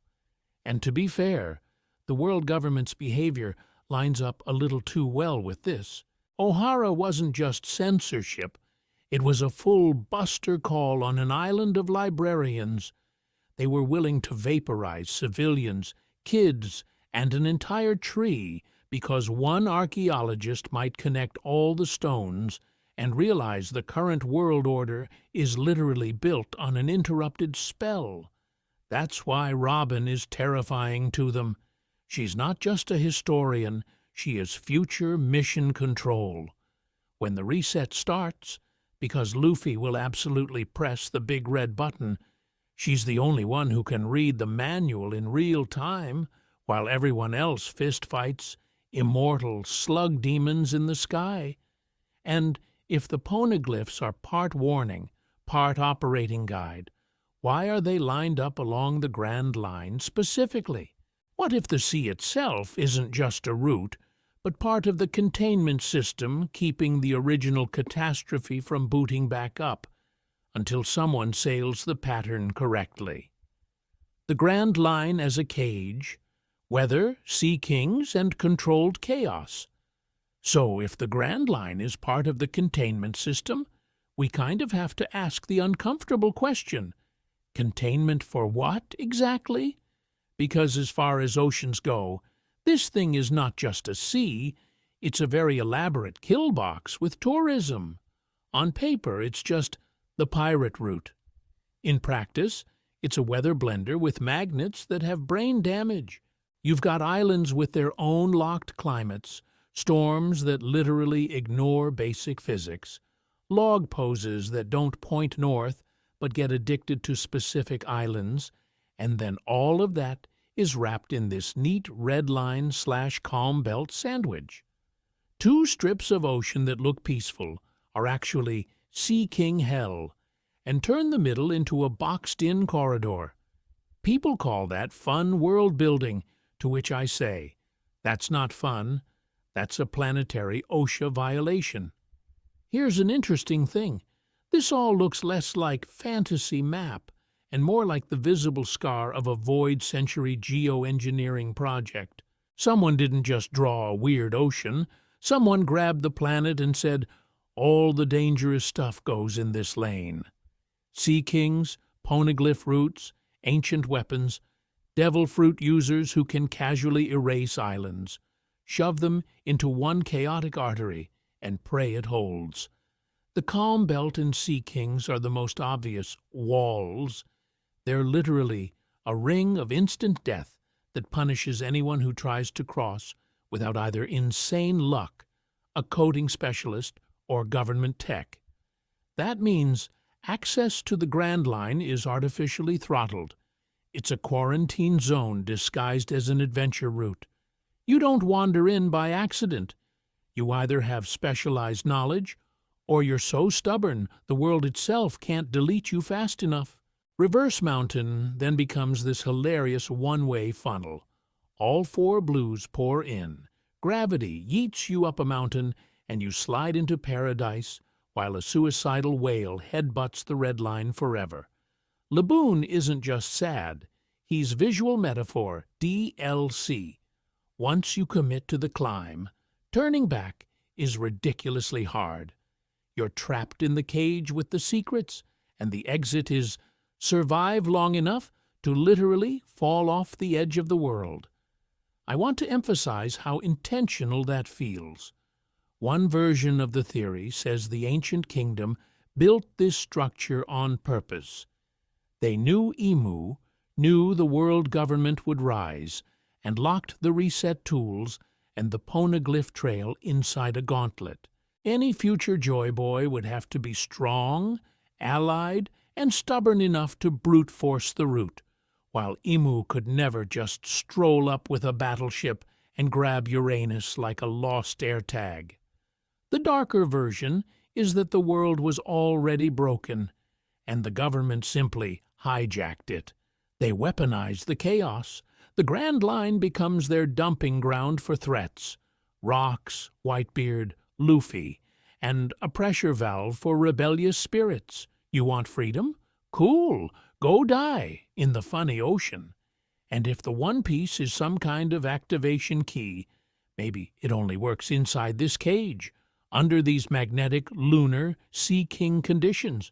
Speaker 1: And to be fair, the world government's behavior lines up a little too well with this. O'Hara wasn't just censorship, it was a full buster call on an island of librarians. They were willing to vaporize civilians, kids, and an entire tree because one archaeologist might connect all the stones and realize the current world order is literally built on an interrupted spell. That's why Robin is terrifying to them. She's not just a historian, she is future mission control. When the reset starts, because Luffy will absolutely press the big red button, she's the only one who can read the manual in real time, while everyone else fistfights immortal slug demons in the sky. And if the Poneglyphs are part warning, part operating guide, why are they lined up along the Grand Line specifically? What if the sea itself isn't just a route, but part of the containment system keeping the original catastrophe from booting back up until someone sails the pattern correctly? The Grand Line as a cage, weather, sea kings, and controlled chaos. So if the Grand Line is part of the containment system, we kind of have to ask the uncomfortable question, containment for what exactly? Because as far as oceans go, this thing is not just a sea, it's a very elaborate kill box with tourism. On paper, it's just the pirate route. In practice, it's a weather blender with magnets that have brain damage. You've got islands with their own locked climates, storms that literally ignore basic physics, log poses that don't point north but get addicted to specific islands, and then all of that is wrapped in this neat red line/calm belt sandwich. Two strips of ocean that look peaceful are actually Sea King hell, and turn the middle into a boxed-in corridor. People call that fun world building, to which I say, that's not fun, that's a planetary OSHA violation. Here's an interesting thing. This all looks less like fantasy map and more like the visible scar of a void-century geoengineering project. Someone didn't just draw a weird ocean. Someone grabbed the planet and said, all the dangerous stuff goes in this lane. Sea kings, poneglyph routes, ancient weapons, devil fruit users who can casually erase islands. Shove them into one chaotic artery and pray it holds. The Calm Belt and Sea Kings are the most obvious walls. They're literally a ring of instant death that punishes anyone who tries to cross without either insane luck, a coding specialist, or government tech. That means access to the Grand Line is artificially throttled. It's a quarantine zone disguised as an adventure route. You don't wander in by accident. You either have specialized knowledge, or you're so stubborn the world itself can't delete you fast enough. Reverse Mountain then becomes this hilarious one-way funnel. All four blues pour in. Gravity yeets you up a mountain, and you slide into paradise, while a suicidal whale headbutts the red line forever. Laboon isn't just sad. He's visual metaphor, DLC. Once you commit to the climb, turning back is ridiculously hard. You're trapped in the cage with the secrets, and the exit is survive long enough to literally fall off the edge of the world. I want to emphasize how intentional that feels. One version of the theory says the ancient kingdom built this structure on purpose. They knew Emu, knew the world government would rise, and locked the reset tools and the Poneglyph trail inside a gauntlet. Any future Joy Boy would have to be strong, allied, and stubborn enough to brute force the route, while Emu could never just stroll up with a battleship and grab Uranus like a lost AirTag. The darker version is that the world was already broken, and the government simply hijacked it. They weaponized the chaos. The Grand Line becomes their dumping ground for threats. Rocks, Whitebeard, Luffy, and a pressure valve for rebellious spirits. You want freedom? Cool, go die in the funny ocean. And if the One Piece is some kind of activation key, maybe it only works inside this cage, under these magnetic, lunar, Sea King conditions,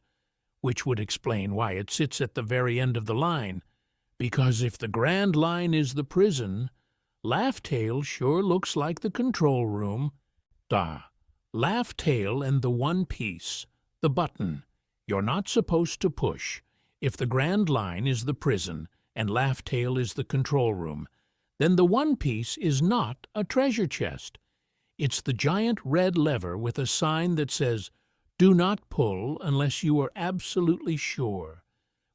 Speaker 1: which would explain why it sits at the very end of the line. Because if the Grand Line is the prison, Laugh Tale sure looks like the control room. Laugh Tale and the One Piece, the button you're not supposed to push. If the Grand Line is the prison and Laugh Tale is the control room, then the One Piece is not a treasure chest. It's the giant red lever with a sign that says, "Do not pull unless you are absolutely sure,"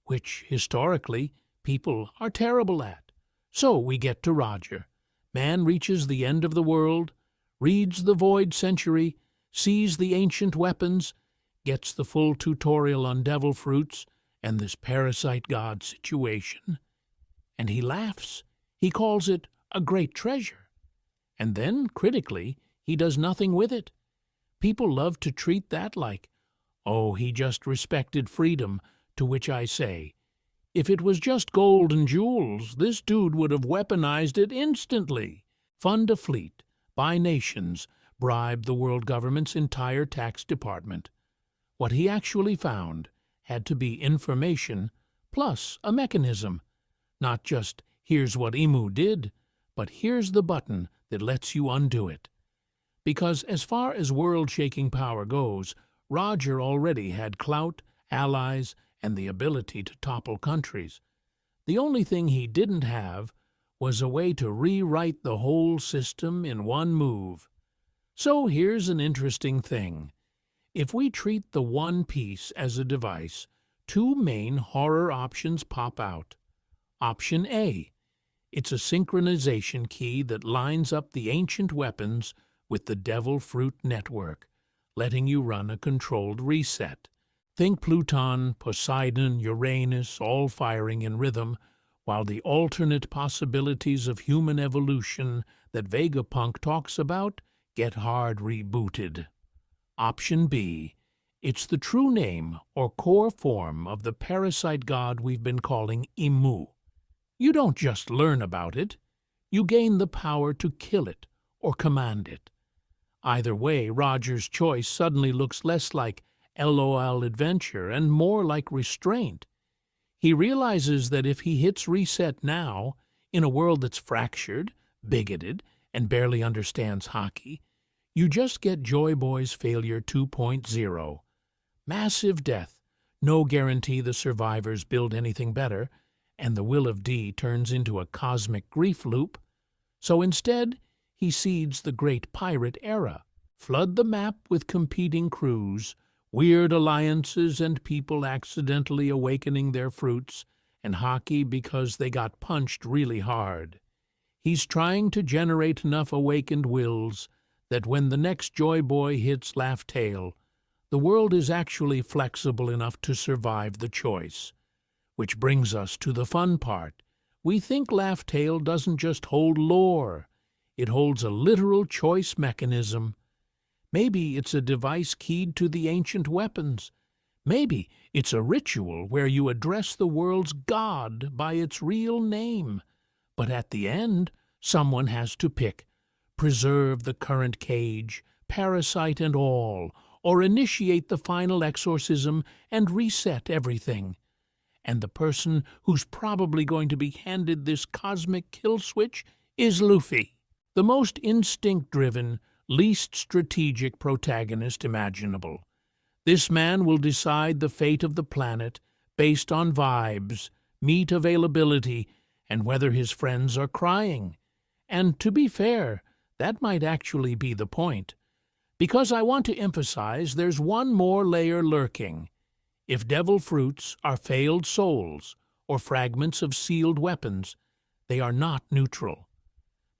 Speaker 1: which, historically, people are terrible at. So we get to Roger. Man reaches the end of the world, reads the Void Century, sees the ancient weapons, gets the full tutorial on devil fruits and this parasite god situation, and he laughs. He calls it a great treasure. And then, critically, he does nothing with it. People love to treat that like, oh, he just respected freedom, to which I say, if it was just gold and jewels, this dude would have weaponized it instantly. Fund a fleet, buy nations, bribe the world government's entire tax department. What he actually found had to be information plus a mechanism. Not just, here's what Emu did, but here's the button that lets you undo it. Because as far as world-shaking power goes, Roger already had clout, allies, and the ability to topple countries. The only thing he didn't have was a way to rewrite the whole system in one move. So here's an interesting thing. If we treat the One Piece as a device, two main horror options pop out. Option A. It's a synchronization key that lines up the ancient weapons with the Devil Fruit network, letting you run a controlled reset. Think Pluton, Poseidon, Uranus, all firing in rhythm, while the alternate possibilities of human evolution that Vegapunk talks about get hard rebooted. Option B. It's the true name or core form of the parasite god we've been calling Emu. You don't just learn about it. You gain the power to kill it or command it. Either way, Roger's choice suddenly looks less like LOL adventure and more like restraint. He realizes that if he hits reset now, in a world that's fractured, bigoted, and barely understands hockey, you just get Joy Boy's Failure 2.0. Massive death, no guarantee the survivors build anything better, and the will of D turns into a cosmic grief loop. So instead, he seeds the great pirate era. Flood the map with competing crews, weird alliances and people accidentally awakening their fruits, and hockey because they got punched really hard. He's trying to generate enough awakened wills that when the next Joy Boy hits Laugh Tale, the world is actually flexible enough to survive the choice. Which brings us to the fun part. We think Laugh Tale doesn't just hold lore. It holds a literal choice mechanism. Maybe it's a device keyed to the ancient weapons. Maybe it's a ritual where you address the world's god by its real name. But at the end, someone has to pick. Preserve the current cage, parasite and all, or initiate the final exorcism and reset everything. And the person who's probably going to be handed this cosmic kill switch is Luffy, the most instinct-driven, least strategic protagonist imaginable. This man will decide the fate of the planet based on vibes, meat availability, and whether his friends are crying. And to be fair, that might actually be the point. Because I want to emphasize there's one more layer lurking. If devil fruits are failed souls or fragments of sealed weapons, they are not neutral.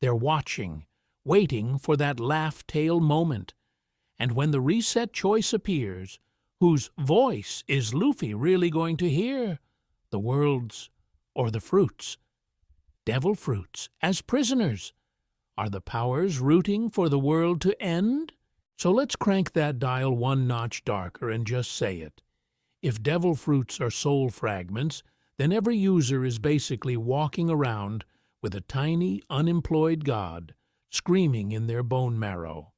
Speaker 1: They're watching, waiting for that Laugh Tale moment. And when the reset choice appears, whose voice is Luffy really going to hear? The world's or the fruits? Devil fruits as prisoners. Are the powers rooting for the world to end? So let's crank that dial one notch darker and just say it. If devil fruits are soul fragments, then every user is basically walking around with a tiny, unemployed god screaming in their bone marrow.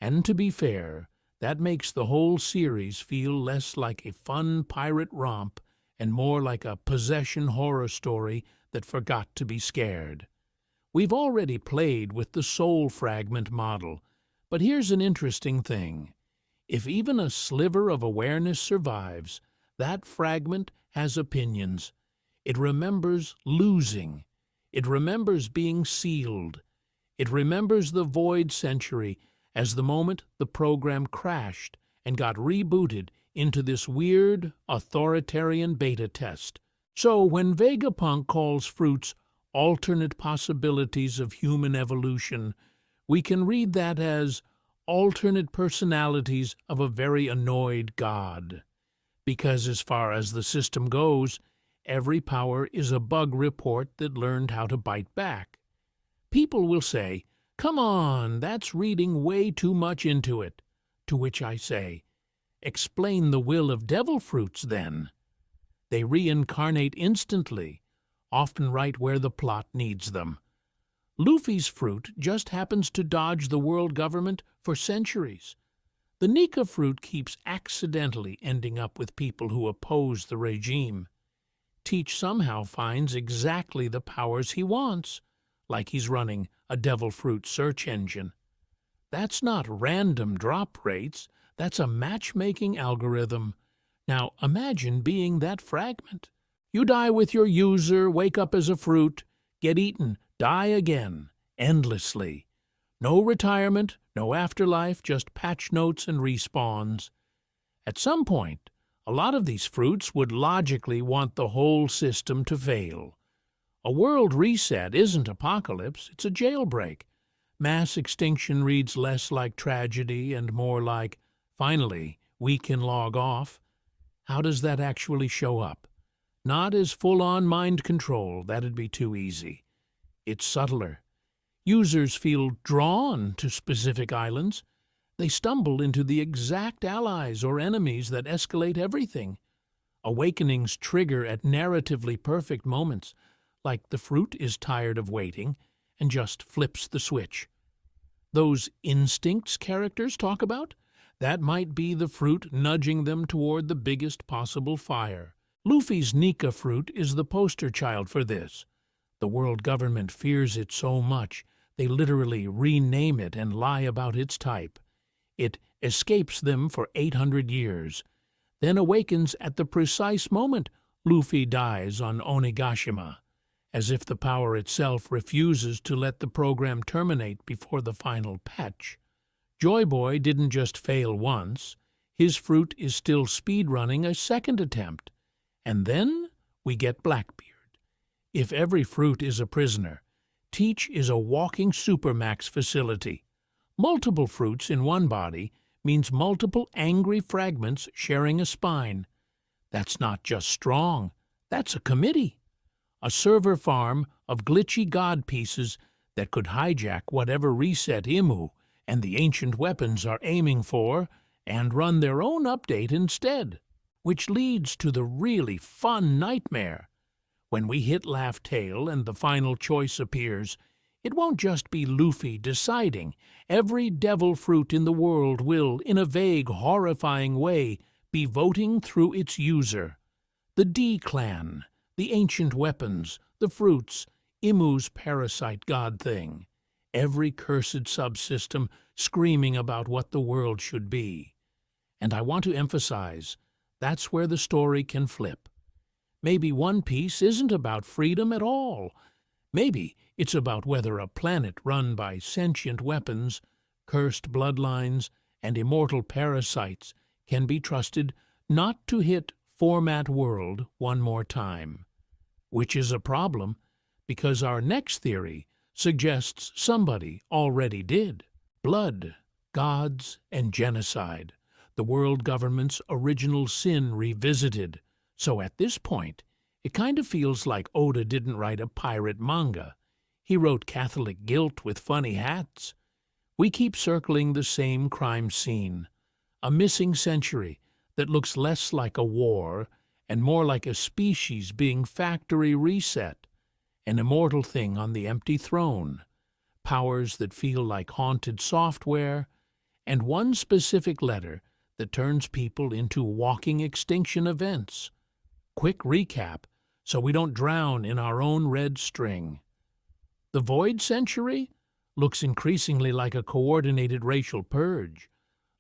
Speaker 1: And to be fair, that makes the whole series feel less like a fun pirate romp and more like a possession horror story that forgot to be scared. We've already played with the soul fragment model, But here's an interesting thing. If even a sliver of awareness survives, that fragment has opinions. It remembers losing. It remembers being sealed. It remembers the void century as the moment the program crashed and got rebooted into this weird, authoritarian beta test. So when Vegapunk calls fruits alternate possibilities of human evolution, we can read that as alternate personalities of a very annoyed god. Because as far as the system goes, every power is a bug report that learned how to bite back. People will say, "Come on, that's reading way too much into it." To which I say, explain the will of devil fruits, then. They reincarnate instantly, often right where the plot needs them. Luffy's fruit just happens to dodge the world government for centuries. The Nika fruit keeps accidentally ending up with people who oppose the regime. Teach somehow finds exactly the powers he wants, like he's running a devil fruit search engine. That's not random drop rates, that's a matchmaking algorithm. Now imagine being that fragment. You die with your user, wake up as a fruit, get eaten, die again, endlessly. No retirement, no afterlife, just patch notes and respawns. At some point, a lot of these fruits would logically want the whole system to fail. A world reset isn't apocalypse, it's a jailbreak. Mass extinction reads less like tragedy and more like, finally, we can log off. How does that actually show up? Not as full-on mind control, that'd be too easy. It's subtler. Users feel drawn to specific islands. They stumble into the exact allies or enemies that escalate everything. Awakenings trigger at narratively perfect moments, like the fruit is tired of waiting and just flips the switch. Those instincts characters talk about? That might be the fruit nudging them toward the biggest possible fire. Luffy's Nika fruit is the poster child for this. The world government fears it so much, they literally rename it and lie about its type. It escapes them for 800 years, then awakens at the precise moment Luffy dies on Onigashima, as if the power itself refuses to let the program terminate before the final patch. Joy Boy didn't just fail once, his fruit is still speedrunning a second attempt. And then we get Blackbeard. If every fruit is a prisoner, Teach is a walking supermax facility. Multiple fruits in one body means multiple angry fragments sharing a spine. That's not just strong, that's a committee. A server farm of glitchy god pieces that could hijack whatever reset Imu and the ancient weapons are aiming for and run their own update instead. Which leads to the really fun nightmare. When we hit Laugh Tale and the final choice appears, it won't just be Luffy deciding. Every devil fruit in the world will, in a vague, horrifying way, be voting through its user. The D-Clan, the ancient weapons, the fruits, Imu's parasite god thing. Every cursed subsystem screaming about what the world should be. And I want to emphasize, that's where the story can flip. Maybe One Piece isn't about freedom at all. Maybe it's about whether a planet run by sentient weapons, cursed bloodlines, and immortal parasites can be trusted not to hit format world one more time. Which is a problem, because our next theory suggests somebody already did. Blood, gods, and genocide. The world government's original sin revisited. So at this point, it kind of feels like Oda didn't write a pirate manga. He wrote Catholic guilt with funny hats. We keep circling the same crime scene. A missing century that looks less like a war and more like a species being factory reset. An immortal thing on the empty throne. Powers that feel like haunted software. And one specific letter that turns people into walking extinction events. Quick recap, so we don't drown in our own red string. The Void Century? looks increasingly like a coordinated racial purge.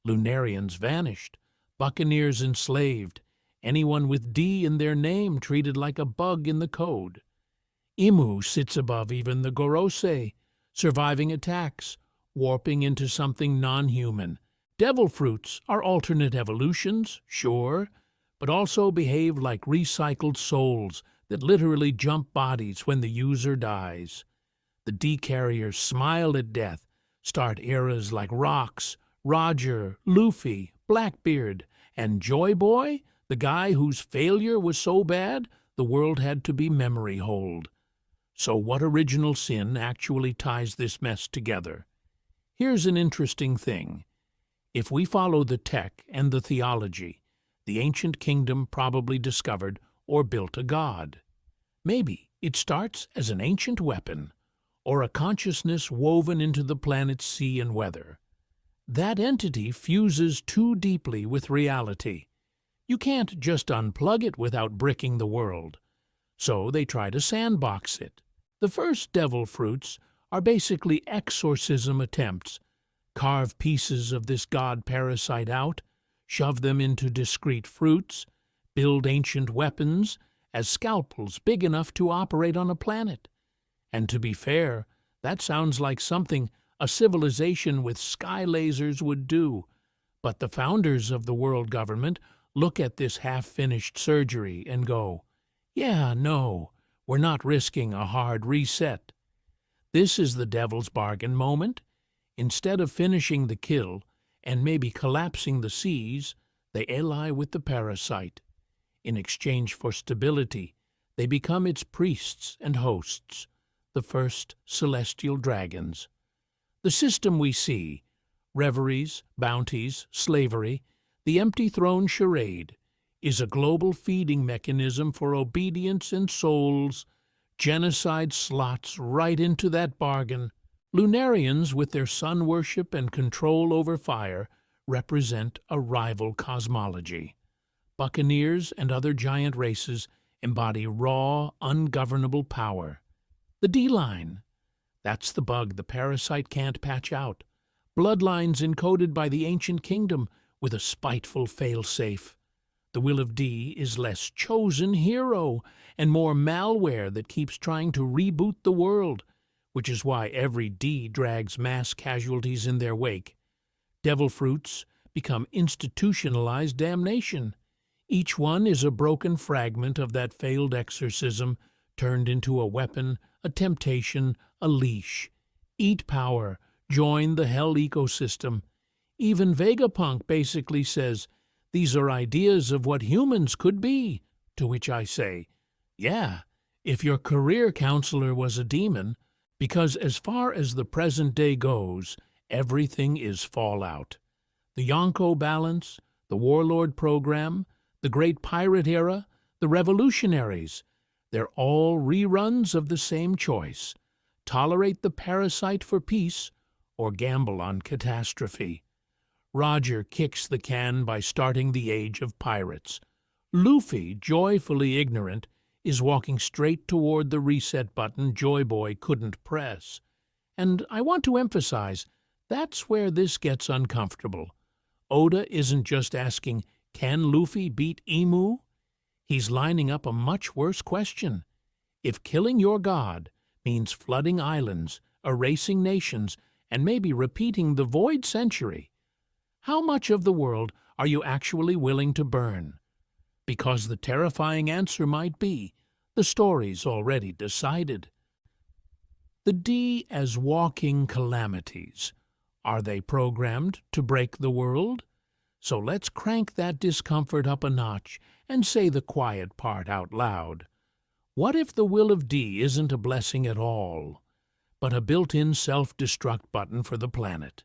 Speaker 1: Lunarians vanished, buccaneers enslaved, anyone with D in their name treated like a bug in the code. Imu sits above even the Gorosei, surviving attacks, warping into something non-human. Devil fruits are alternate evolutions, sure, but also behave like recycled souls that literally jump bodies when the user dies. The D-carriers smile at death, start eras like Rocks, Roger, Luffy, Blackbeard, and Joy Boy, the guy whose failure was so bad the world had to be memory holed. So what original sin actually ties this mess together? Here's an interesting thing. If we follow the tech and the theology, the ancient kingdom probably discovered or built a god. Maybe it starts as an ancient weapon, or a consciousness woven into the planet's sea and weather. That entity fuses too deeply with reality. You can't just unplug it without bricking the world. So they try to sandbox it. The first devil fruits are basically exorcism attempts. Carve pieces of this god parasite out, shove them into discrete fruits, build ancient weapons as scalpels big enough to operate on a planet. And to be fair, that sounds like something a civilization with sky lasers would do. But the founders of the world government look at this half-finished surgery and go, yeah, no, we're not risking a hard reset. This is the devil's bargain moment. Instead of finishing the kill and maybe collapsing the seas, they ally with the parasite. In exchange for stability, they become its priests and hosts, the first celestial dragons. The system we see, reveries, bounties, slavery, the empty throne charade, is a global feeding mechanism for obedience and souls. Genocide slots right into that bargain. Lunarians, with their sun worship and control over fire, represent a rival cosmology. Buccaneers and other giant races embody raw, ungovernable power. The D-line. That's the bug the parasite can't patch out. Bloodlines encoded by the ancient kingdom with a spiteful fail-safe. The will of D is less chosen hero and more malware that keeps trying to reboot the world, which is why every D drags mass casualties in their wake. Devil fruits become institutionalized damnation. Each one is a broken fragment of that failed exorcism turned into a weapon, a temptation, a leash. Eat power, join the hell ecosystem. Even Vegapunk basically says, these are ideas of what humans could be, to which I say, yeah, if your career counselor was a demon, because as far as the present day goes, everything is fallout. The Yonko balance, the warlord program, the great pirate era, the revolutionaries, they're all reruns of the same choice. Tolerate the parasite for peace or gamble on catastrophe. Roger kicks the can by starting the age of pirates. Luffy, joyfully ignorant, is walking straight toward the reset button Joy Boy couldn't press. And I want to emphasize, that's where this gets uncomfortable. Oda isn't just asking, can Luffy beat Emu? He's lining up a much worse question. If killing your god means flooding islands, erasing nations, and maybe repeating the Void Century, how much of the world are you actually willing to burn? Because the terrifying answer might be, the story's already decided. The D as walking calamities. Are they programmed to break the world? So let's crank that discomfort up a notch and say the quiet part out loud. What if the will of D isn't a blessing at all, but a built-in self-destruct button for the planet?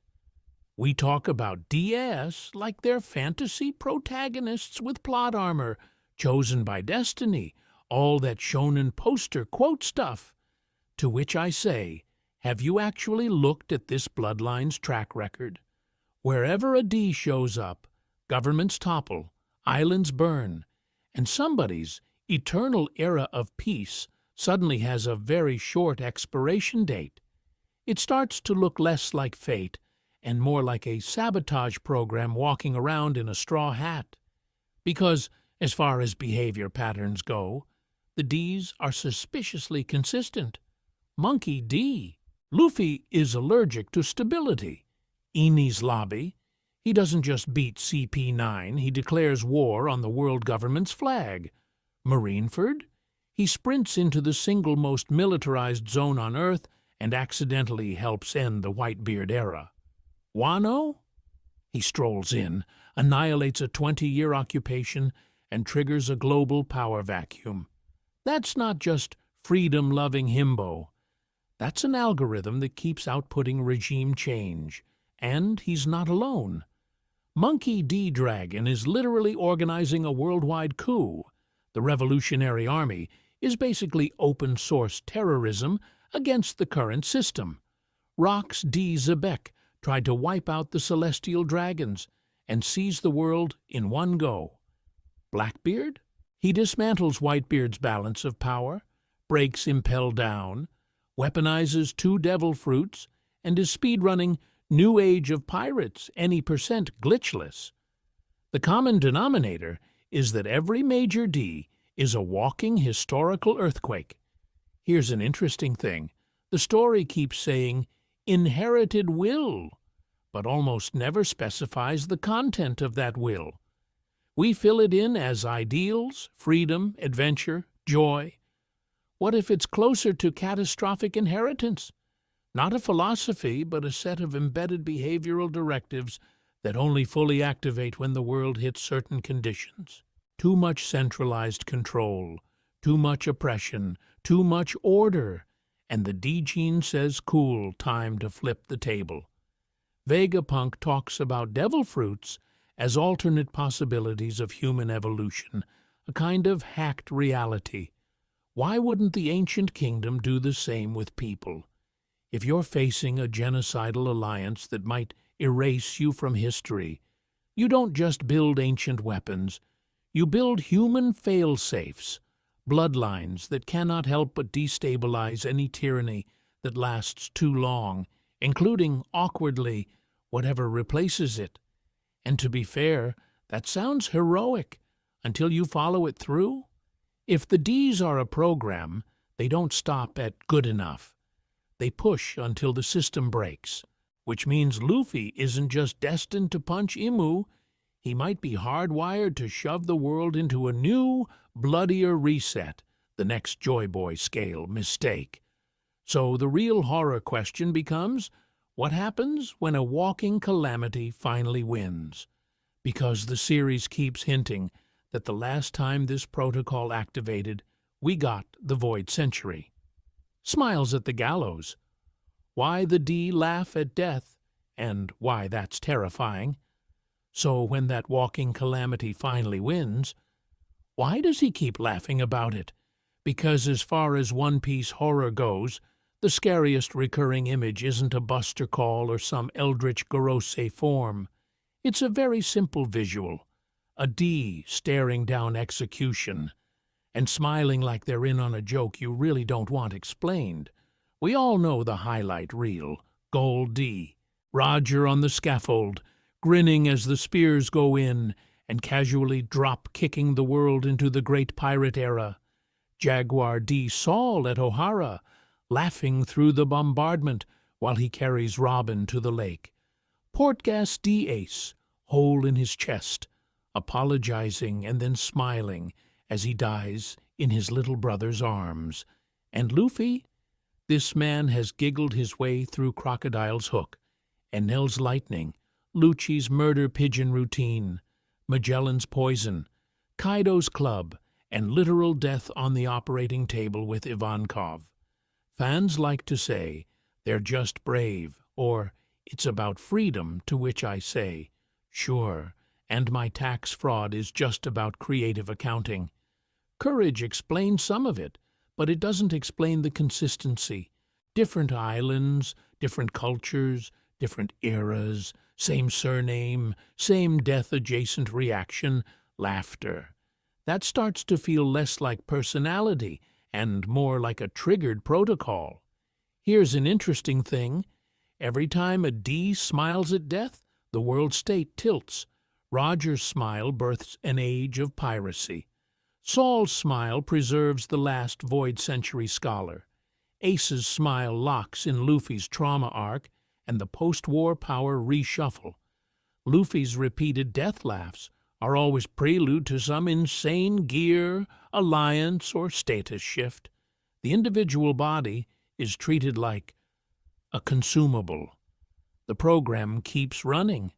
Speaker 1: We talk about DS like they're fantasy protagonists with plot armor, chosen by destiny, all that shonen poster quote stuff. To which I say, have you actually looked at this bloodline's track record? Wherever a D shows up, governments topple, islands burn, and somebody's eternal era of peace suddenly has a very short expiration date. It starts to look less like fate and more like a sabotage program walking around in a straw hat. Because, as far as behavior patterns go, the Ds are suspiciously consistent. Monkey D. Luffy is allergic to stability. Enies Lobby. He doesn't just beat CP9, he declares war on the world government's flag. Marineford. He sprints into the single most militarized zone on Earth and accidentally helps end the Whitebeard era. Wano? He strolls in, annihilates a 20-year occupation, and triggers a global power vacuum. That's not just freedom-loving himbo. That's an algorithm that keeps outputting regime change. And he's not alone. Monkey D. Dragon is literally organizing a worldwide coup. The Revolutionary Army is basically open-source terrorism against the current system. Rox D. Zebek tried to wipe out the Celestial Dragons and seize the world in one go. Blackbeard? He dismantles Whitebeard's balance of power, breaks Impel down, weaponizes 2 devil fruits, and is speedrunning New Age of Pirates any percent glitchless. The common denominator is that every major D is a walking historical earthquake. Here's an interesting thing. The story keeps saying, inherited will, but almost never specifies the content of that will. We fill it in as ideals, freedom, adventure, joy. What if it's closer to catastrophic inheritance? Not a philosophy, but a set of embedded behavioral directives that only fully activate when the world hits certain conditions. Too much centralized control, too much oppression, too much order, and the D-gene says cool, time to flip the table. Vegapunk talks about devil fruits as alternate possibilities of human evolution, a kind of hacked reality. Why wouldn't the ancient kingdom do the same with people? If you're facing a genocidal alliance that might erase you from history, you don't just build ancient weapons, you build human fail-safes, bloodlines that cannot help but destabilize any tyranny that lasts too long, including, awkwardly, whatever replaces it. And to be fair, that sounds heroic until you follow it through. If the Ds are a program, they don't stop at good enough. They push until the system breaks, which means Luffy isn't just destined to punch Imu, he might be hardwired to shove the world into a new, bloodier reset, the next Joy Boy scale mistake. So the real horror question becomes, what happens when a walking calamity finally wins? Because the series keeps hinting that the last time this protocol activated, we got the Void Century. Smiles at the gallows. Why the D laugh at death, and why that's terrifying. So when that walking calamity finally wins, why does he keep laughing about it? Because as far as One Piece horror goes, the scariest recurring image isn't a Buster Call or some eldritch Gorosei form. It's a very simple visual. A D staring down execution, and smiling like they're in on a joke you really don't want explained. We all know the highlight reel, Gold D. Roger on the scaffold, grinning as the spears go in, and casually drop-kicking the world into the Great Pirate Era. Jaguar D. Saul at O'Hara, laughing through the bombardment while he carries Robin to the lake. Portgas D. Ace, hole in his chest, apologizing and then smiling as he dies in his little brother's arms. And Luffy? This man has giggled his way through Crocodile's Hook, Enel's Lightning, Lucci's Murder Pigeon Routine, Magellan's Poison, Kaido's Club, and literal death on the operating table with Ivankov. Fans like to say, they're just brave, or it's about freedom, to which I say, sure, and my tax fraud is just about creative accounting. Courage explains some of it, but it doesn't explain the consistency. Different islands, different cultures, different eras, same surname, same death-adjacent reaction, laughter. That starts to feel less like personality and more like a triggered protocol. Here's an interesting thing. Every time a D smiles at death, the world state tilts. Roger's smile births an age of piracy. Saul's smile preserves the last Void Century scholar. Ace's smile locks in Luffy's trauma arc and the post-war power reshuffle. Luffy's repeated death laughs are always prelude to some insane gear, alliance, or status shift. The individual body is treated like a consumable. The program keeps running.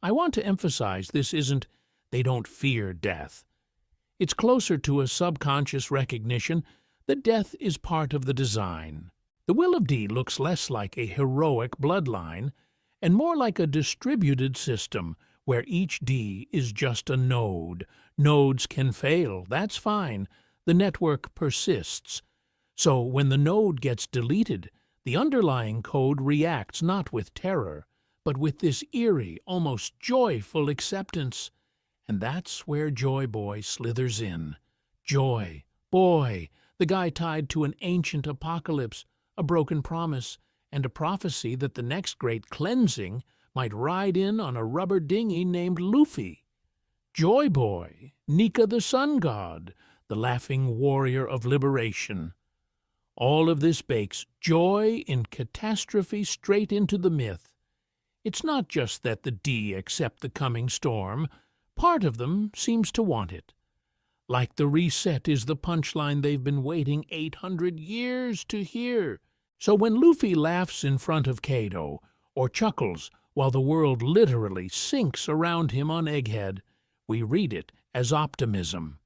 Speaker 1: I want to emphasize this isn't they don't fear death. It's closer to a subconscious recognition that death is part of the design. The Will of D looks less like a heroic bloodline and more like a distributed system where each D is just a node. Nodes can fail, that's fine. The network persists. So when the node gets deleted, the underlying code reacts not with terror, but with this eerie, almost joyful acceptance. And that's where Joy Boy slithers in. Joy Boy, the guy tied to an ancient apocalypse, a broken promise, and a prophecy that the next great cleansing might ride in on a rubber dinghy named Luffy. Joy Boy, Nika the sun god, the laughing warrior of liberation. All of this bakes joy in catastrophe straight into the myth. It's not just that the D accept the coming storm. Part of them seems to want it. Like the reset is the punchline they've been waiting 800 years to hear. So when Luffy laughs in front of Kaido, or chuckles while the world literally sinks around him on Egghead, we read it as optimism.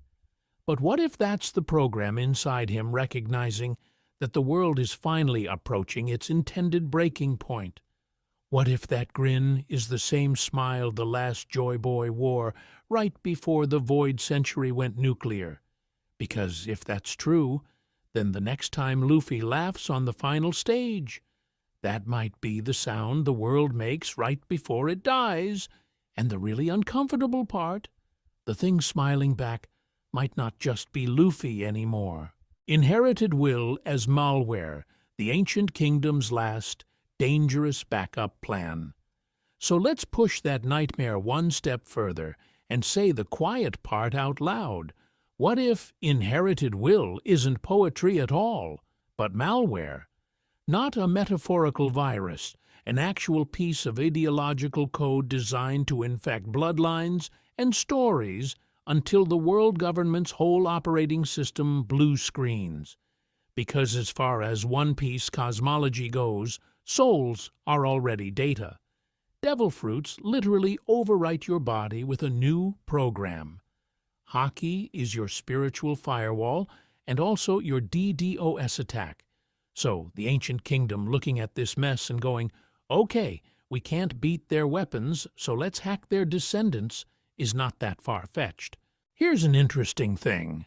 Speaker 1: But what if that's the program inside him recognizing that the world is finally approaching its intended breaking point? What if that grin is the same smile the last Joy Boy wore right before the Void Century went nuclear? Because if that's true, then the next time Luffy laughs on the final stage, that might be the sound the world makes right before it dies, and the really uncomfortable part, the thing smiling back, might not just be Luffy anymore. Inherited will as malware, the ancient kingdom's last, dangerous backup plan. So let's push that nightmare one step further and say the quiet part out loud. What if inherited will isn't poetry at all, but malware? Not a metaphorical virus, an actual piece of ideological code designed to infect bloodlines and stories until the world government's whole operating system blue screens. Because as far as One Piece cosmology goes, souls are already data. Devil fruits literally overwrite your body with a new program. Haki is your spiritual firewall and also your DDoS attack. So the ancient kingdom looking at this mess and going, okay, we can't beat their weapons, so let's hack their descendants, is not that far-fetched. Here's an interesting thing.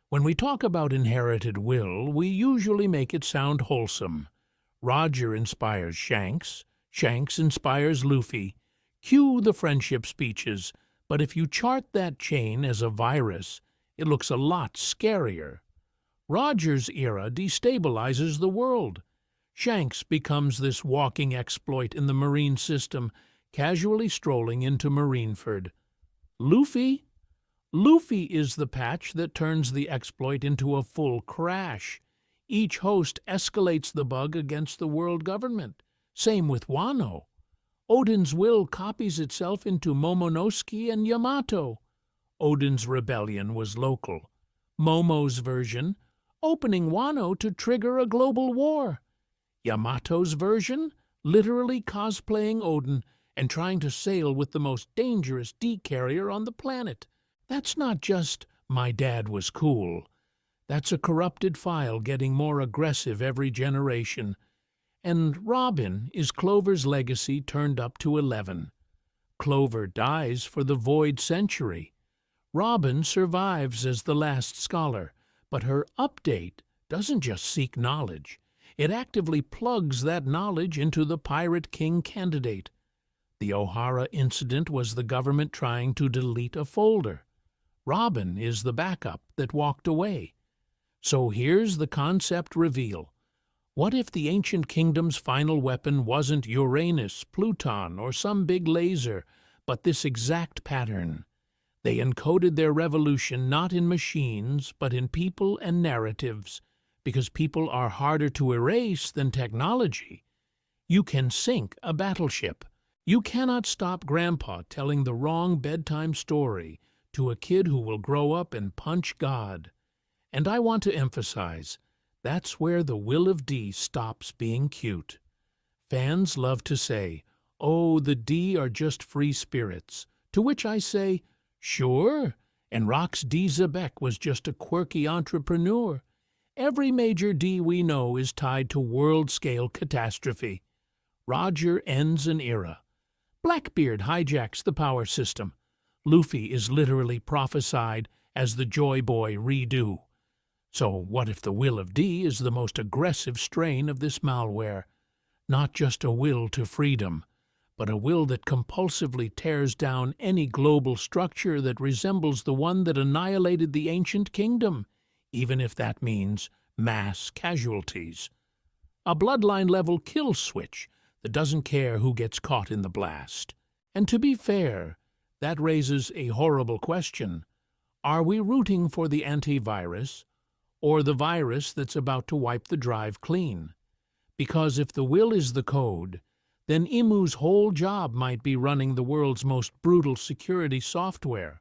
Speaker 1: When we talk about inherited will, we usually make it sound wholesome. Roger inspires Shanks, Shanks inspires Luffy. Cue the friendship speeches, but if you chart that chain as a virus, it looks a lot scarier. Roger's era destabilizes the world. Shanks becomes this walking exploit in the marine system, casually strolling into Marineford. Luffy? Luffy is the patch that turns the exploit into a full crash. Each host escalates the bug against the world government. Same with Wano. Odin's will copies itself into Momonosuke and Yamato. Odin's rebellion was local. Momo's version, opening Wano to trigger a global war. Yamato's version, literally cosplaying Odin and trying to sail with the most dangerous D-carrier on the planet. That's not just, my dad was cool. That's a corrupted file getting more aggressive every generation. And Robin is Clover's legacy turned up to 11. Clover dies for the Void Century. Robin survives as the last scholar, but her update doesn't just seek knowledge. It actively plugs that knowledge into the Pirate King candidate. The O'Hara incident was the government trying to delete a folder. Robin is the backup that walked away. So here's the concept reveal. What if the ancient kingdom's final weapon wasn't Uranus, Pluton, or some big laser, but this exact pattern? They encoded their revolution not in machines, but in people and narratives, because people are harder to erase than technology. You can sink a battleship. You cannot stop Grandpa telling the wrong bedtime story to a kid who will grow up and punch God. And I want to emphasize, that's where the will of D stops being cute. Fans love to say, "Oh, the D are just free spirits," to which I say, sure, and Rox D. Zebek was just a quirky entrepreneur. Every major D we know is tied to world-scale catastrophe. Roger ends an era. Blackbeard hijacks the power system. Luffy is literally prophesied as the Joy Boy redo. So what if the will of D is the most aggressive strain of this malware? Not just a will to freedom, but a will that compulsively tears down any global structure that resembles the one that annihilated the ancient kingdom, even if that means mass casualties. A bloodline-level kill switch that doesn't care who gets caught in the blast. And to be fair, that raises a horrible question. Are we rooting for the antivirus, or the virus that's about to wipe the drive clean? Because if the will is the code, then Imu's whole job might be running the world's most brutal security software.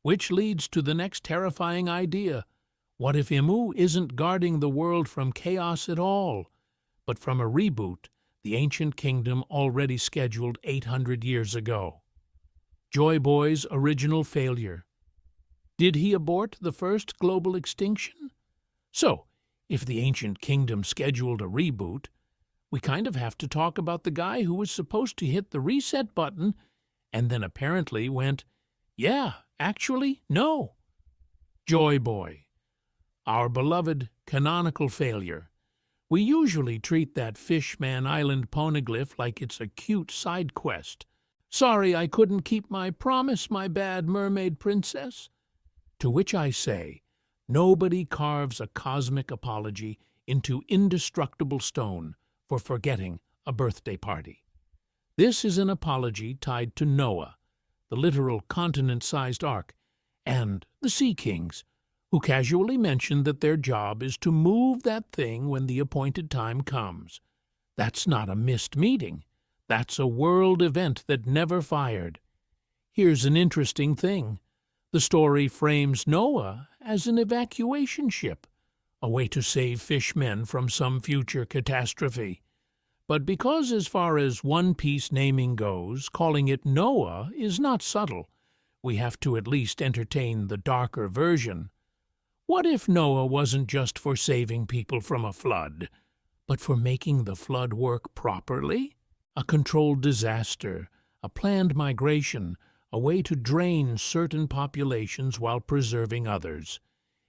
Speaker 1: Which leads to the next terrifying idea. What if Imu isn't guarding the world from chaos at all, but from a reboot the ancient kingdom already scheduled 800 years ago? Joy Boy's original failure. Did he abort the first global extinction? So, if the ancient kingdom scheduled a reboot, we kind of have to talk about the guy who was supposed to hit the reset button and then apparently went, yeah, actually, no. Joy Boy, our beloved canonical failure. We usually treat that Fishman Island poneglyph like it's a cute side quest. Sorry I couldn't keep my promise, my bad mermaid princess. To which I say, nobody carves a cosmic apology into indestructible stone for forgetting a birthday party. This is an apology tied to Noah, the literal continent-sized ark, and the Sea Kings, who casually mention that their job is to move that thing when the appointed time comes. That's not a missed meeting. That's a world event that never fired. Here's an interesting thing. The story frames Noah as an evacuation ship, a way to save fishmen from some future catastrophe. But because as far as One Piece naming goes, calling it Noah is not subtle, we have to at least entertain the darker version. What if Noah wasn't just for saving people from a flood, but for making the flood work properly? A controlled disaster, a planned migration, a way to drain certain populations while preserving others.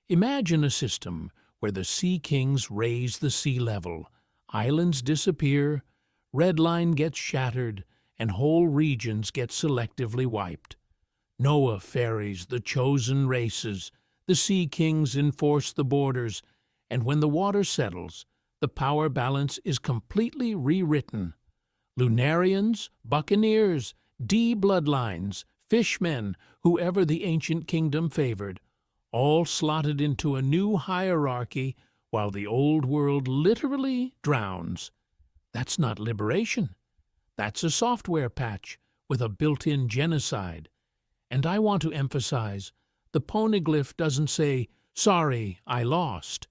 Speaker 1: Imagine a system where the Sea Kings raise the sea level, islands disappear, red line gets shattered, and whole regions get selectively wiped. Noah ferries the chosen races, the Sea Kings enforce the borders, and when the water settles, the power balance is completely rewritten. Lunarians, buccaneers, D-bloodlines, fishmen, whoever the ancient kingdom favored, all slotted into a new hierarchy while the old world literally drowns. That's not liberation. That's a software patch with a built-in genocide. And I want to emphasize, the poneglyph doesn't say, "Sorry, I lost."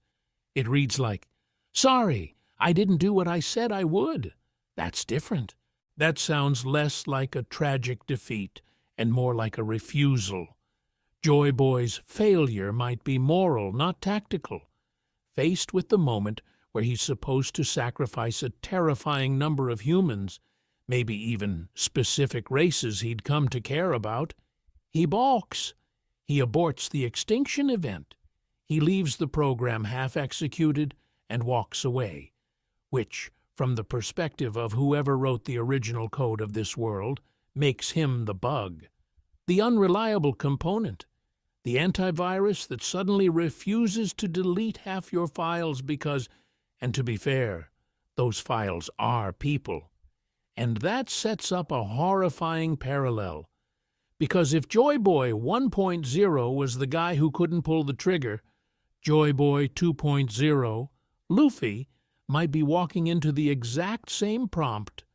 Speaker 1: It reads like, "Sorry, I didn't do what I said I would." That's different. That sounds less like a tragic defeat and more like a refusal. Joy Boy's failure might be moral, not tactical. Faced with the moment where he's supposed to sacrifice a terrifying number of humans, maybe even specific races he'd come to care about, he balks. He aborts the extinction event. He leaves the program half-executed and walks away, which, from the perspective of whoever wrote the original code of this world, makes him the bug, the unreliable component, the antivirus that suddenly refuses to delete half your files because, And to be fair, those files are people. And that sets up a horrifying parallel. Because if Joy Boy 1.0 was the guy who couldn't pull the trigger, Joy Boy 2.0, Luffy, might be walking into the exact same prompt,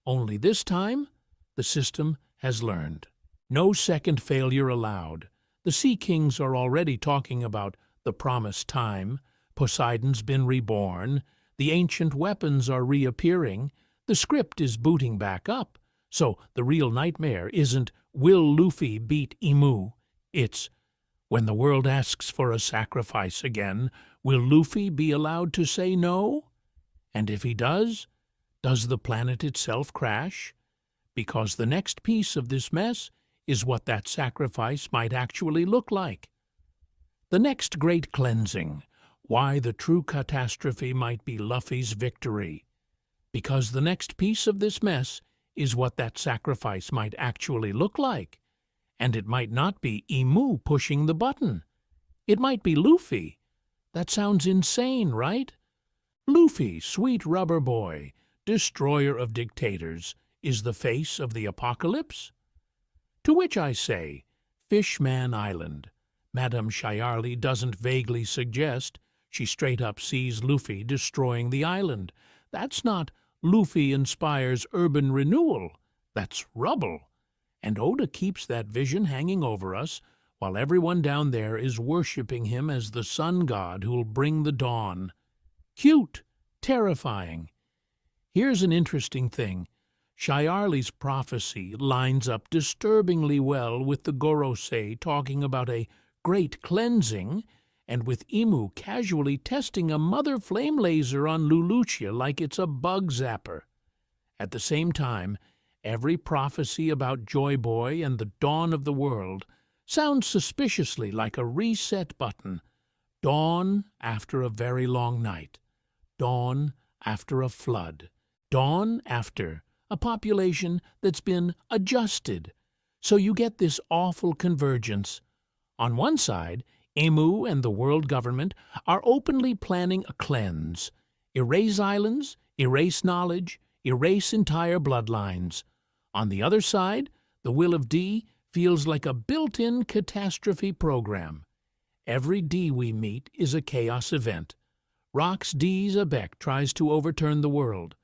Speaker 1: only this time the system has learned. No second failure allowed. The Sea Kings are already talking about the promised time, Poseidon's been reborn, the ancient weapons are reappearing, the script is booting back up, so the real nightmare isn't, will Luffy beat Imu? It's, when the world asks for a sacrifice again, will Luffy be allowed to say no? And if he does the planet itself crash? Because the next piece of this mess is what that sacrifice might actually look like. The next great cleansing, why the true catastrophe might be Luffy's victory. Because the next piece of this mess is what that sacrifice might actually look like. And it might not be Imu pushing the button. It might be Luffy. That sounds insane, right? Luffy, sweet rubber boy, destroyer of dictators, is the face of the apocalypse? To which I say, Fishman Island. Madame Shyarly doesn't vaguely suggest, she straight up sees Luffy destroying the island. That's not Luffy inspires urban renewal, that's rubble. And Oda keeps that vision hanging over us, while everyone down there is worshipping him as the sun god who'll bring the dawn. Cute, terrifying. Here's an interesting thing. Shyarly's prophecy lines up disturbingly well with the Gorosei talking about a great cleansing, and with Imu casually testing a mother flame laser on Lelouch like it's a bug zapper. At the same time, every prophecy about Joy Boy and the dawn of the world sounds suspiciously like a reset button. Dawn after a very long night. Dawn after a flood. Dawn after a population that's been adjusted. So you get this awful convergence. On one side, Imu and the world government are openly planning a cleanse. Erase islands, erase knowledge, erase entire bloodlines. On the other side, the will of D feels like a built-in catastrophe program. Every D we meet is a chaos event. Rox D Zabek tries to overturn the world.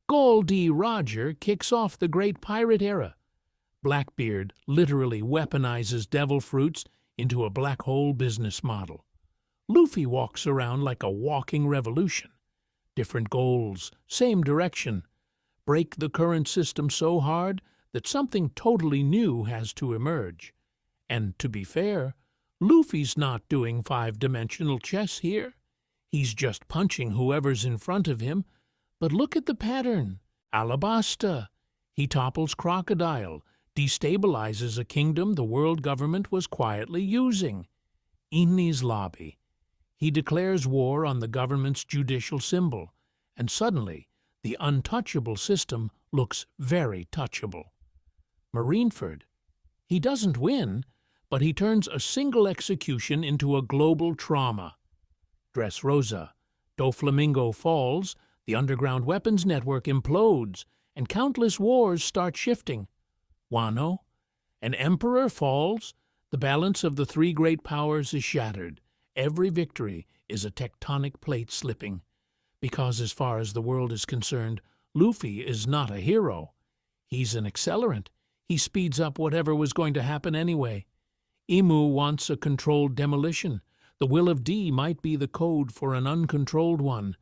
Speaker 1: Gol D Roger kicks off the great pirate era. Blackbeard literally weaponizes devil fruits into a black hole business model. Luffy walks around like a walking revolution. Different goals, same direction. Break the current system so hard that something totally new has to emerge. And to be fair, Luffy's not doing five-dimensional chess here. He's just punching whoever's in front of him. But look at the pattern. Alabasta. He topples Crocodile, destabilizes a kingdom the world government was quietly using. Enies Lobby. He declares war on the government's judicial symbol, and suddenly the untouchable system looks very touchable. Marineford. He doesn't win, but he turns a single execution into a global trauma. Dressrosa. Doflamingo falls, the underground weapons network implodes, and countless wars start shifting. Wano. An emperor falls, the balance of the three great powers is shattered. Every victory is a tectonic plate slipping. Because as far as the world is concerned, Luffy is not a hero. He's an accelerant. He speeds up whatever was going to happen anyway. Imu wants a controlled demolition. The will of D might be the code for an uncontrolled one.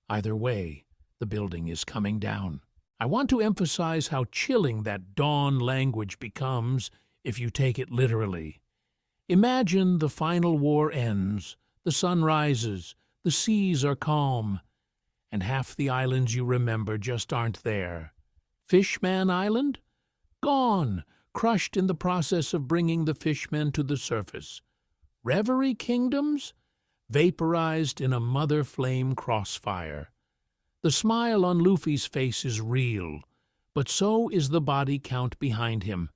Speaker 1: Either way, the building is coming down. I want to emphasize how chilling that dawn language becomes if you take it literally. Imagine the final war ends, the sun rises, the seas are calm, and half the islands you remember just aren't there. Fishman Island? Gone, crushed in the process of bringing the fishmen to the surface. Reverie Kingdoms? Vaporized in a mother flame crossfire. The smile on Luffy's face is real, but so is the body count behind him.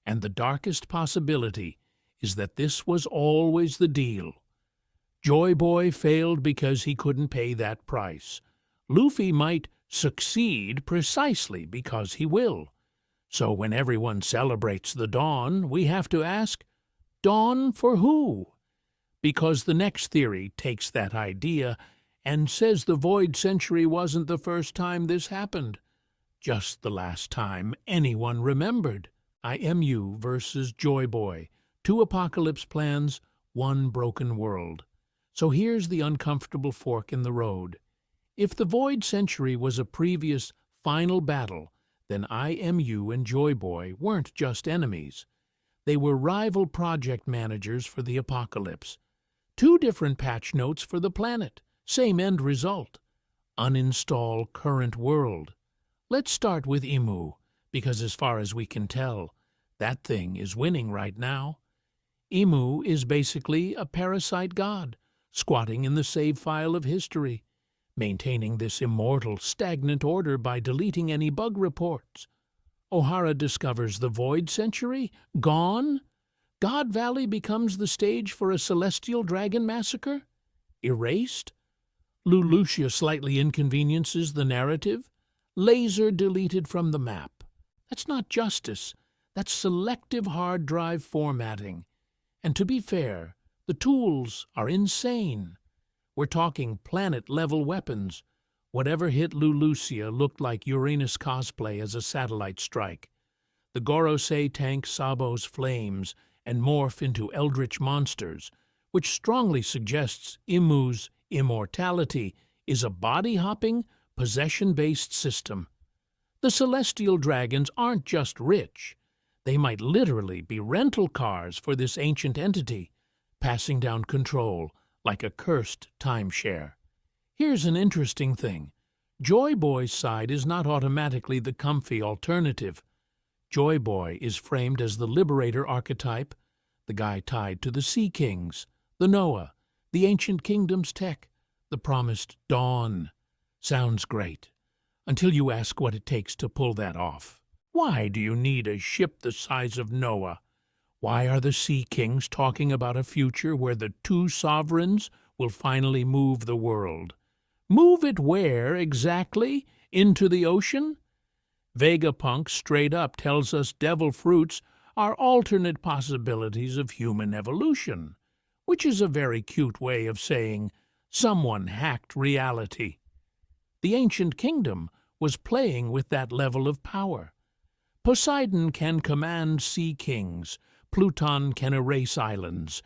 Speaker 1: And the darkest possibility is that this was always the deal. Joy Boy failed because he couldn't pay that price. Luffy might succeed precisely because he will. So when everyone celebrates the dawn, we have to ask, dawn for who? Because the next theory takes that idea and says the Void Century wasn't the first time this happened, just the last time anyone remembered. IMU versus Joy Boy, 2 apocalypse plans, 1 broken world. So here's the uncomfortable fork in the road. If the Void Century was a previous final battle, then IMU and Joy Boy weren't just enemies. They were rival project managers for the apocalypse. 2 different patch notes for the planet, same end result. Uninstall current world. Let's start with Emu, because as far as we can tell, that thing is winning right now. Emu is basically a parasite god, squatting in the save file of history, maintaining this immortal, stagnant order by deleting any bug reports. O'Hara discovers the Void Century? Gone? God Valley becomes the stage for a celestial dragon massacre? Erased? Lucia slightly inconveniences the narrative? Laser deleted from the map. That's not justice. That's selective hard drive formatting. And to be fair, the tools are insane. We're talking planet-level weapons. Whatever hit Lucia looked like Uranus cosplay as a satellite strike. The Gorosei tank Sabo's flames and morph into eldritch monsters, which strongly suggests Imu's immortality is a body-hopping, possession-based system. The celestial dragons aren't just rich. They might literally be rental cars for this ancient entity, passing down control like a cursed timeshare. Here's an interesting thing. Joy Boy's side is not automatically the comfy alternative. Joy Boy is framed as the liberator archetype, the guy tied to the Sea Kings, the Noah, the ancient kingdom's tech, the promised dawn. Sounds great, until you ask what it takes to pull that off. Why do you need a ship the size of Noah? Why are the Sea Kings talking about a future where the 2 sovereigns will finally move the world? Move it where, exactly? Into the ocean? Vegapunk straight up tells us devil fruits are alternate possibilities of human evolution, which is a very cute way of saying someone hacked reality. The ancient kingdom was playing with that level of power. Poseidon can command sea kings. Pluton can erase islands.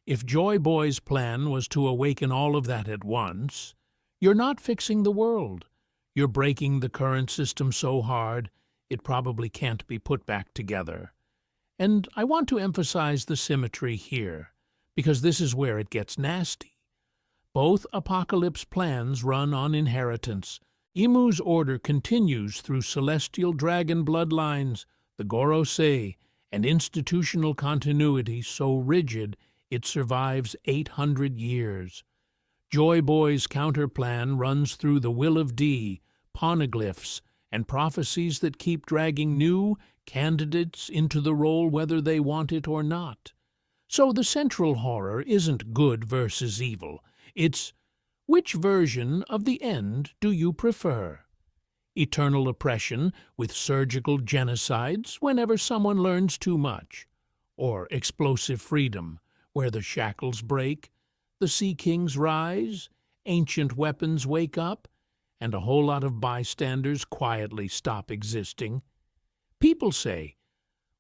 Speaker 1: If Joy Boy's plan was to awaken all of that at once, you're not fixing the world. You're breaking the current system so hard, it probably can't be put back together. And I want to emphasize the symmetry here, because this is where it gets nasty. Both apocalypse plans run on inheritance. Imu's order continues through celestial dragon bloodlines, the Gorosei, and institutional continuity so rigid it survives 800 years. Joy Boy's counterplan runs through the Will of D, Poneglyphs, and prophecies that keep dragging new candidates into the role whether they want it or not. So the central horror isn't good versus evil. It's, which version of the end do you prefer? Eternal oppression with surgical genocides whenever someone learns too much, or explosive freedom where the shackles break, the Sea Kings rise, ancient weapons wake up, and a whole lot of bystanders quietly stop existing. People say,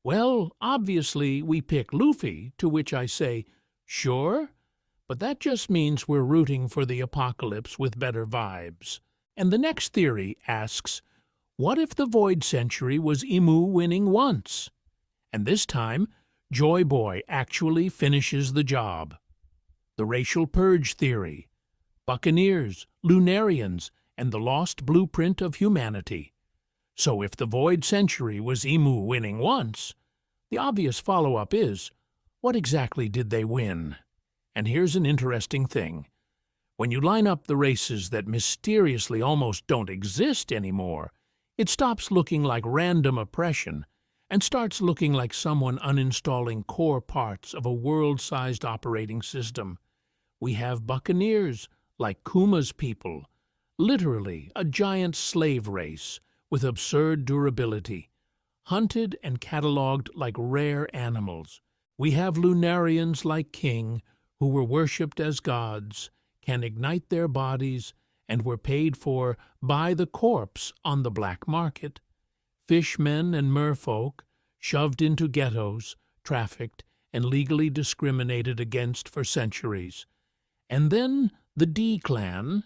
Speaker 1: well, obviously we pick Luffy, to which I say, sure, but that just means we're rooting for the apocalypse with better vibes. And the next theory asks, what if the Void Century was Imu winning once? And this time, Joy Boy actually finishes the job. The racial purge theory, Buccaneers, Lunarians, and the lost blueprint of humanity. So if the Void Century was Imu winning once, the obvious follow-up is, what exactly did they win? And here's an interesting thing. When you line up the races that mysteriously almost don't exist anymore, it stops looking like random oppression and starts looking like someone uninstalling core parts of a world-sized operating system. We have buccaneers, like Kuma's people, literally a giant slave race with absurd durability, hunted and catalogued like rare animals. We have Lunarians like King, who were worshipped as gods, can ignite their bodies, and were paid for by the corpse on the black market. Fishmen and merfolk, shoved into ghettos, trafficked, and legally discriminated against for centuries. And then the D-clan,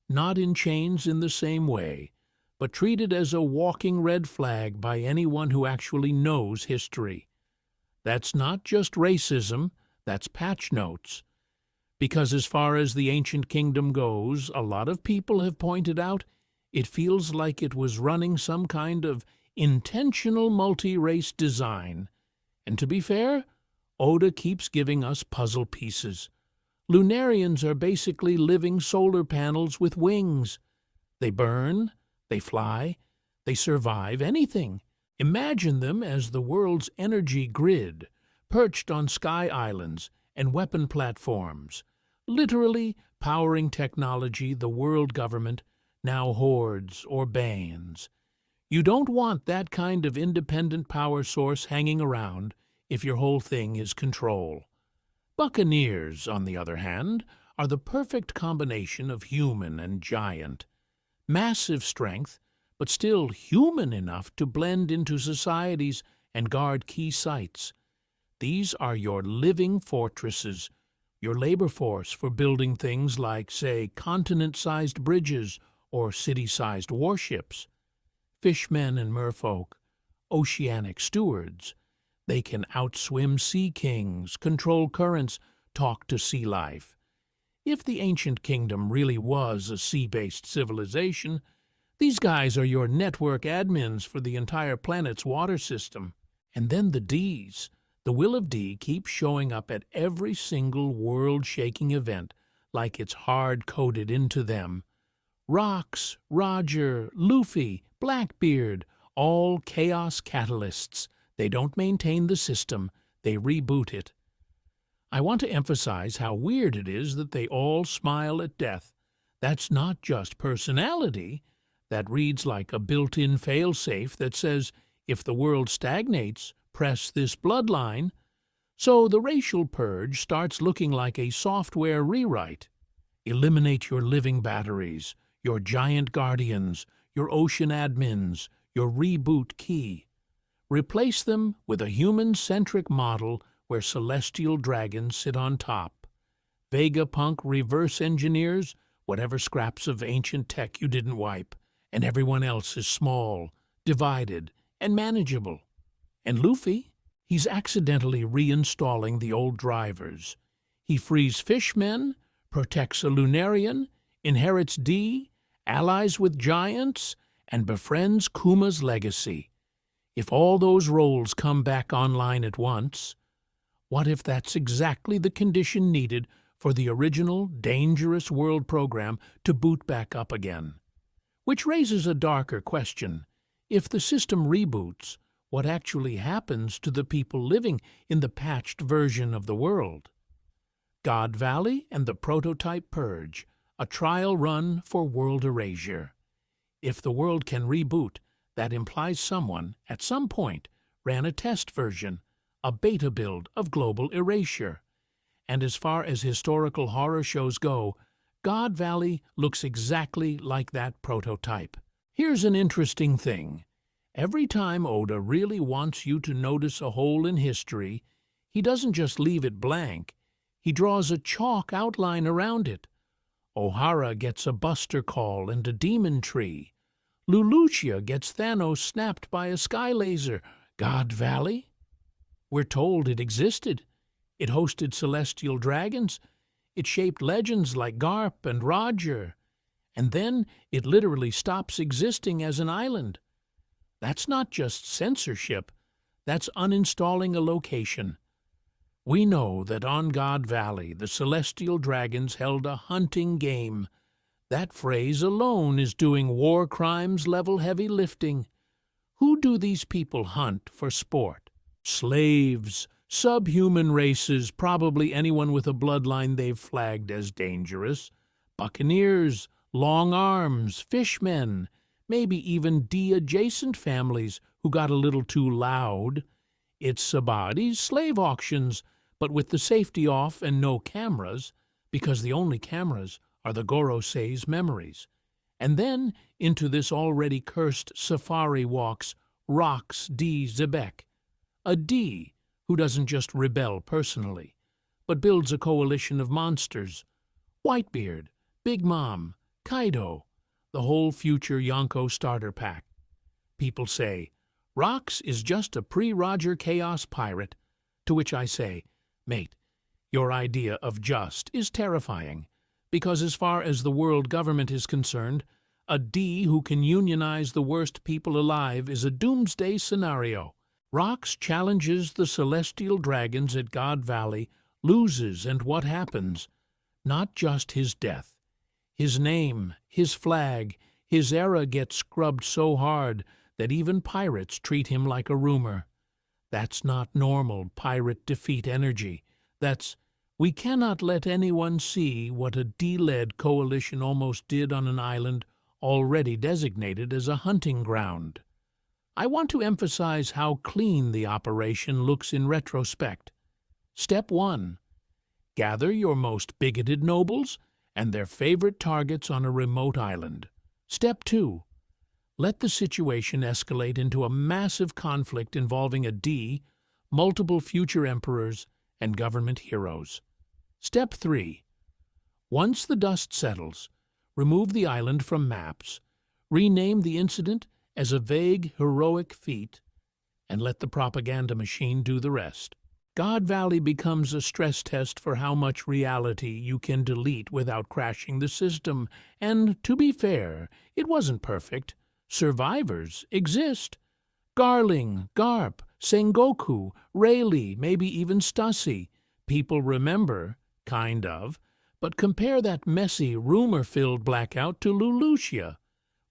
Speaker 1: not in chains in the same way, but treated as a walking red flag by anyone who actually knows history. That's not just racism, that's patch notes. Because as far as the ancient kingdom goes, a lot of people have pointed out, it feels like it was running some kind of intentional multi-race design. And to be fair, Oda keeps giving us puzzle pieces. Lunarians are basically living solar panels with wings. They burn, they fly, they survive anything. Imagine them as the world's energy grid, perched on sky islands and weapon platforms, literally powering technology the world government now hoards or bans. You don't want that kind of independent power source hanging around if your whole thing is control. Buccaneers, on the other hand, are the perfect combination of human and giant. Massive strength, but still human enough to blend into societies and guard key sites. These are your living fortresses, your labor force for building things like, say, continent-sized bridges or city-sized warships. Fishmen and merfolk, oceanic stewards. They can outswim sea kings, control currents, talk to sea life. If the ancient kingdom really was a sea-based civilization, these guys are your network admins for the entire planet's water system. And then the Ds. The Will of D keeps showing up at every single world-shaking event like it's hard-coded into them. Rocks, Roger, Luffy, Blackbeard, all chaos catalysts. They don't maintain the system, they reboot it. I want to emphasize how weird it is that they all smile at death. That's not just personality. That reads like a built-in failsafe that says, if the world stagnates, press this bloodline. So the racial purge starts looking like a software rewrite. Eliminate your living batteries, your giant guardians, your ocean admins, your reboot key. Replace them with a human-centric model where celestial dragons sit on top. Vegapunk reverse engineers whatever scraps of ancient tech you didn't wipe, and everyone else is small, divided, and manageable. And Luffy, he's accidentally reinstalling the old drivers. He frees fishmen, protects a Lunarian, inherits D, allies with giants, and befriends Kuma's legacy. If all those roles come back online at once, what if that's exactly the condition needed for the original Dangerous World program to boot back up again? Which raises a darker question. If the system reboots, what actually happens to the people living in the patched version of the world? God Valley and the Prototype Purge, a trial run for world erasure. If the world can reboot, that implies someone, at some point, ran a test version, a beta build of global erasure. And as far as historical horror shows go, God Valley looks exactly like that prototype. Here's an interesting thing. Every time Oda really wants you to notice a hole in history, he doesn't just leave it blank, he draws a chalk outline around it. Ohara gets a Buster Call and a Demon Tree. Lelouch gets Thanos snapped by a sky laser. God Valley? We're told it existed. It hosted celestial dragons. It shaped legends like Garp and Roger. And then it literally stops existing as an island. That's not just censorship. That's uninstalling a location. We know that on God Valley the celestial dragons held a hunting game. That phrase alone is doing war crimes level heavy lifting. Who do these people hunt for sport? Slaves, Subhuman races, probably anyone with a bloodline they've flagged as dangerous. Buccaneers, long arms, fishmen, maybe even D-adjacent families who got a little too loud. It's Sabadi's slave auctions, but with the safety off and no cameras, because the only cameras are the Gorosei's memories. And then into this already cursed safari walks Rox D. Zebek, a D who doesn't just rebel personally, but builds a coalition of monsters. Whitebeard, Big Mom, Kaido, the whole future Yonko starter pack. People say, Rox is just a pre-Roger Chaos pirate, to which I say, mate, your idea of just is terrifying, because as far as the world government is concerned, a D who can unionize the worst people alive is a doomsday scenario. Rox challenges the celestial dragons at God Valley, loses, and what happens? Not just his death. His name, his flag, his era gets scrubbed so hard that even pirates treat him like a rumor. That's not normal pirate defeat energy. That's, we cannot let anyone see what a D-led coalition almost did on an island already designated as a hunting ground. I want to emphasize how clean the operation looks in retrospect. Step 1. Gather your most bigoted nobles and their favorite targets on a remote island. Step 2. Let the situation escalate into a massive conflict involving a D, multiple future emperors, and government heroes. Step 3. Once the dust settles, remove the island from maps, rename the incident as a vague, heroic feat, and let the propaganda machine do the rest. God Valley becomes a stress test for how much reality you can delete without crashing the system, and, to be fair, it wasn't perfect. Survivors exist. Garling, Garp, Sengoku, Rayleigh, maybe even Stussy. People remember, kind of, but compare that messy, rumor-filled blackout to Lulusia.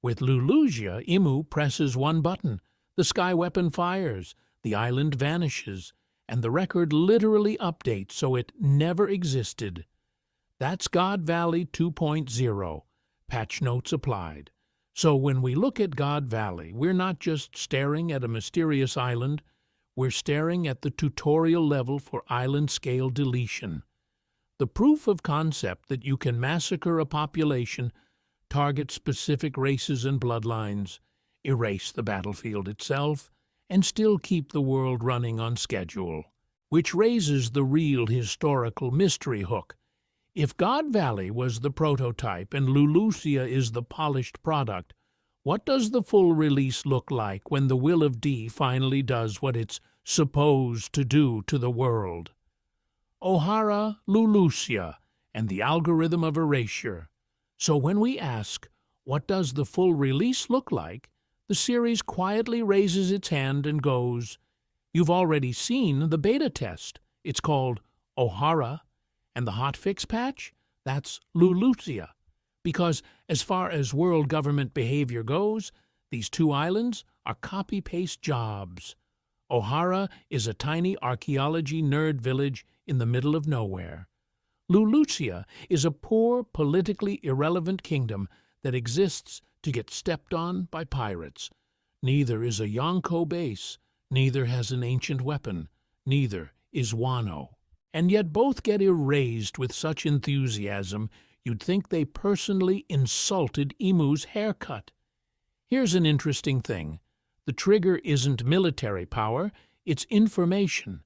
Speaker 1: With Lulusia, Imu presses one button, the sky weapon fires, the island vanishes, and the record literally updates so it never existed. That's God Valley 2.0, patch notes applied. So when we look at God Valley, we're not just staring at a mysterious island, we're staring at the tutorial level for island-scale deletion. The proof of concept that you can massacre a population, target specific races and bloodlines, erase the battlefield itself, and still keep the world running on schedule. Which raises the real historical mystery hook. If God Valley was the prototype and Lulusia is the polished product, what does the full release look like when the will of D finally does what it's supposed to do to the world? Ohara, Lulusia, and the algorithm of erasure. So when we ask, what does the full release look like, the series quietly raises its hand and goes, you've already seen the beta test. It's called Ohara, and the hotfix patch? That's Lulusia. Because as far as world government behavior goes, these two islands are copy-paste jobs. Ohara is a tiny archaeology nerd village in the middle of nowhere. Lulusia is a poor, politically irrelevant kingdom that exists to get stepped on by pirates. Neither is a Yonko base, neither has an ancient weapon, neither is Wano. And yet both get erased with such enthusiasm you'd think they personally insulted Imu's haircut. Here's an interesting thing. The trigger isn't military power, it's information.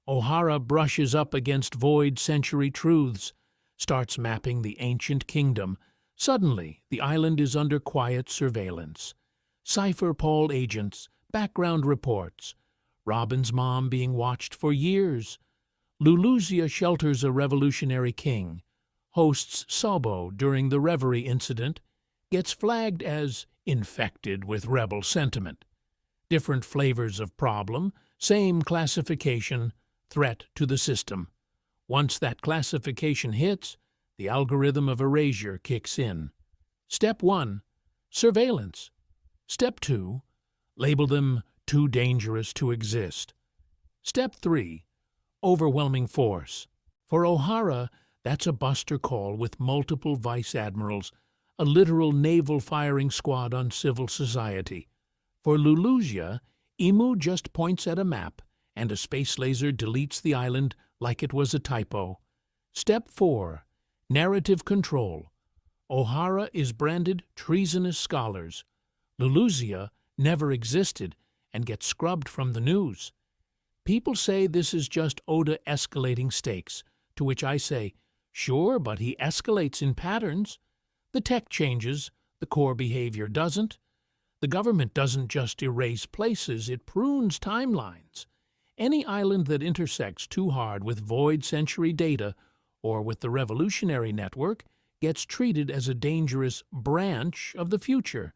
Speaker 1: Ohara brushes up against void century truths, starts mapping the ancient kingdom. Suddenly, the island is under quiet surveillance. Cipher Paul agents, background reports. Robin's mom being watched for years. Lulusia shelters a revolutionary king. Hosts Sobo during the Reverie incident. Gets flagged as infected with rebel sentiment. Different flavors of problem, same classification, threat to the system. Once that classification hits, the algorithm of erasure kicks in. Step 1, surveillance. Step 2, label them too dangerous to exist. Step 3, overwhelming force. For O'Hara, that's a buster call with multiple vice admirals, a literal naval firing squad on civil society. For Lulusia, Imu just points at a map, and a space laser deletes the island like it was a typo. Step 4. Narrative control. O'Hara is branded treasonous scholars. Lulusia never existed and gets scrubbed from the news. People say this is just Oda escalating stakes, to which I say, sure, but he escalates in patterns. The tech changes, the core behavior doesn't. The government doesn't just erase places, it prunes timelines. Any island that intersects too hard with Void Century data or with the Revolutionary Network gets treated as a dangerous branch of the future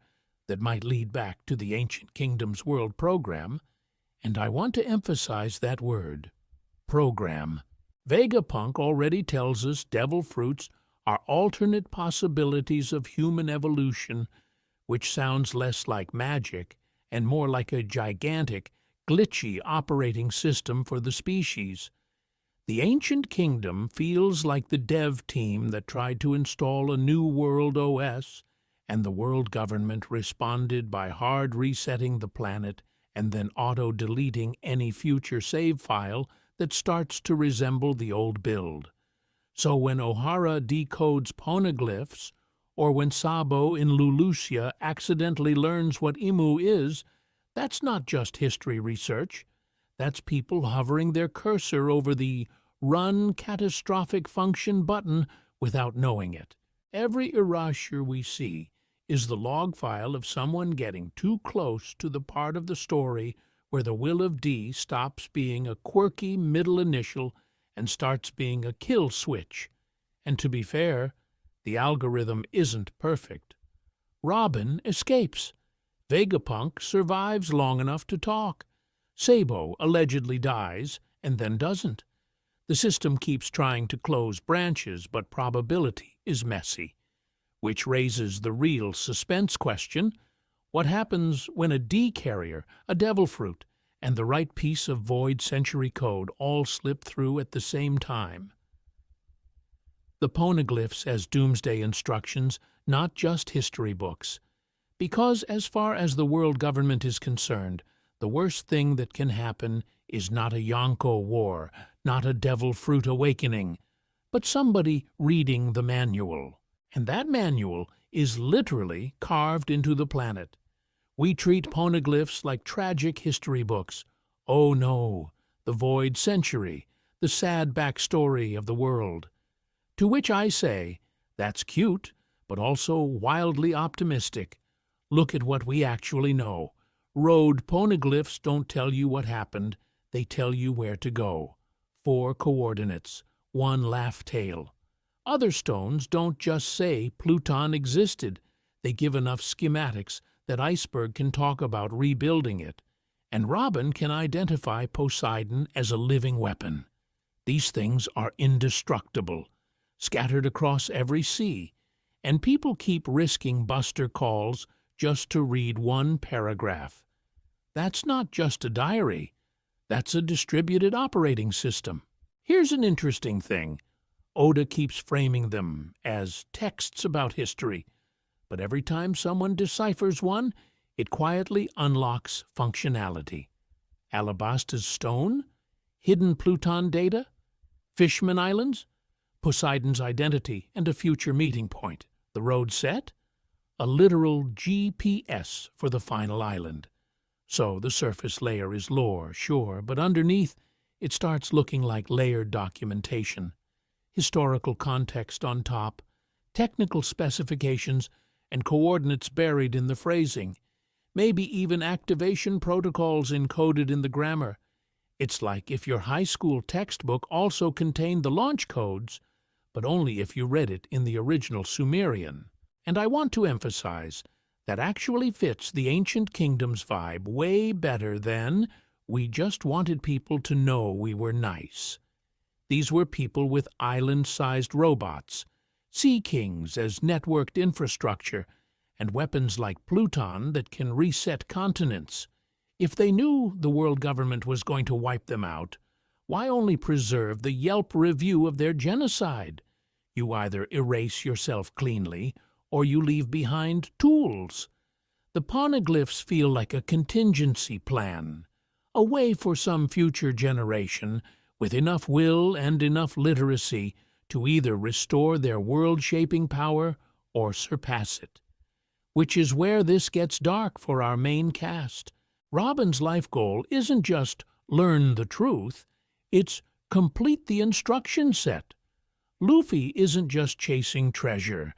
Speaker 1: that might lead back to the Ancient Kingdom's world program. And I want to emphasize that word, program. Vegapunk already tells us devil fruits are alternate possibilities of human evolution, which sounds less like magic and more like a gigantic, glitchy operating system for the species. The Ancient Kingdom feels like the dev team that tried to install a new world OS, and the world government responded by hard resetting the planet and then auto-deleting any future save file that starts to resemble the old build. So when O'Hara decodes Poneglyphs, or when Sabo in Lulusia accidentally learns what Imu is, that's not just history research. That's people hovering their cursor over the Run Catastrophic Function button without knowing it. Every erasure we see is the log file of someone getting too close to the part of the story where the will of D stops being a quirky middle initial and starts being a kill switch. And to be fair, the algorithm isn't perfect. Robin escapes. Vegapunk survives long enough to talk. Sabo allegedly dies and then doesn't. The system keeps trying to close branches, but probability is messy. Which raises the real suspense question: what happens when a D carrier, a devil fruit, and the right piece of Void Century code all slip through at the same time? The Poneglyphs as doomsday instructions, not just history books. Because as far as the world government is concerned, the worst thing that can happen is not a Yonko war, not a devil fruit awakening, but somebody reading the manual. And that manual is literally carved into the planet. We treat Poneglyphs like tragic history books. Oh no, the Void Century, the sad backstory of the world. To which I say, that's cute, but also wildly optimistic. Look at what we actually know. Road Poneglyphs don't tell you what happened, they tell you where to go. 4 coordinates, 1 laugh tail. Other stones don't just say Pluton existed, they give enough schematics that Iceberg can talk about rebuilding it, and Robin can identify Poseidon as a living weapon. These things are indestructible, scattered across every sea, and people keep risking buster calls just to read 1 paragraph. That's not just a diary, that's a distributed operating system. Here's an interesting thing. Oda keeps framing them as texts about history, but every time someone deciphers one, it quietly unlocks functionality. Alabasta's stone? Hidden Pluton data? Fishman Islands? Poseidon's identity and a future meeting point. The road set? A literal GPS for the final island. So the surface layer is lore, sure, but underneath it starts looking like layered documentation. Historical context on top, technical specifications, and coordinates buried in the phrasing, maybe even activation protocols encoded in the grammar. It's like if your high school textbook also contained the launch codes, but only if you read it in the original Sumerian. And I want to emphasize that actually fits the Ancient Kingdom's vibe way better than we just wanted people to know we were nice. These were people with island-sized robots, sea kings as networked infrastructure, and weapons like Pluton that can reset continents. If they knew the world government was going to wipe them out, Why only preserve the Yelp review of their genocide? You either erase yourself cleanly, or you leave behind tools. The Poneglyphs feel like a contingency plan, a way for some future generation with enough will and enough literacy to either restore their world-shaping power or surpass it. Which is where this gets dark for our main cast. Robin's life goal isn't just learn the truth, it's complete the instruction set. Luffy isn't just chasing treasure,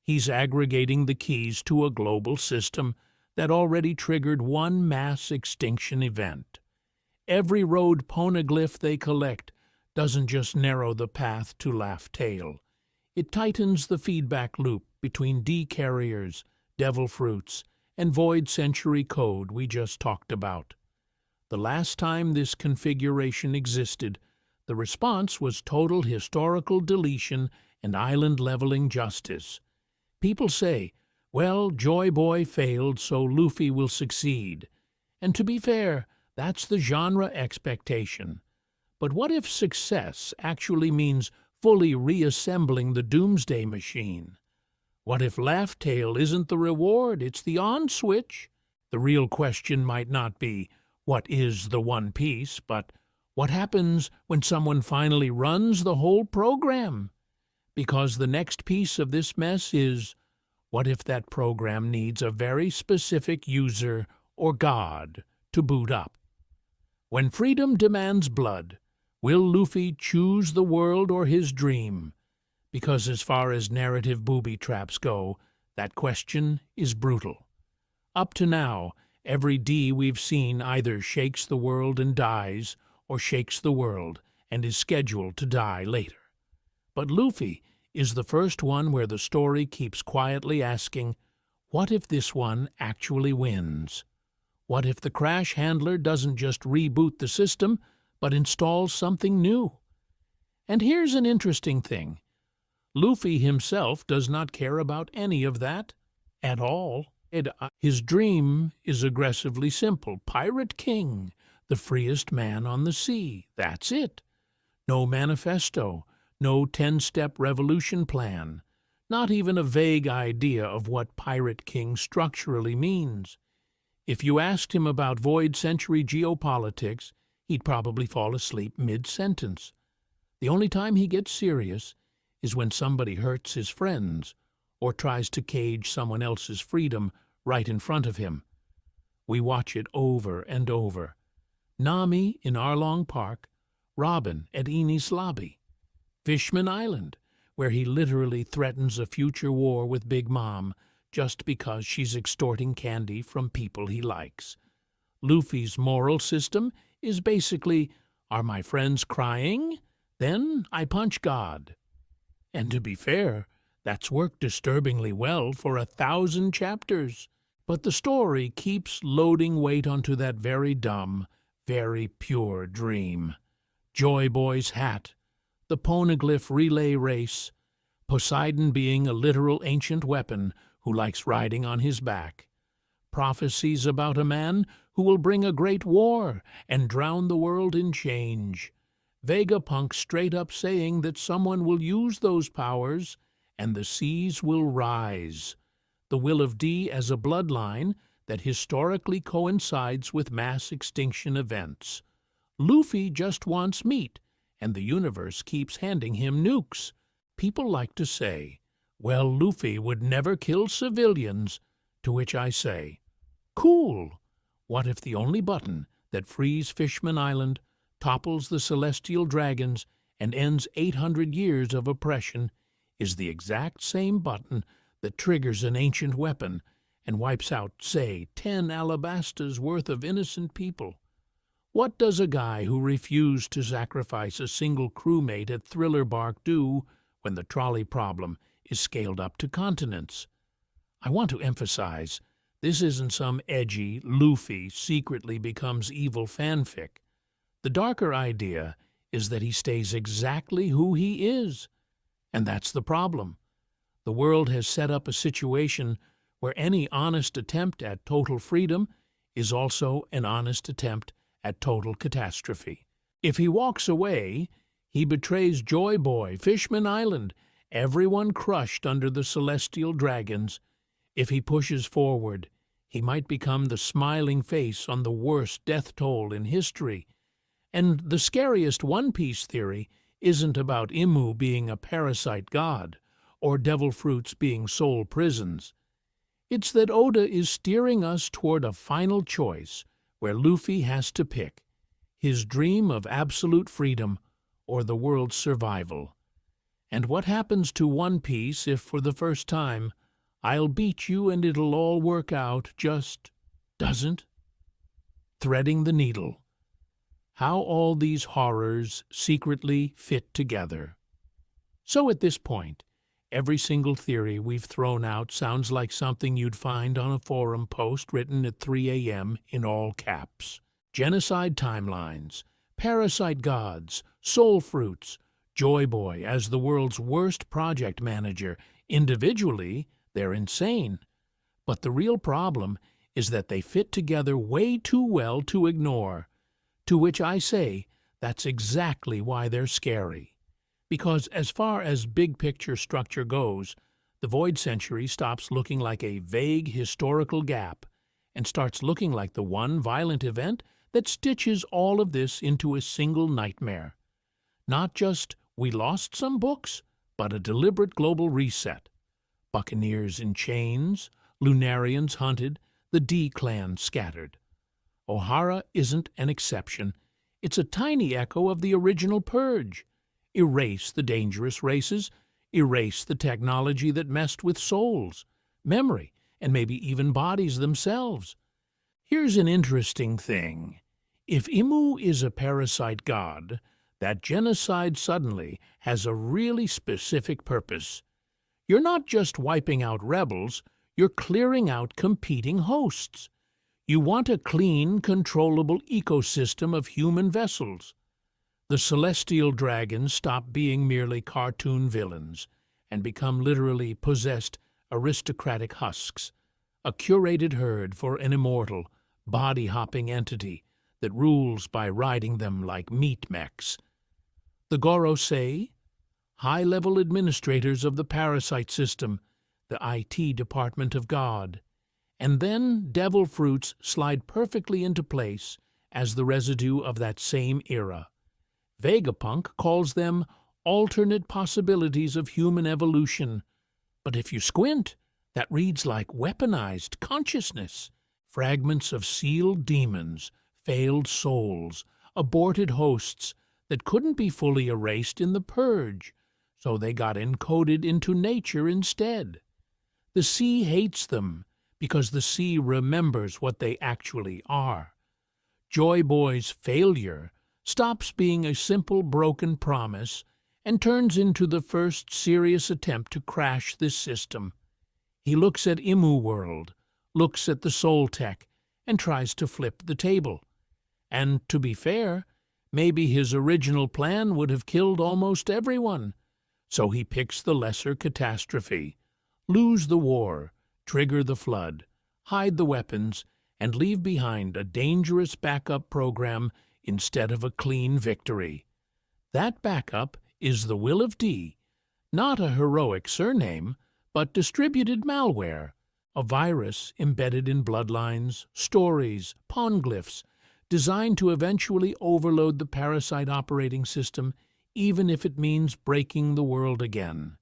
Speaker 1: he's aggregating the keys to a global system that already triggered one mass extinction event. Every road poneglyph they collect doesn't just narrow the path to Laugh Tale. It tightens the feedback loop between D-carriers, devil fruits, and void century code we just talked about. The last time this configuration existed, the response was total historical deletion and island-leveling justice. People say, well, Joy Boy failed, so Luffy will succeed. And to be fair, that's the genre expectation. But what if success actually means fully reassembling the Doomsday Machine? What if Laugh Tale isn't the reward, it's the on-switch? The real question might not be, what is the One Piece, but what happens when someone finally runs the whole program? Because the next piece of this mess is, what if that program needs a very specific user or god to boot up? When freedom demands blood, will Luffy choose the world or his dream? Because as far as narrative booby traps go, that question is brutal. Up to now, every D we've seen either shakes the world and dies, or shakes the world and is scheduled to die later. But Luffy is the first one where the story keeps quietly asking, what if this one actually wins? What if the crash handler doesn't just reboot the system, but installs something new? And here's an interesting thing. Luffy himself does not care about any of that at all. His dream is aggressively simple. Pirate King, the freest man on the sea. That's it. No manifesto, no 10-step revolution plan, not even a vague idea of what Pirate King structurally means. If you asked him about void century geopolitics, he'd probably fall asleep mid-sentence. The only time he gets serious is when somebody hurts his friends or tries to cage someone else's freedom right in front of him. We watch it over and over. Nami in Arlong Park, Robin at Enies Lobby, Fishman Island, where he literally threatens a future war with Big Mom just because she's extorting candy from people he likes. Luffy's moral system is basically, are my friends crying? Then I punch God. And to be fair, that's worked disturbingly well for 1,000 chapters. But the story keeps loading weight onto that very dumb, very pure dream. Joy Boy's hat, the Poneglyph relay race, Poseidon being a literal ancient weapon who likes riding on his back, prophecies about a man who will bring a great war and drown the world in change, Vegapunk straight up saying that someone will use those powers and the seas will rise, the will of D as a bloodline that historically coincides with mass extinction events. Luffy just wants meat, and the universe keeps handing him nukes. People like to say, well, Luffy would never kill civilians, to which I say, cool. What if the only button that frees Fishman Island, topples the celestial dragons, and ends 800 years of oppression is the exact same button that triggers an ancient weapon and wipes out, say, 10 Alabastas worth of innocent people? What does a guy who refused to sacrifice a single crewmate at Thriller Bark do when the trolley problem is scaled up to continents? I want to emphasize, this isn't some edgy Luffy secretly becomes evil fanfic. The darker idea is that he stays exactly who he is. And that's the problem. The world has set up a situation where any honest attempt at total freedom is also an honest attempt at total catastrophe. If he walks away, he betrays Joy Boy, Fishman Island, everyone crushed under the celestial dragons. If he pushes forward, he might become the smiling face on the worst death toll in history. And the scariest One Piece theory isn't about Imu being a parasite god or devil fruits being soul prisons. It's that Oda is steering us toward a final choice where Luffy has to pick his dream of absolute freedom or the world's survival. And what happens to One Piece if, for the first time, I'll beat you and it'll all work out just doesn't? Threading the needle. How all these horrors secretly fit together. So at this point, every single theory we've thrown out sounds like something you'd find on a forum post written at 3 a.m. in all caps. Genocide timelines, parasite gods, soul fruits, Joy Boy as the world's worst project manager. Individually, they're insane. But the real problem is that they fit together way too well to ignore. To which I say, that's exactly why they're scary. Because as far as big-picture structure goes, the Void Century stops looking like a vague historical gap and starts looking like the one violent event that stitches all of this into a single nightmare. Not just, we lost some books, but a deliberate global reset. Buccaneers in chains, Lunarians hunted, the D-clan scattered. Ohara isn't an exception. It's a tiny echo of the original purge. Erase the dangerous races, erase the technology that messed with souls, memory, and maybe even bodies themselves. Here's an interesting thing. If Imu is a parasite god, that genocide suddenly has a really specific purpose. You're not just wiping out rebels, you're clearing out competing hosts. You want a clean, controllable ecosystem of human vessels. The celestial dragons stop being merely cartoon villains and become literally possessed aristocratic husks, a curated herd for an immortal, body-hopping entity that rules by riding them like meat mechs. The Gorosei, high-level administrators of the parasite system, the IT department of God. And then devil fruits slide perfectly into place as the residue of that same era. Vegapunk calls them alternate possibilities of human evolution. But if you squint, that reads like weaponized consciousness. Fragments of sealed demons, failed souls, aborted hosts that couldn't be fully erased in the purge, so they got encoded into nature instead. The sea hates them, because the sea remembers what they actually are. Joy Boy's failure stops being a simple broken promise and turns into the first serious attempt to crash this system. He looks at Imu World, looks at the Soul Tech, and tries to flip the table. And to be fair, maybe his original plan would have killed almost everyone. So he picks the lesser catastrophe. Lose the war, trigger the flood, hide the weapons, and leave behind a dangerous backup program instead of a clean victory. That backup is the Will of D, not a heroic surname, but distributed malware, a virus embedded in bloodlines, stories, Poneglyphs, designed to eventually overload the parasite operating system, even if it means breaking the world again.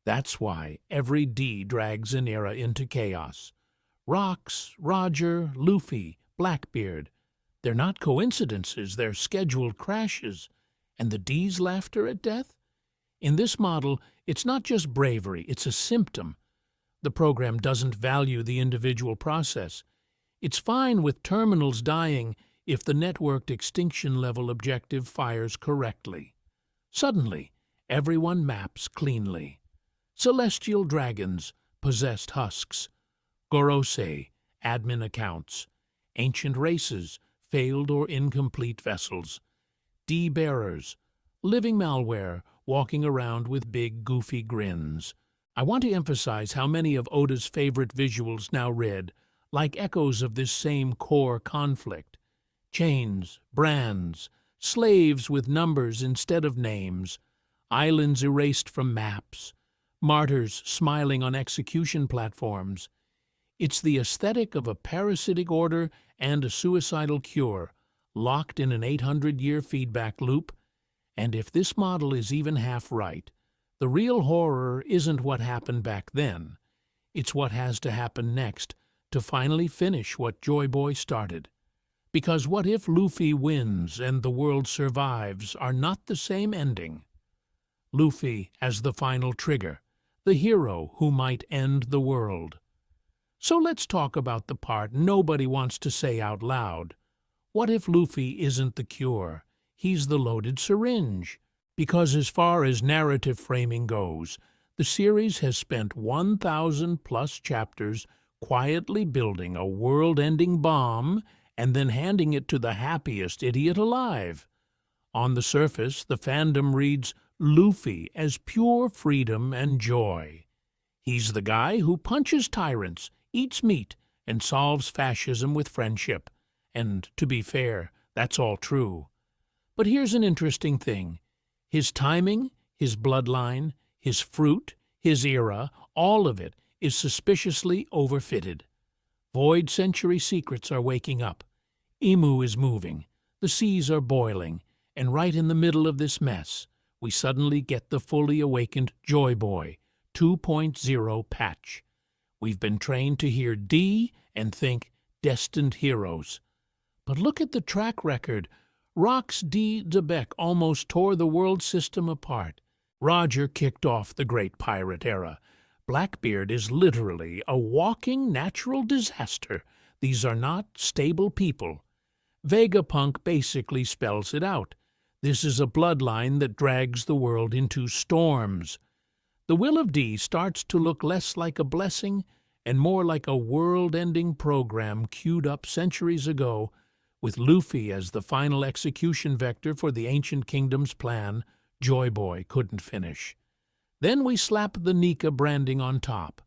Speaker 1: That's why every D drags an era into chaos. Rocks, Roger, Luffy, Blackbeard. They're not coincidences, they're scheduled crashes. And the D's laughter at death? In this model, it's not just bravery, it's a symptom. The program doesn't value the individual process. It's fine with terminals dying if the networked extinction level objective fires correctly. Suddenly, everyone maps cleanly. Celestial dragons, possessed husks. Gorosei, admin accounts. Ancient races, failed or incomplete vessels. D-bearers, living malware, walking around with big, goofy grins. I want to emphasize how many of Oda's favorite visuals now read, like echoes of this same core conflict. Chains, brands, slaves with numbers instead of names, islands erased from maps, martyrs smiling on execution platforms. It's the aesthetic of a parasitic order and a suicidal cure, locked in an 800-year feedback loop. And if this model is even half right, the real horror isn't what happened back then. It's what has to happen next to finally finish what Joy Boy started. Because what if Luffy wins and the world survives are not the same ending? Luffy as the final trigger, the hero who might end the world. So let's talk about the part nobody wants to say out loud. What if Luffy isn't the cure? He's the loaded syringe. Because as far as narrative framing goes, the series has spent 1,000+ chapters quietly building a world-ending bomb and then handing it to the happiest idiot alive. On the surface, the fandom reads Luffy as pure freedom and joy. He's the guy who punches tyrants, eats meat, and solves fascism with friendship. And, to be fair, that's all true. But here's an interesting thing. His timing, his bloodline, his fruit, his era, all of it is suspiciously overfitted. Void Century secrets are waking up. Emu is moving. The seas are boiling. And right in the middle of this mess, we suddenly get the fully awakened Joy Boy 2.0 patch. We've been trained to hear D and think destined heroes. But look at the track record. Rox D. DeBeck almost tore the world system apart. Roger kicked off the Great Pirate Era. Blackbeard is literally a walking natural disaster. These are not stable people. Vegapunk basically spells it out. This is a bloodline that drags the world into storms. The Will of D starts to look less like a blessing and more like a world-ending program queued up centuries ago, with Luffy as the final execution vector for the Ancient Kingdom's plan Joy Boy couldn't finish. Then we slap the Nika branding on top.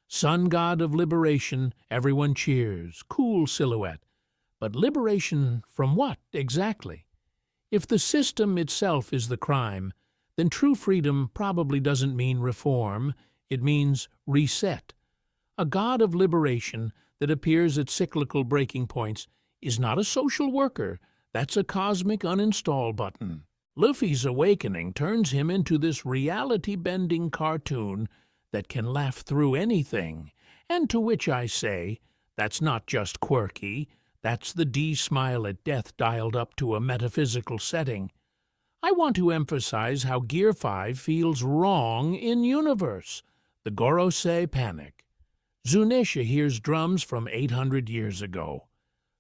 Speaker 1: Sun God of Liberation, everyone cheers, cool silhouette. But liberation from what, exactly? If the system itself is the crime, then true freedom probably doesn't mean reform, it means reset. A God of liberation that appears at cyclical breaking points is not a social worker, that's a cosmic uninstall button. Luffy's awakening turns him into this reality-bending cartoon that can laugh through anything, and to which I say, that's not just quirky, that's the D-smile at death dialed up to a metaphysical setting. I want to emphasize how Gear 5 feels wrong in universe, the Gorosei Panic. Zunisha hears drums from 800 years ago.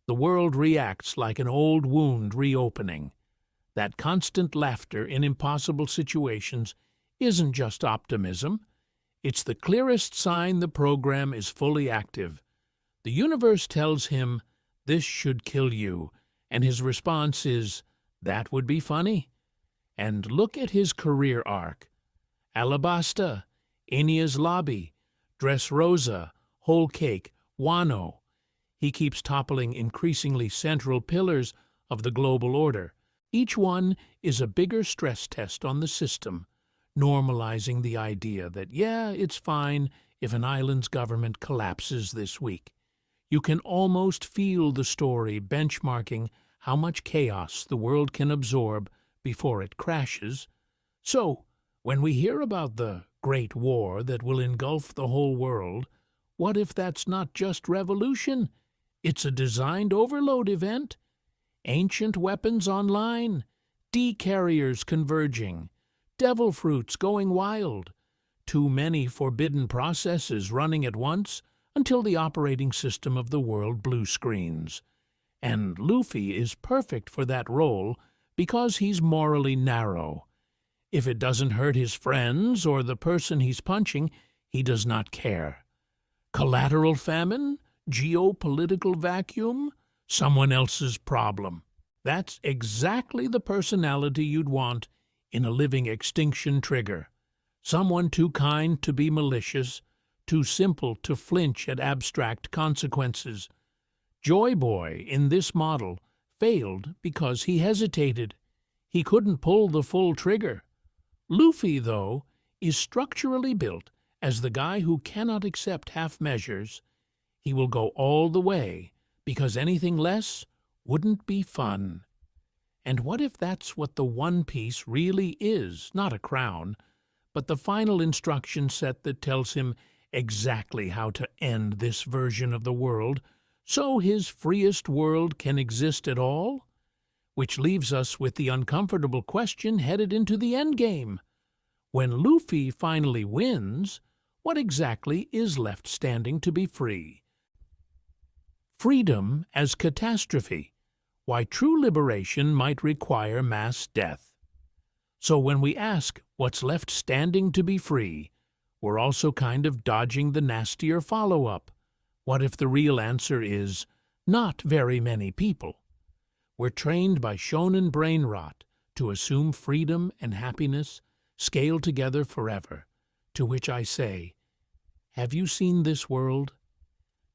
Speaker 1: The world reacts like an old wound reopening. That constant laughter in impossible situations isn't just optimism. It's the clearest sign the program is fully active. The universe tells him, "This should kill you," and his response is, "That would be funny." And look at his career arc. Alabasta, Enia's Lobby, Dressrosa, Whole Cake, Wano. He keeps toppling increasingly central pillars of the global order. Each one is a bigger stress test on the system, normalizing the idea that, yeah, it's fine if an island's government collapses this week. You can almost feel the story benchmarking how much chaos the world can absorb before it crashes. So, when we hear about the Great War that will engulf the whole world, what if that's not just revolution? It's a designed overload event. Ancient weapons online, D-carriers converging, devil fruits going wild, too many forbidden processes running at once until the operating system of the world blue screens. And Luffy is perfect for that role because he's morally narrow. If it doesn't hurt his friends or the person he's punching, he does not care. Collateral famine? Geopolitical vacuum? Someone else's problem. That's exactly the personality you'd want in a living extinction trigger. Someone too kind to be malicious, too simple to flinch at abstract consequences. Joy Boy, in this model, failed because he hesitated. he couldn't pull the full trigger. Luffy, though, is structurally built as the guy who cannot accept half measures. He will go all the way, because anything less wouldn't be fun. And what if that's what the One Piece really is, not a crown, but the final instruction set that tells him exactly how to end this version of the world so his freest world can exist at all? Which leaves us with the uncomfortable question headed into the endgame. When Luffy finally wins, what exactly is left standing to be free? Freedom as catastrophe. Why true liberation might require mass death. So when we ask what's left standing to be free, we're also kind of dodging the nastier follow-up. What if the real answer is not very many people? We're trained by shonen brain rot to assume freedom and happiness scale together forever, to which I say, have you seen this world?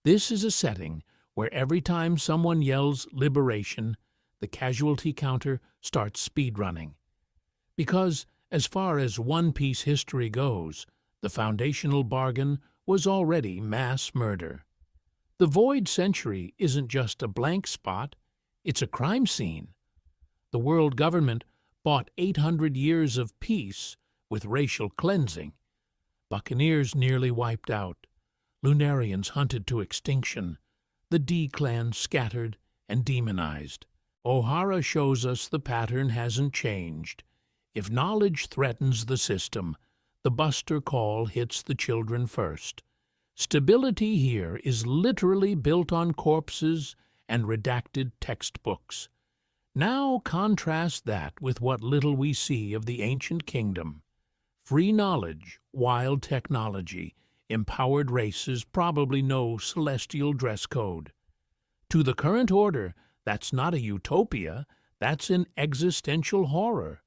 Speaker 1: This is a setting where every time someone yells liberation, the casualty counter starts speedrunning. Because, as far as One Piece history goes, the foundational bargain was already mass murder. The Void Century isn't just a blank spot, it's a crime scene. The world government bought 800 years of peace with racial cleansing. Buccaneers nearly wiped out, Lunarians hunted to extinction, the D-clan scattered and demonized. O'Hara shows us the pattern hasn't changed. If knowledge threatens the system, the buster call hits the children first. Stability here is literally built on corpses and redacted textbooks. Now contrast that with what little we see of the ancient kingdom. Free knowledge, wild technology, empowered races, probably no celestial dress code. To the current order, that's not a utopia, that's an existential horror.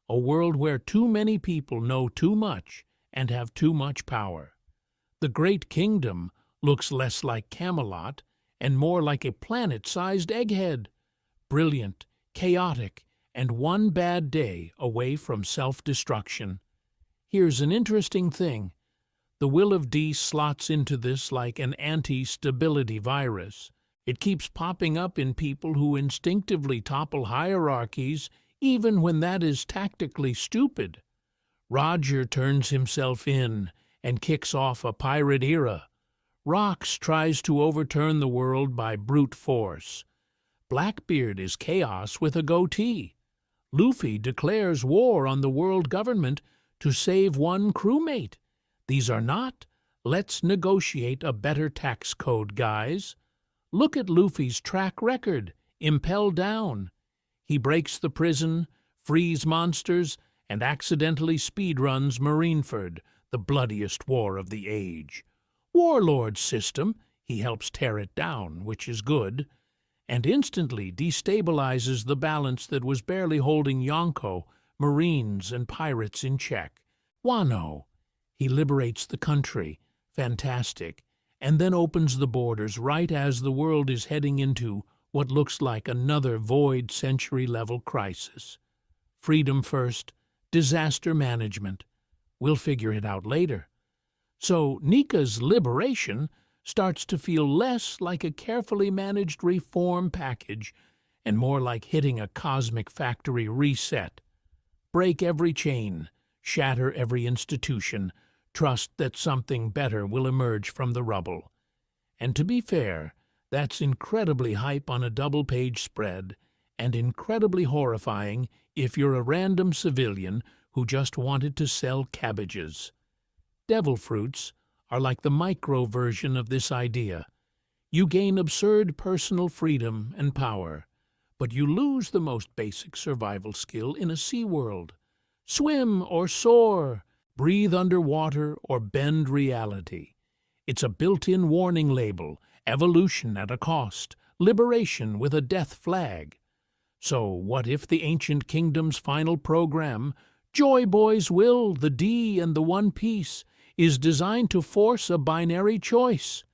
Speaker 1: A world where too many people know too much and have too much power. The Great Kingdom looks less like Camelot and more like a planet-sized egghead, brilliant, chaotic, and one bad day away from self-destruction. Here's an interesting thing. The Will of D slots into this like an anti-stability virus. It keeps popping up in people who instinctively topple hierarchies even when that is tactically stupid. Roger turns himself in and kicks off a pirate era. Rox tries to overturn the world by brute force. Blackbeard is chaos with a goatee. Luffy declares war on the world government to save one crewmate. These are not, let's negotiate a better tax code, guys. Look at Luffy's track record, Impel Down. He breaks the prison, frees monsters, and accidentally speedruns Marineford, the bloodiest war of the age. Warlord's system, he helps tear it down, which is good, and instantly destabilizes the balance that was barely holding Yonko, Marines, and pirates in check. Wano, he liberates the country, fantastic, and then opens the borders right as the world is heading into what looks like another Void Century-level crisis. Freedom first, disaster management. We'll figure it out later. So Nika's liberation starts to feel less like a carefully managed reform package and more like hitting a cosmic factory reset. Break every chain, shatter every institution, trust that something better will emerge from the rubble. And to be fair, that's incredibly hype on a double-page spread, and incredibly horrifying if you're a random civilian who just wanted to sell cabbages. Devil fruits are like the micro version of this idea. You gain absurd personal freedom and power, but you lose the most basic survival skill in a sea world. Swim or soar, breathe underwater or bend reality. It's a built-in warning label, evolution at a cost, liberation with a death flag. So what if the ancient kingdom's final program, Joy Boy's will, the D and the One Piece, is designed to force a binary choice?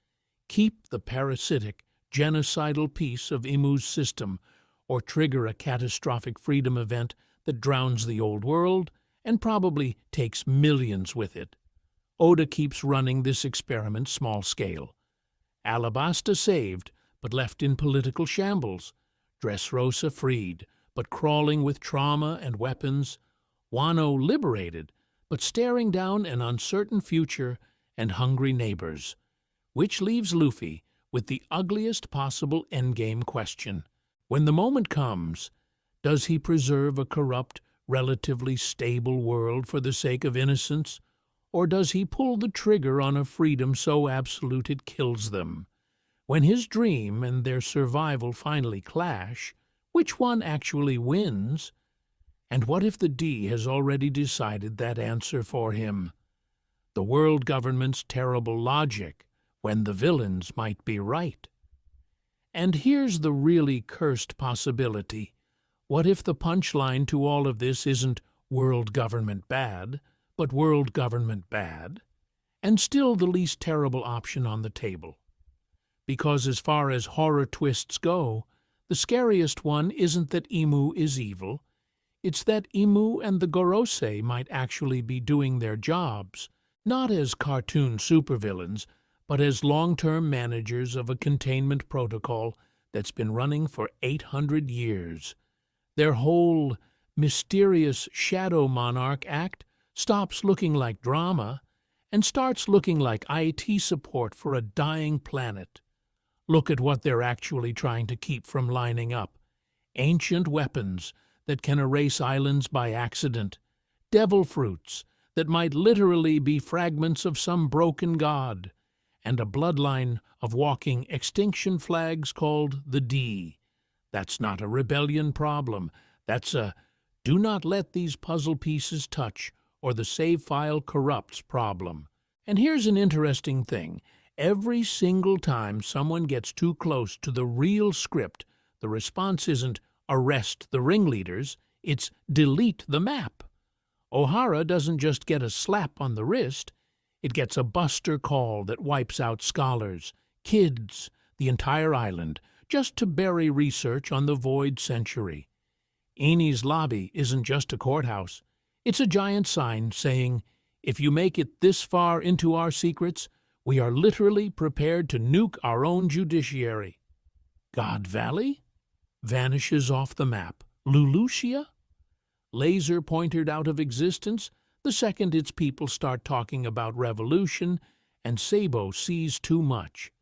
Speaker 1: Keep the parasitic, genocidal piece of Imu's system, or trigger a catastrophic freedom event that drowns the old world and probably takes millions with it. Oda keeps running this experiment small scale. Alabasta saved, but left in political shambles. Dressrosa freed, but crawling with trauma and weapons. Wano liberated, but staring down an uncertain future and hungry neighbors. Which leaves Luffy with the ugliest possible endgame question. When the moment comes, does he preserve a corrupt, relatively stable world for the sake of innocence, or does he pull the trigger on a freedom so absolute it kills them? When his dream and their survival finally clash, which one actually wins? And what if the D has already decided that answer for him? The world government's terrible logic, when the villains might be right. And here's the really cursed possibility. What if the punchline to all of this isn't world government bad, but world government bad, and still the least terrible option on the table? Because as far as horror twists go, the scariest one isn't that Imu is evil, it's that Imu and the Gorosei might actually be doing their jobs, not as cartoon supervillains, but as long-term managers of a containment protocol that's been running for 800 years. Their whole mysterious Shadow Monarch act stops looking like drama and starts looking like IT support for a dying planet. Look at what they're actually trying to keep from lining up. Ancient weapons that can erase islands by accident. Devil fruits that might literally be fragments of some broken god. And a bloodline of walking extinction flags called the D. That's not a rebellion problem. That's a do not let these puzzle pieces touch or the save file corrupts problem. And here's an interesting thing. Every single time someone gets too close to the real script, the response isn't arrest the ringleaders, it's delete the map. O'Hara doesn't just get a slap on the wrist, it gets a buster call that wipes out scholars, kids, the entire island, just to bury research on the void century. Eni's lobby isn't just a courthouse. It's a giant sign saying, if you make it this far into our secrets, we are literally prepared to nuke our own judiciary. God Valley? Vanishes off the map. Lulusia? Laser pointered out of existence the second its people start talking about revolution and Sabo sees too much.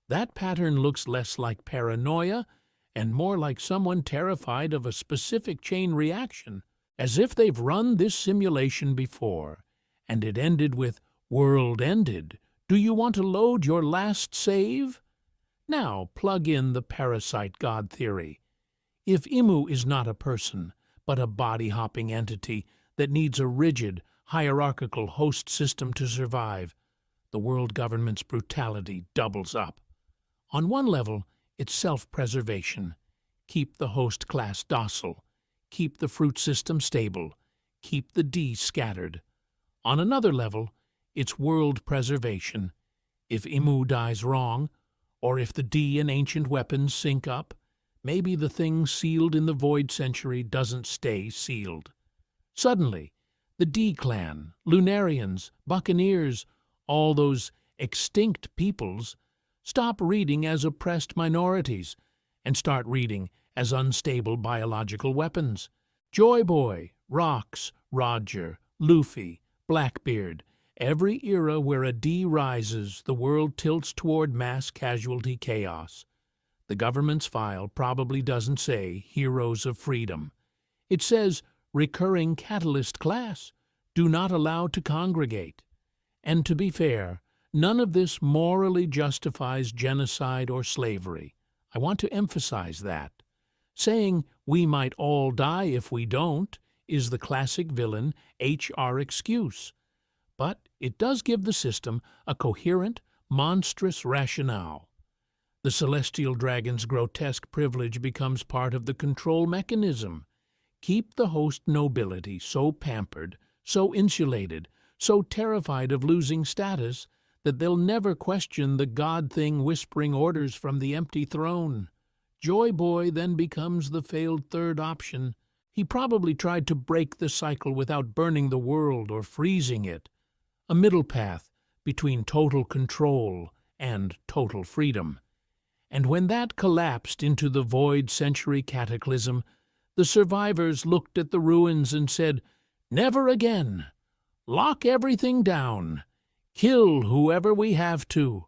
Speaker 1: That pattern looks less like paranoia and more like someone terrified of a specific chain reaction, as if they've run this simulation before, and it ended with, "World ended. Do you want to load your last save?" Now plug in the parasite god theory. If Imu is not a person, but a body-hopping entity that needs a rigid, hierarchical host system to survive, the world government's brutality doubles up. On one level, it's self-preservation. Keep the host class docile. Keep the fruit system stable. Keep the D scattered. On another level, it's world preservation. If Imu dies wrong, or if the D and ancient weapons sync up, maybe the thing sealed in the void century doesn't stay sealed. Suddenly, the D clan, Lunarians, Buccaneers, all those extinct peoples, stop reading as oppressed minorities and start reading as unstable biological weapons. Joy Boy, Rocks, Roger, Luffy, Blackbeard, every era where a D rises, the world tilts toward mass casualty chaos. The government's file probably doesn't say Heroes of Freedom. It says Recurring Catalyst Class, do not allow to congregate. And to be fair, none of this morally justifies genocide or slavery. I want to emphasize that. Saying we might all die if we don't is the classic villain HR excuse. But it does give the system a coherent, monstrous rationale. The celestial dragon's grotesque privilege becomes part of the control mechanism. Keep the host nobility so pampered, so insulated, so terrified of losing status that they'll never question the god thing whispering orders from the empty throne. Joy Boy then becomes the failed third option, He probably tried to break the cycle without burning the world or freezing it, a middle path between total control and total freedom. And when that collapsed into the void century cataclysm, the survivors looked at the ruins and said, "Never again! Lock everything down! Kill whoever we have to!"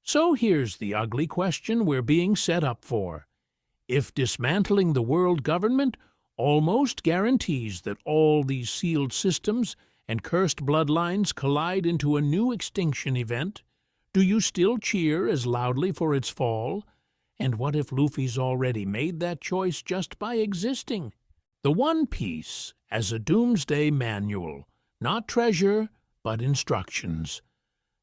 Speaker 1: So here's the ugly question we're being set up for. If dismantling the world government almost guarantees that all these sealed systems and cursed bloodlines collide into a new extinction event, do you still cheer as loudly for its fall? And what if Luffy's already made that choice just by existing? The One Piece as a doomsday manual, not treasure, but instructions.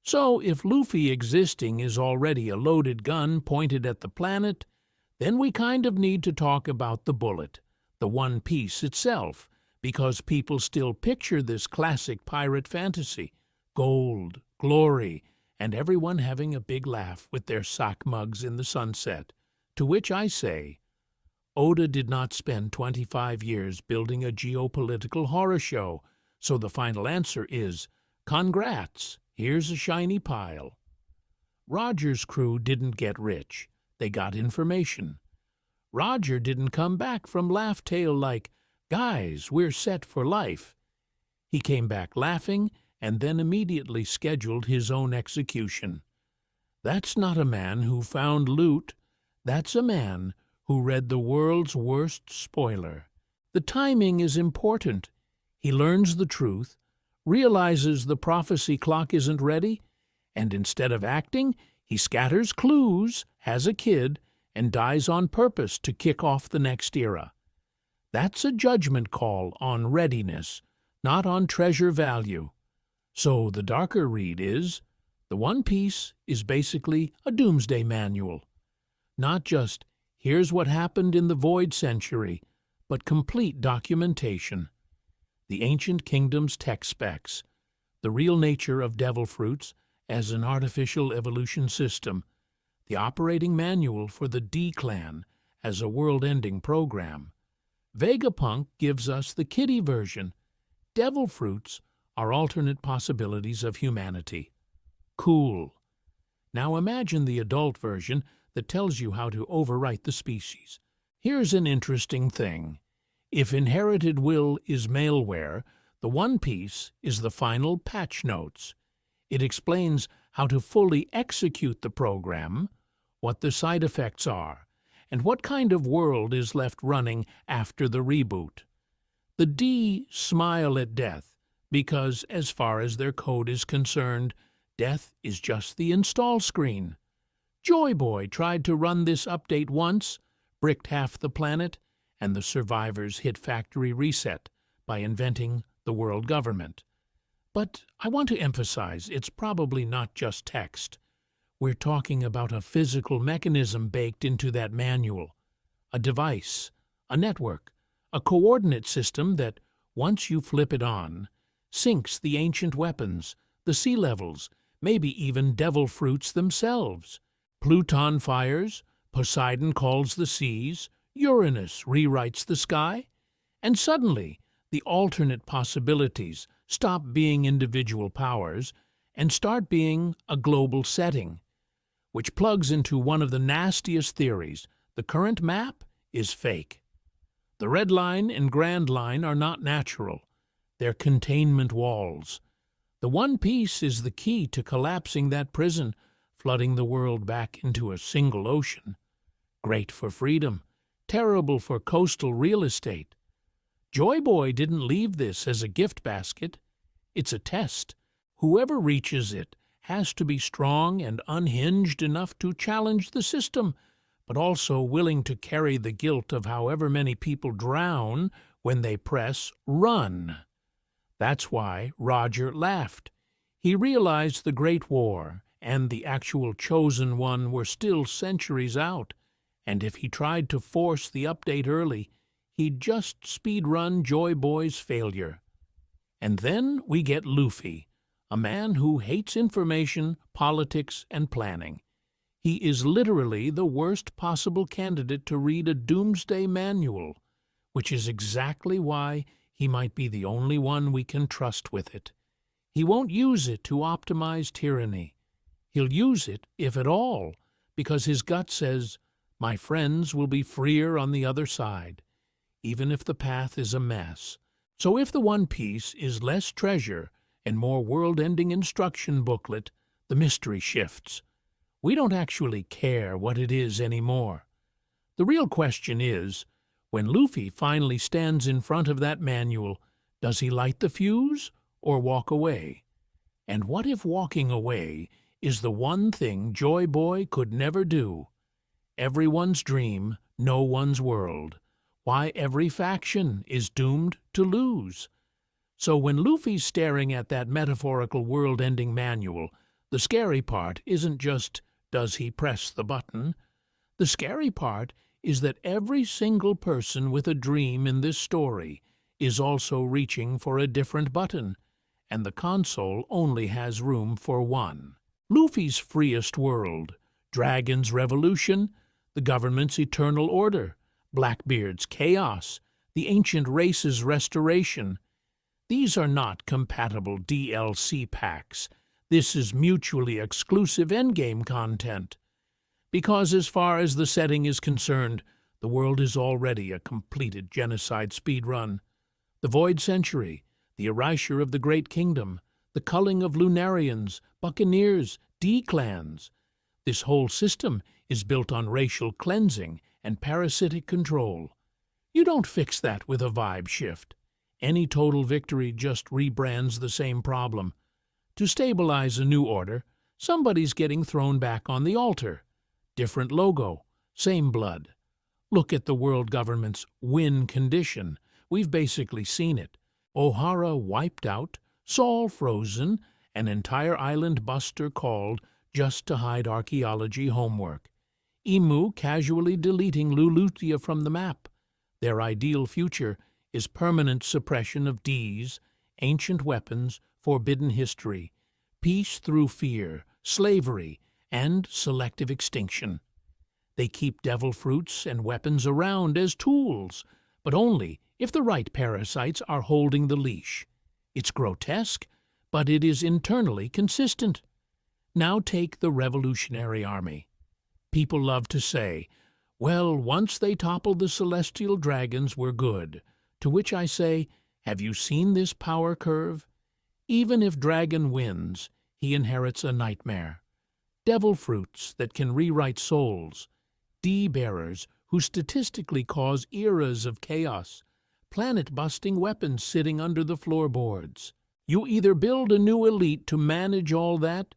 Speaker 1: So if Luffy existing is already a loaded gun pointed at the planet, then we kind of need to talk about the bullet, the One Piece itself, because people still picture this classic pirate fantasy, gold, glory, and everyone having a big laugh with their sock mugs in the sunset. To which I say, Oda did not spend 25 years building a geopolitical horror show, so the final answer is, congrats, here's a shiny pile. Roger's crew didn't get rich, they got information. Roger didn't come back from Laugh Tale like, "Guys, we're set for life." He came back laughing and then immediately scheduled his own execution. That's not a man who found loot. That's a man who read the world's worst spoiler. The timing is important. He learns the truth, realizes the prophecy clock isn't ready, and instead of acting, he scatters clues, has a kid, and dies on purpose to kick off the next era. That's a judgment call on readiness, not on treasure value. So the darker read is, the One Piece is basically a doomsday manual. Not just, here's what happened in the Void Century, but complete documentation. The ancient kingdom's tech specs, the real nature of devil fruits as an artificial evolution system, the operating manual for the D-Clan as a world-ending program. Vegapunk gives us the kiddie version. Devil fruits are alternate possibilities of humanity. Cool. Now imagine the adult version that tells you how to overwrite the species. Here's an interesting thing. If inherited will is malware, the One Piece is the final patch notes. It explains how to fully execute the program, what the side effects are, and what kind of world is left running after the reboot. The D smile at death because, as far as their code is concerned, death is just the install screen. Joy Boy tried to run this update once, bricked half the planet, and the survivors hit factory reset by inventing the world government. But I want to emphasize it's probably not just text. We're talking about a physical mechanism baked into that manual, a device, a network, a coordinate system that, once you flip it on, syncs the ancient weapons, the sea levels, maybe even devil fruits themselves. Pluton fires, Poseidon calls the seas, Uranus rewrites the sky, and suddenly the alternate possibilities stop being individual powers and start being a global setting, which plugs into one of the nastiest theories. The current map is fake. The red line and grand line are not natural. They're containment walls. The One Piece is the key to collapsing that prison, flooding the world back into a single ocean. Great for freedom, terrible for coastal real estate. Joy Boy didn't leave this as a gift basket. It's a test. Whoever reaches it has to be strong and unhinged enough to challenge the system, but also willing to carry the guilt of however many people drown when they press run. That's why Roger laughed. He realized the Great War and the actual Chosen One were still centuries out, and if he tried to force the update early, he'd just speed-run Joy Boy's failure. And then we get Luffy, a man who hates information, politics, and planning. He is literally the worst possible candidate to read a doomsday manual, which is exactly why he might be the only one we can trust with it. He won't use it to optimize tyranny. He'll use it, if at all, because his gut says, my friends will be freer on the other side, even if the path is a mess. So if the One Piece is less treasure and more world-ending instruction booklet, the mystery shifts. We don't actually care what it is anymore. The real question is, when Luffy finally stands in front of that manual, does he light the fuse or walk away? And what if walking away is the one thing Joy Boy could never do? Everyone's dream, no one's world. Why every faction is doomed to lose. So when Luffy's staring at that metaphorical world-ending manual, the scary part isn't just, does he press the button? The scary part is that every single person with a dream in this story is also reaching for a different button, and the console only has room for one. Luffy's freest world, Dragon's revolution, the government's eternal order, Blackbeard's chaos, the ancient race's restoration. These are not compatible DLC packs. This is mutually exclusive endgame content. Because as far as the setting is concerned, the world is already a completed genocide speedrun. The Void Century, the erasure of the Great Kingdom, the culling of Lunarians, Buccaneers, D-clans. This whole system is built on racial cleansing and parasitic control. You don't fix that with a vibe shift. Any total victory just rebrands the same problem. To stabilize a new order, somebody's getting thrown back on the altar. Different logo, same blood. Look at the world government's win condition. We've basically seen it. O'Hara wiped out, Saul frozen, an entire island buster called just to hide archaeology homework. Emu casually deleting Lulutia from the map. Their ideal future is permanent suppression of D's, ancient weapons, forbidden history, peace through fear, slavery, and selective extinction. They keep devil fruits and weapons around as tools, but only if the right parasites are holding the leash. It's grotesque, but it is internally consistent. Now take the Revolutionary Army. People love to say, well, once they toppled the celestial dragons, we're good. To which I say, have you seen this power curve? Even if Dragon wins, he inherits a nightmare. Devil fruits that can rewrite souls. D-bearers who statistically cause eras of chaos. Planet-busting weapons sitting under the floorboards. You either build a new elite to manage all that,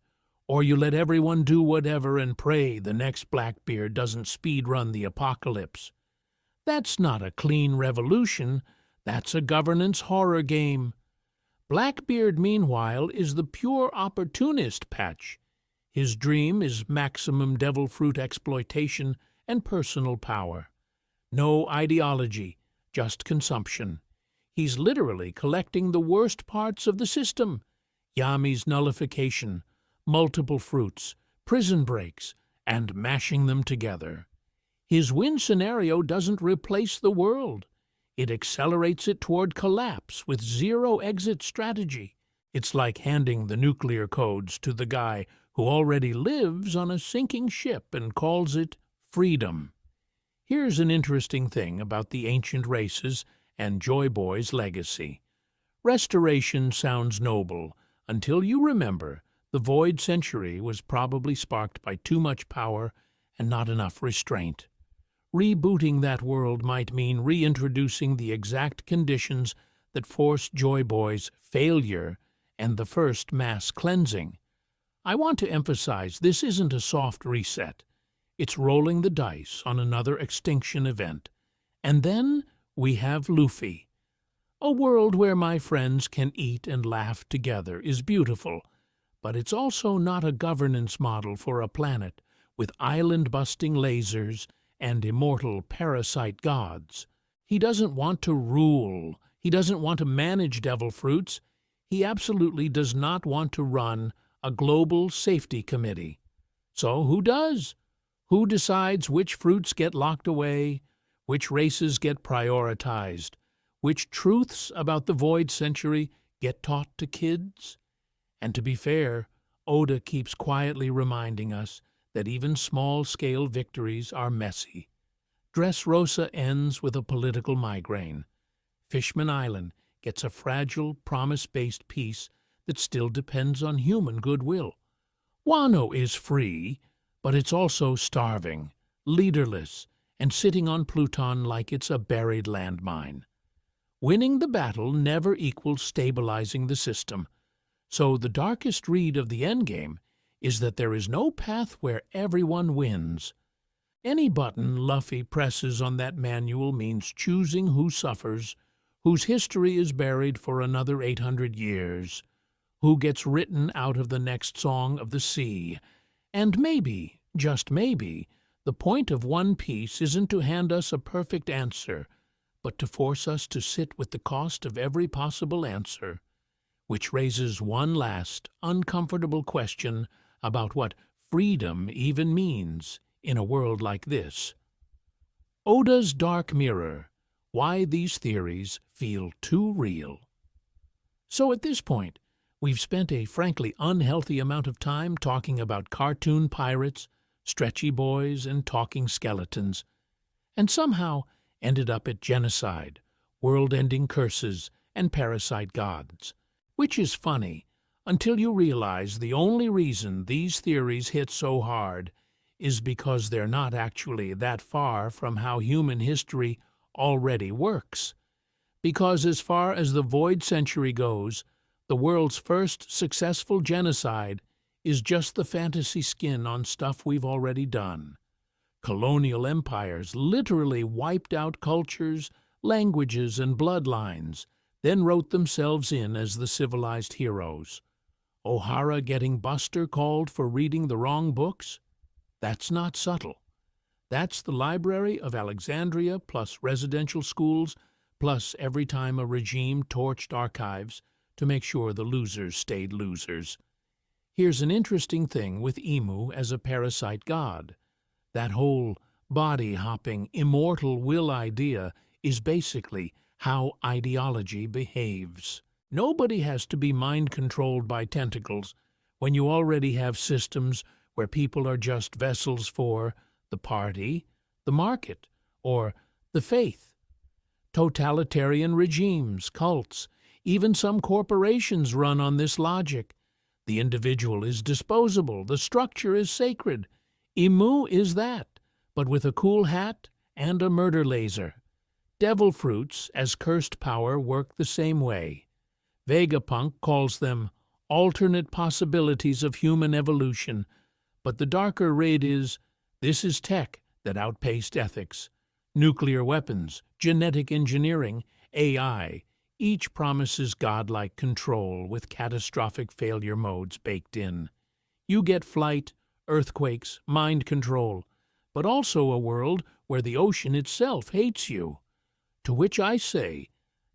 Speaker 1: or you let everyone do whatever and pray the next Blackbeard doesn't speedrun the apocalypse. That's not a clean revolution, that's a governance horror game. Blackbeard, meanwhile, is the pure opportunist patch. His dream is maximum devil fruit exploitation and personal power. No ideology, just consumption. He's literally collecting the worst parts of the system. Yami's nullification, multiple fruits, prison breaks, and mashing them together. His win scenario doesn't replace the world. It accelerates it toward collapse with zero exit strategy. It's like handing the nuclear codes to the guy who already lives on a sinking ship and calls it freedom. Here's an interesting thing about the ancient races and Joy Boy's legacy. Restoration sounds noble until you remember the Void Century was probably sparked by too much power and not enough restraint. Rebooting that world might mean reintroducing the exact conditions that forced Joy Boy's failure and the first mass cleansing. I want to emphasize this isn't a soft reset. It's rolling the dice on another extinction event. And then we have Luffy. A world where my friends can eat and laugh together is beautiful, but it's also not a governance model for a planet with island-busting lasers and immortal parasite gods. He doesn't want to rule. He doesn't want to manage devil fruits. He absolutely does not want to run a global safety committee. So who does? Who decides which fruits get locked away, which races get prioritized, which truths about the Void Century get taught to kids. And to be fair, Oda keeps quietly reminding us that even small-scale victories are messy. Dressrosa ends with a political migraine. Fishman Island gets a fragile, promise-based peace that still depends on human goodwill. Wano is free, but it's also starving, leaderless, and sitting on Pluton like it's a buried landmine. Winning the battle never equals stabilizing the system, so the darkest read of the endgame is that there is no path where everyone wins. Any button Luffy presses on that manual means choosing who suffers, whose history is buried for another 800 years, who gets written out of the next Song of the Sea. And maybe, just maybe, the point of One Piece isn't to hand us a perfect answer, but to force us to sit with the cost of every possible answer, which raises one last, uncomfortable question about what freedom even means in a world like this. Oda's Dark Mirror, Why These Theories Feel Too Real. So at this point, we've spent a frankly unhealthy amount of time talking about cartoon pirates, stretchy boys, and talking skeletons, and somehow ended up at genocide, world-ending curses, and parasite gods. Which is funny, until you realize the only reason these theories hit so hard is because they're not actually that far from how human history already works. Because as far as the Void Century goes, the world's first successful genocide is just the fantasy skin on stuff we've already done. Colonial empires literally wiped out cultures, languages, and bloodlines, then wrote themselves in as the civilized heroes. O'Hara getting Buster called for reading the wrong books? That's not subtle. That's the Library of Alexandria plus residential schools, plus every time a regime torched archives to make sure the losers stayed losers. Here's an interesting thing with Emu as a parasite god. That whole body-hopping, immortal will idea is basically how ideology behaves. Nobody has to be mind-controlled by tentacles when you already have systems where people are just vessels for the party, the market, or the faith. Totalitarian regimes, cults, even some corporations run on this logic. The individual is disposable, the structure is sacred. Emu is that, but with a cool hat and a murder laser. Devil fruits as cursed power work the same way. Vegapunk calls them alternate possibilities of human evolution, but the darker read is, this is tech that outpaced ethics. Nuclear weapons, genetic engineering, AI, each promises godlike control with catastrophic failure modes baked in. You get flight, earthquakes, mind control, but also a world where the ocean itself hates you. To which I say,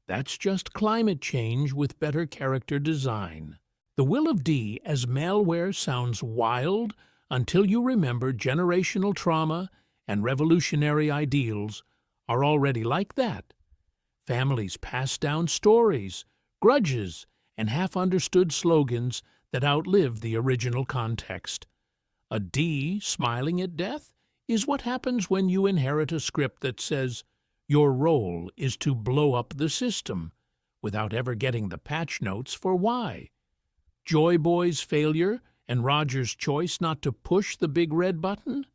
Speaker 1: that's just climate change with better character design. The Will of D as malware sounds wild until you remember generational trauma and revolutionary ideals are already like that. Families pass down stories, grudges, and half-understood slogans that outlive the original context. A D smiling at death is what happens when you inherit a script that says your role is to blow up the system without ever getting the patch notes for why. Joy Boy's failure and Roger's choice not to push the big red button?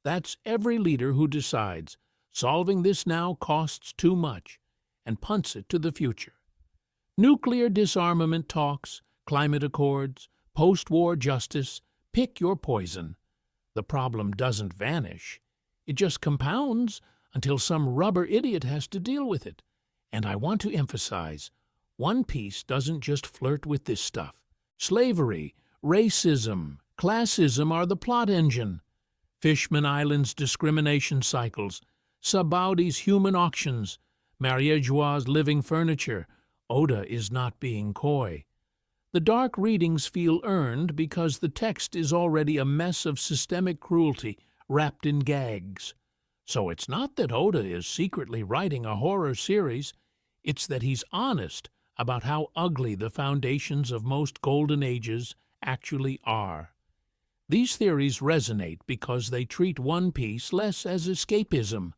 Speaker 1: That's every leader who decides solving this now costs too much and punts it to the future. Nuclear disarmament talks, climate accords, post-war justice, pick your poison. The problem doesn't vanish. It just compounds until some rubber idiot has to deal with it. And I want to emphasize, One Piece doesn't just flirt with this stuff. Slavery, racism, classism are the plot engine. Fishman Island's discrimination cycles, Sabaudi's human auctions, Mariéjoi's living furniture. Oda is not being coy. The dark readings feel earned because the text is already a mess of systemic cruelty wrapped in gags. So it's not that Oda is secretly writing a horror series, it's that he's honest about how ugly the foundations of most golden ages actually are. These theories resonate because they treat One Piece less as escapism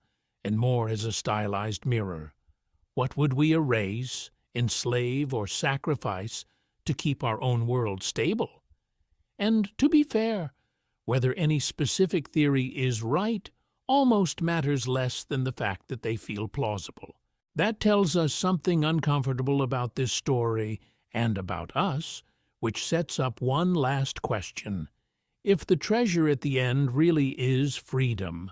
Speaker 1: and more as a stylized mirror. What would we erase, enslave, or sacrifice to keep our own world stable? And to be fair, whether any specific theory is right almost matters less than the fact that they feel plausible. That tells us something uncomfortable about this story and about us, which sets up one last question. If the treasure at the end really is freedom,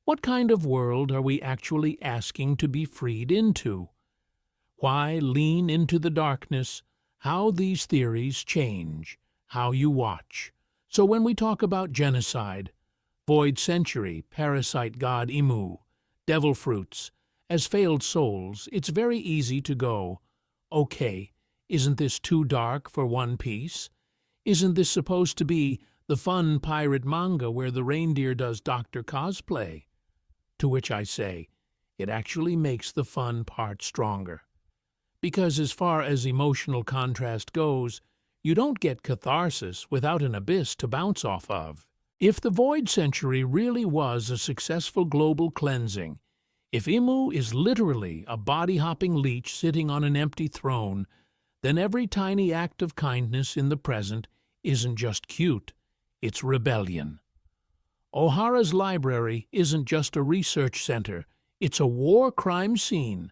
Speaker 1: what kind of world are we actually asking to be freed into? Why lean into the darkness? How these theories change, how you watch. So when we talk about genocide, void century, parasite god Imu, devil fruits, as failed souls, it's very easy to go, okay, isn't this too dark for One Piece? Isn't this supposed to be the fun pirate manga where the reindeer does doctor cosplay? To which I say, it actually makes the fun part stronger. Because as far as emotional contrast goes, you don't get catharsis without an abyss to bounce off of. If the Void Century really was a successful global cleansing, if Imu is literally a body-hopping leech sitting on an empty throne, then every tiny act of kindness in the present isn't just cute, it's rebellion. Ohara's library isn't just a research center, it's a war crime scene.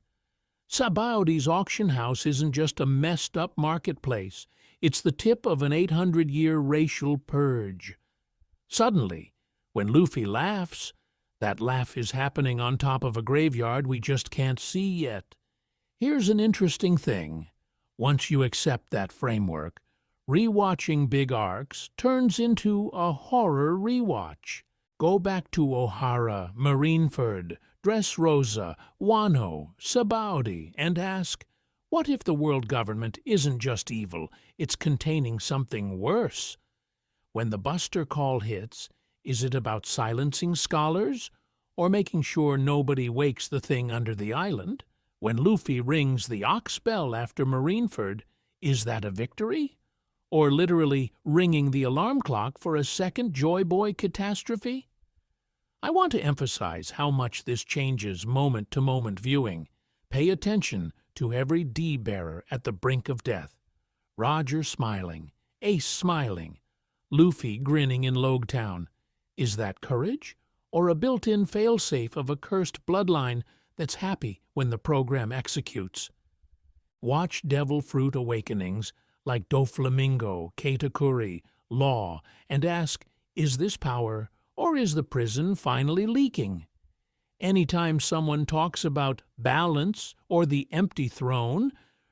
Speaker 1: Sabaodi's auction house isn't just a messed-up marketplace, it's the tip of an 800-year racial purge. Suddenly, when Luffy laughs, that laugh is happening on top of a graveyard we just can't see yet. Here's an interesting thing. Once you accept that framework, rewatching big arcs turns into a horror rewatch. Go back to Ohara, Marineford, Dressrosa, Wano, Sabaody, and ask, what if the world government isn't just evil, it's containing something worse? When the Buster Call hits, is it about silencing scholars, or making sure nobody wakes the thing under the island? When Luffy rings the ox bell after Marineford, is that a victory? Or literally ringing the alarm clock for a second Joy Boy catastrophe? I want to emphasize how much this changes moment-to-moment viewing. Pay attention to every D-bearer at the brink of death. Roger smiling, Ace smiling, Luffy grinning in Logtown. Is that courage, or a built-in failsafe of a cursed bloodline that's happy when the program executes? Watch Devil Fruit awakenings like Doflamingo, Katakuri, Law, and ask, is this power, or is the prison finally leaking? Anytime someone talks about balance or the empty throne,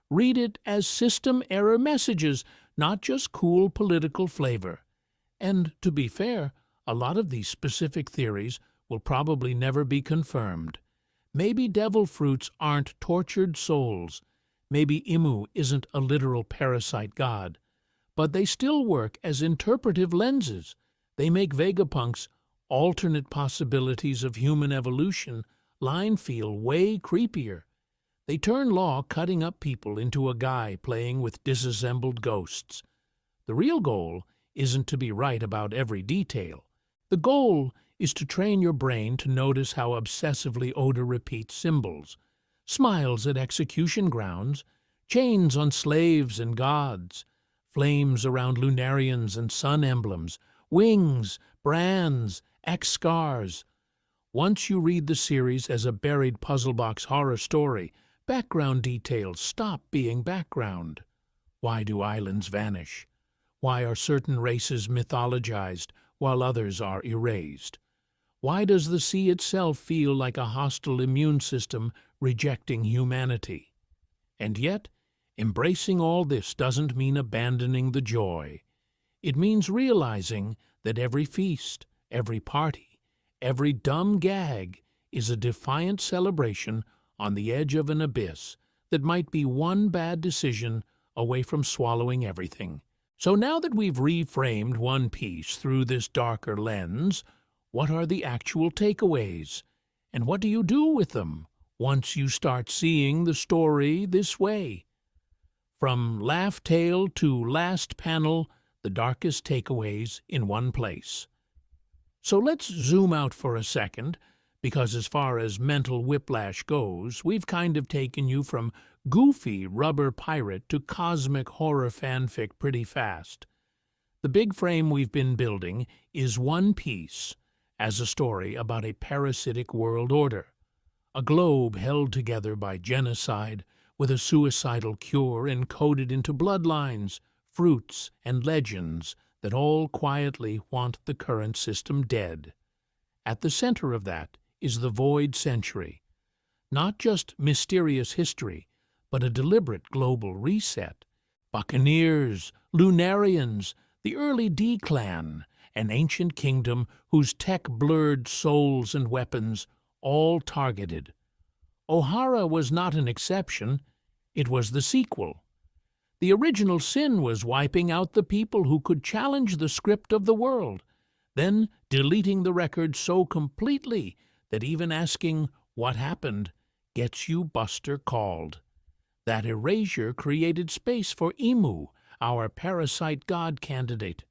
Speaker 1: read it as system error messages, not just cool political flavor. And to be fair, a lot of these specific theories will probably never be confirmed. Maybe devil fruits aren't tortured souls. Maybe Imu isn't a literal parasite god. But they still work as interpretive lenses. They make Vegapunk's alternate possibilities of human evolution line feel way creepier. They turn Law cutting up people into a guy playing with disassembled ghosts. The real goal isn't to be right about every detail. The goal is to train your brain to notice how obsessively Oda repeats symbols, smiles at execution grounds, chains on slaves and gods, flames around lunarians and sun emblems, wings, brands, X-scars. Once you read the series as a buried puzzle box horror story, background details stop being background. Why do islands vanish? Why are certain races mythologized while others are erased? Why does the sea itself feel like a hostile immune system rejecting humanity? And yet, embracing all this doesn't mean abandoning the joy. It means realizing that every feast, every party, every dumb gag is a defiant celebration on the edge of an abyss that might be one bad decision away from swallowing everything. So now that we've reframed One Piece through this darker lens, what are the actual takeaways? And what do you do with them once you start seeing the story this way? From laugh tale to last panel, the darkest takeaways in one place. So let's zoom out for a second, because as far as mental whiplash goes, we've kind of taken you from goofy rubber pirate to cosmic horror fanfic pretty fast. The big frame we've been building is One Piece as a story about a parasitic world order, a globe held together by genocide with a suicidal cure encoded into bloodlines, fruits, and legends that all quietly want the current system dead. At the center of that is the Void Century, not just mysterious history, but a deliberate global reset. Buccaneers, Lunarians, the early D-Clan, an ancient kingdom whose tech-blurred souls and weapons all targeted. O'Hara was not an exception, it was the sequel. The original sin was wiping out the people who could challenge the script of the world, then deleting the record so completely that even asking what happened gets you Buster called. That erasure created space for Emu, our parasite god candidate.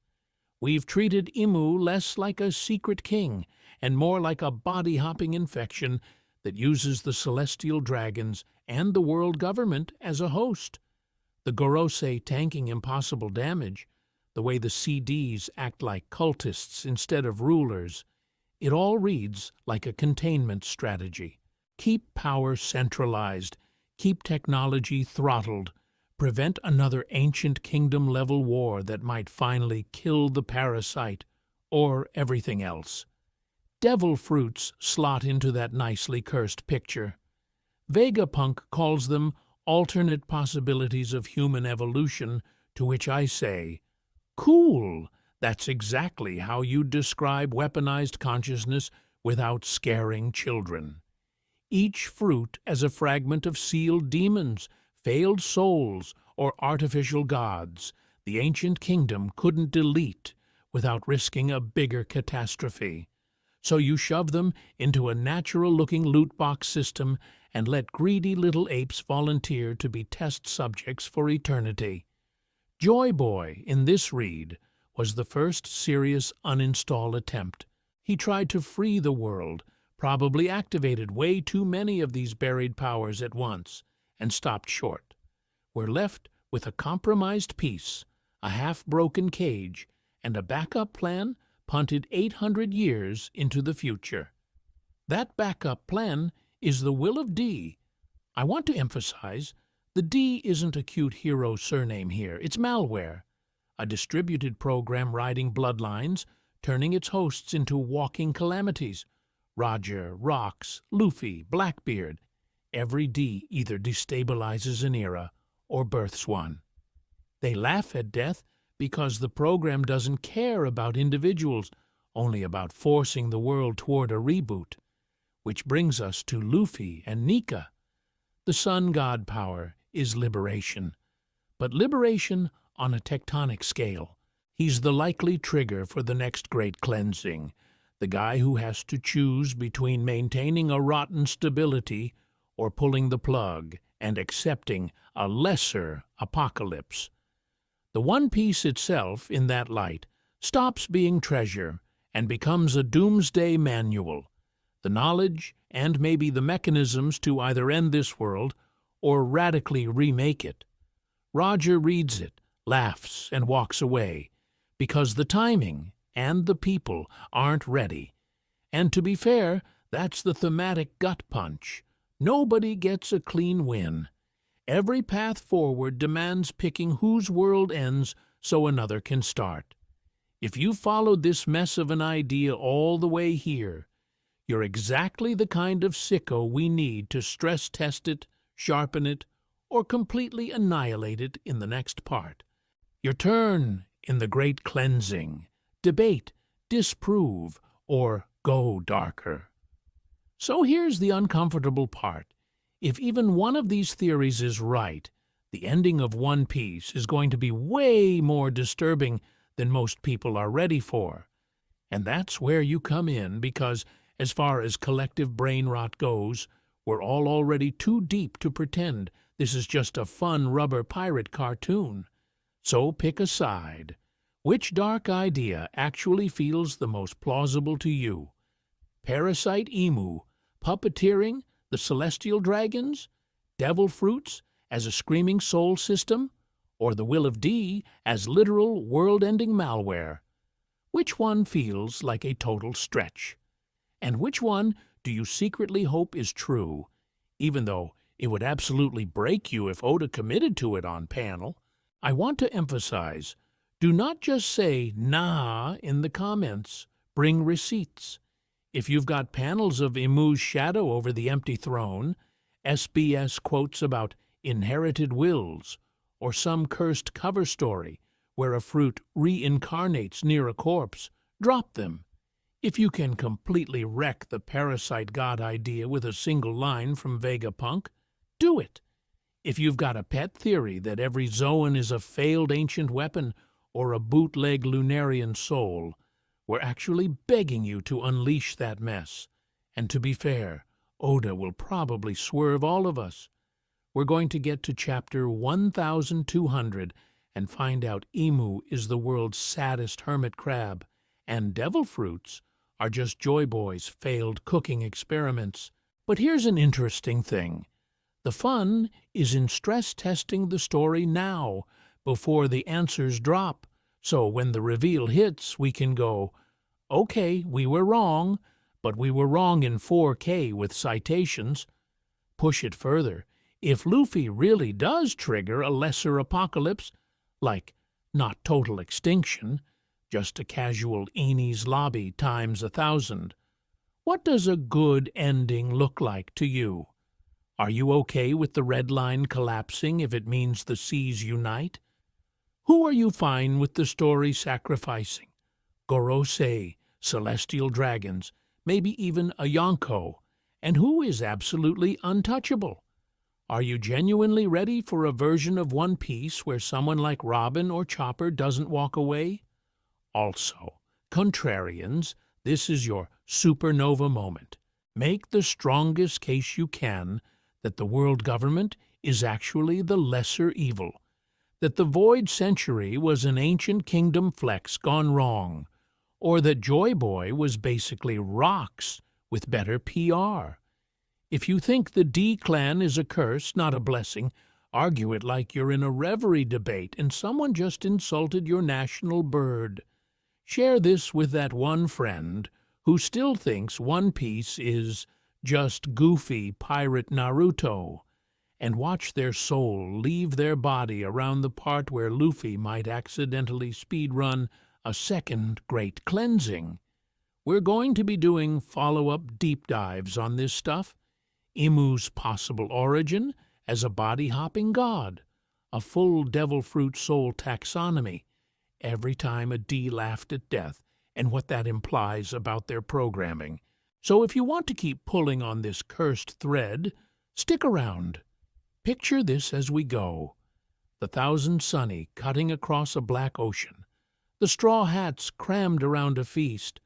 Speaker 1: We've treated Emu less like a secret king and more like a body-hopping infection that uses the celestial dragons and the world government as a host. The Gorosei tanking impossible damage, the way the CDs act like cultists instead of rulers, it all reads like a containment strategy. Keep power centralized, keep technology throttled, prevent another ancient kingdom-level war that might finally kill the parasite or everything else. Devil fruits slot into that nicely cursed picture. Vegapunk calls them alternate possibilities of human evolution, to which I say, cool! That's exactly how you describe weaponized consciousness without scaring children. Each fruit as a fragment of sealed demons, failed souls, or artificial gods the ancient kingdom couldn't delete without risking a bigger catastrophe. So you shove them into a natural-looking loot box system and let greedy little apes volunteer to be test subjects for eternity. Joy Boy, in this read, was the first serious uninstall attempt. He tried to free the world, probably activated way too many of these buried powers at once, and stopped short. We're left with a compromised piece, a half-broken cage, and a backup plan punted 800 years into the future. That backup plan is the will of D. I want to emphasize, the D isn't a cute hero surname here, it's malware. A distributed program riding bloodlines, turning its hosts into walking calamities. Roger, Rox, Luffy, Blackbeard. Every D either destabilizes an era or births one. They laugh at death because the program doesn't care about individuals, only about forcing the world toward a reboot. Which brings us to Luffy and Nika. The sun god power is liberation, but liberation on a tectonic scale. He's the likely trigger for the next great cleansing, the guy who has to choose between maintaining a rotten stability or pulling the plug and accepting a lesser apocalypse. The One Piece itself, in that light, stops being treasure and becomes a doomsday manual, the knowledge and maybe the mechanisms to either end this world or radically remake it. Roger reads it, laughs, and walks away, because the timing and the people aren't ready. And to be fair, that's the thematic gut punch. Nobody gets a clean win. Every path forward demands picking whose world ends so another can start. If you followed this mess of an idea all the way here, you're exactly the kind of sicko we need to stress test it, sharpen it, or completely annihilate it in the next part. Your turn in the great cleansing. Debate, disprove, or go darker. So here's the uncomfortable part. If even one of these theories is right, the ending of One Piece is going to be way more disturbing than most people are ready for. And that's where you come in, because As far as collective brain rot goes, we're all already too deep to pretend this is just a fun rubber pirate cartoon. So pick a side. Which dark idea actually feels the most plausible to you? Parasite emu, puppeteering, the celestial dragons, devil fruits as a screaming soul system, or the will of D as literal world-ending malware? Which one feels like a total stretch? And which one do you secretly hope is true, even though it would absolutely break you if Oda committed to it on panel? I want to emphasize, do not just say nah in the comments, bring receipts. If you've got panels of Imu's shadow over the empty throne, SBS quotes about inherited wills, or some cursed cover story where a fruit reincarnates near a corpse, drop them. If you can completely wreck the parasite god idea with a single line from Vegapunk, do it. If you've got a pet theory that every Zoan is a failed ancient weapon or a bootleg Lunarian soul, we're actually begging you to unleash that mess. And to be fair, Oda will probably swerve all of us. We're going to get to chapter 1200 and find out Emu is the world's saddest hermit crab, and devil fruits are just Joy Boy's failed cooking experiments. But here's an interesting thing. The fun is in stress-testing the story now, before the answers drop, so when the reveal hits, we can go, okay, we were wrong, but we were wrong in 4K with citations. Push it further. If Luffy really does trigger a lesser apocalypse, like not total extinction, just a casual Enies lobby times 1,000, what does a good ending look like to you? Are you okay with the red line collapsing if it means the seas unite? Who are you fine with the story sacrificing? Gorosei, celestial dragons, maybe even a Yonko, and who is absolutely untouchable? Are you genuinely ready for a version of One Piece where someone like Robin or Chopper doesn't walk away? Also, contrarians, this is your supernova moment. Make the strongest case you can that the world government is actually the lesser evil, that the Void Century was an ancient kingdom flex gone wrong, or that Joy Boy was basically rocks with better PR. If you think the D-Clan is a curse, not a blessing, argue it like you're in a reverie debate and someone just insulted your national bird. Share this with that one friend who still thinks One Piece is just goofy pirate Naruto, and watch their soul leave their body around the part where Luffy might accidentally speedrun a second Great Cleansing. We're going to be doing follow-up deep dives on this stuff. Imu's possible origin as a body-hopping god, a full devil fruit soul taxonomy, every time a D laughed at death, and what that implies about their programming. So if you want to keep pulling on this cursed thread, stick around. Picture this as we go. The Thousand Sunny cutting across a black ocean, the straw hats crammed around a feast,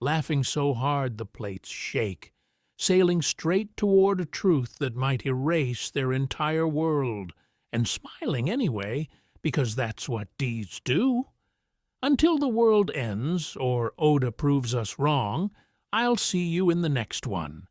Speaker 1: laughing so hard the plates shake, sailing straight toward a truth that might erase their entire world, and smiling anyway, because that's what Ds do. Until the world ends, or Oda proves us wrong, I'll see you in the next one.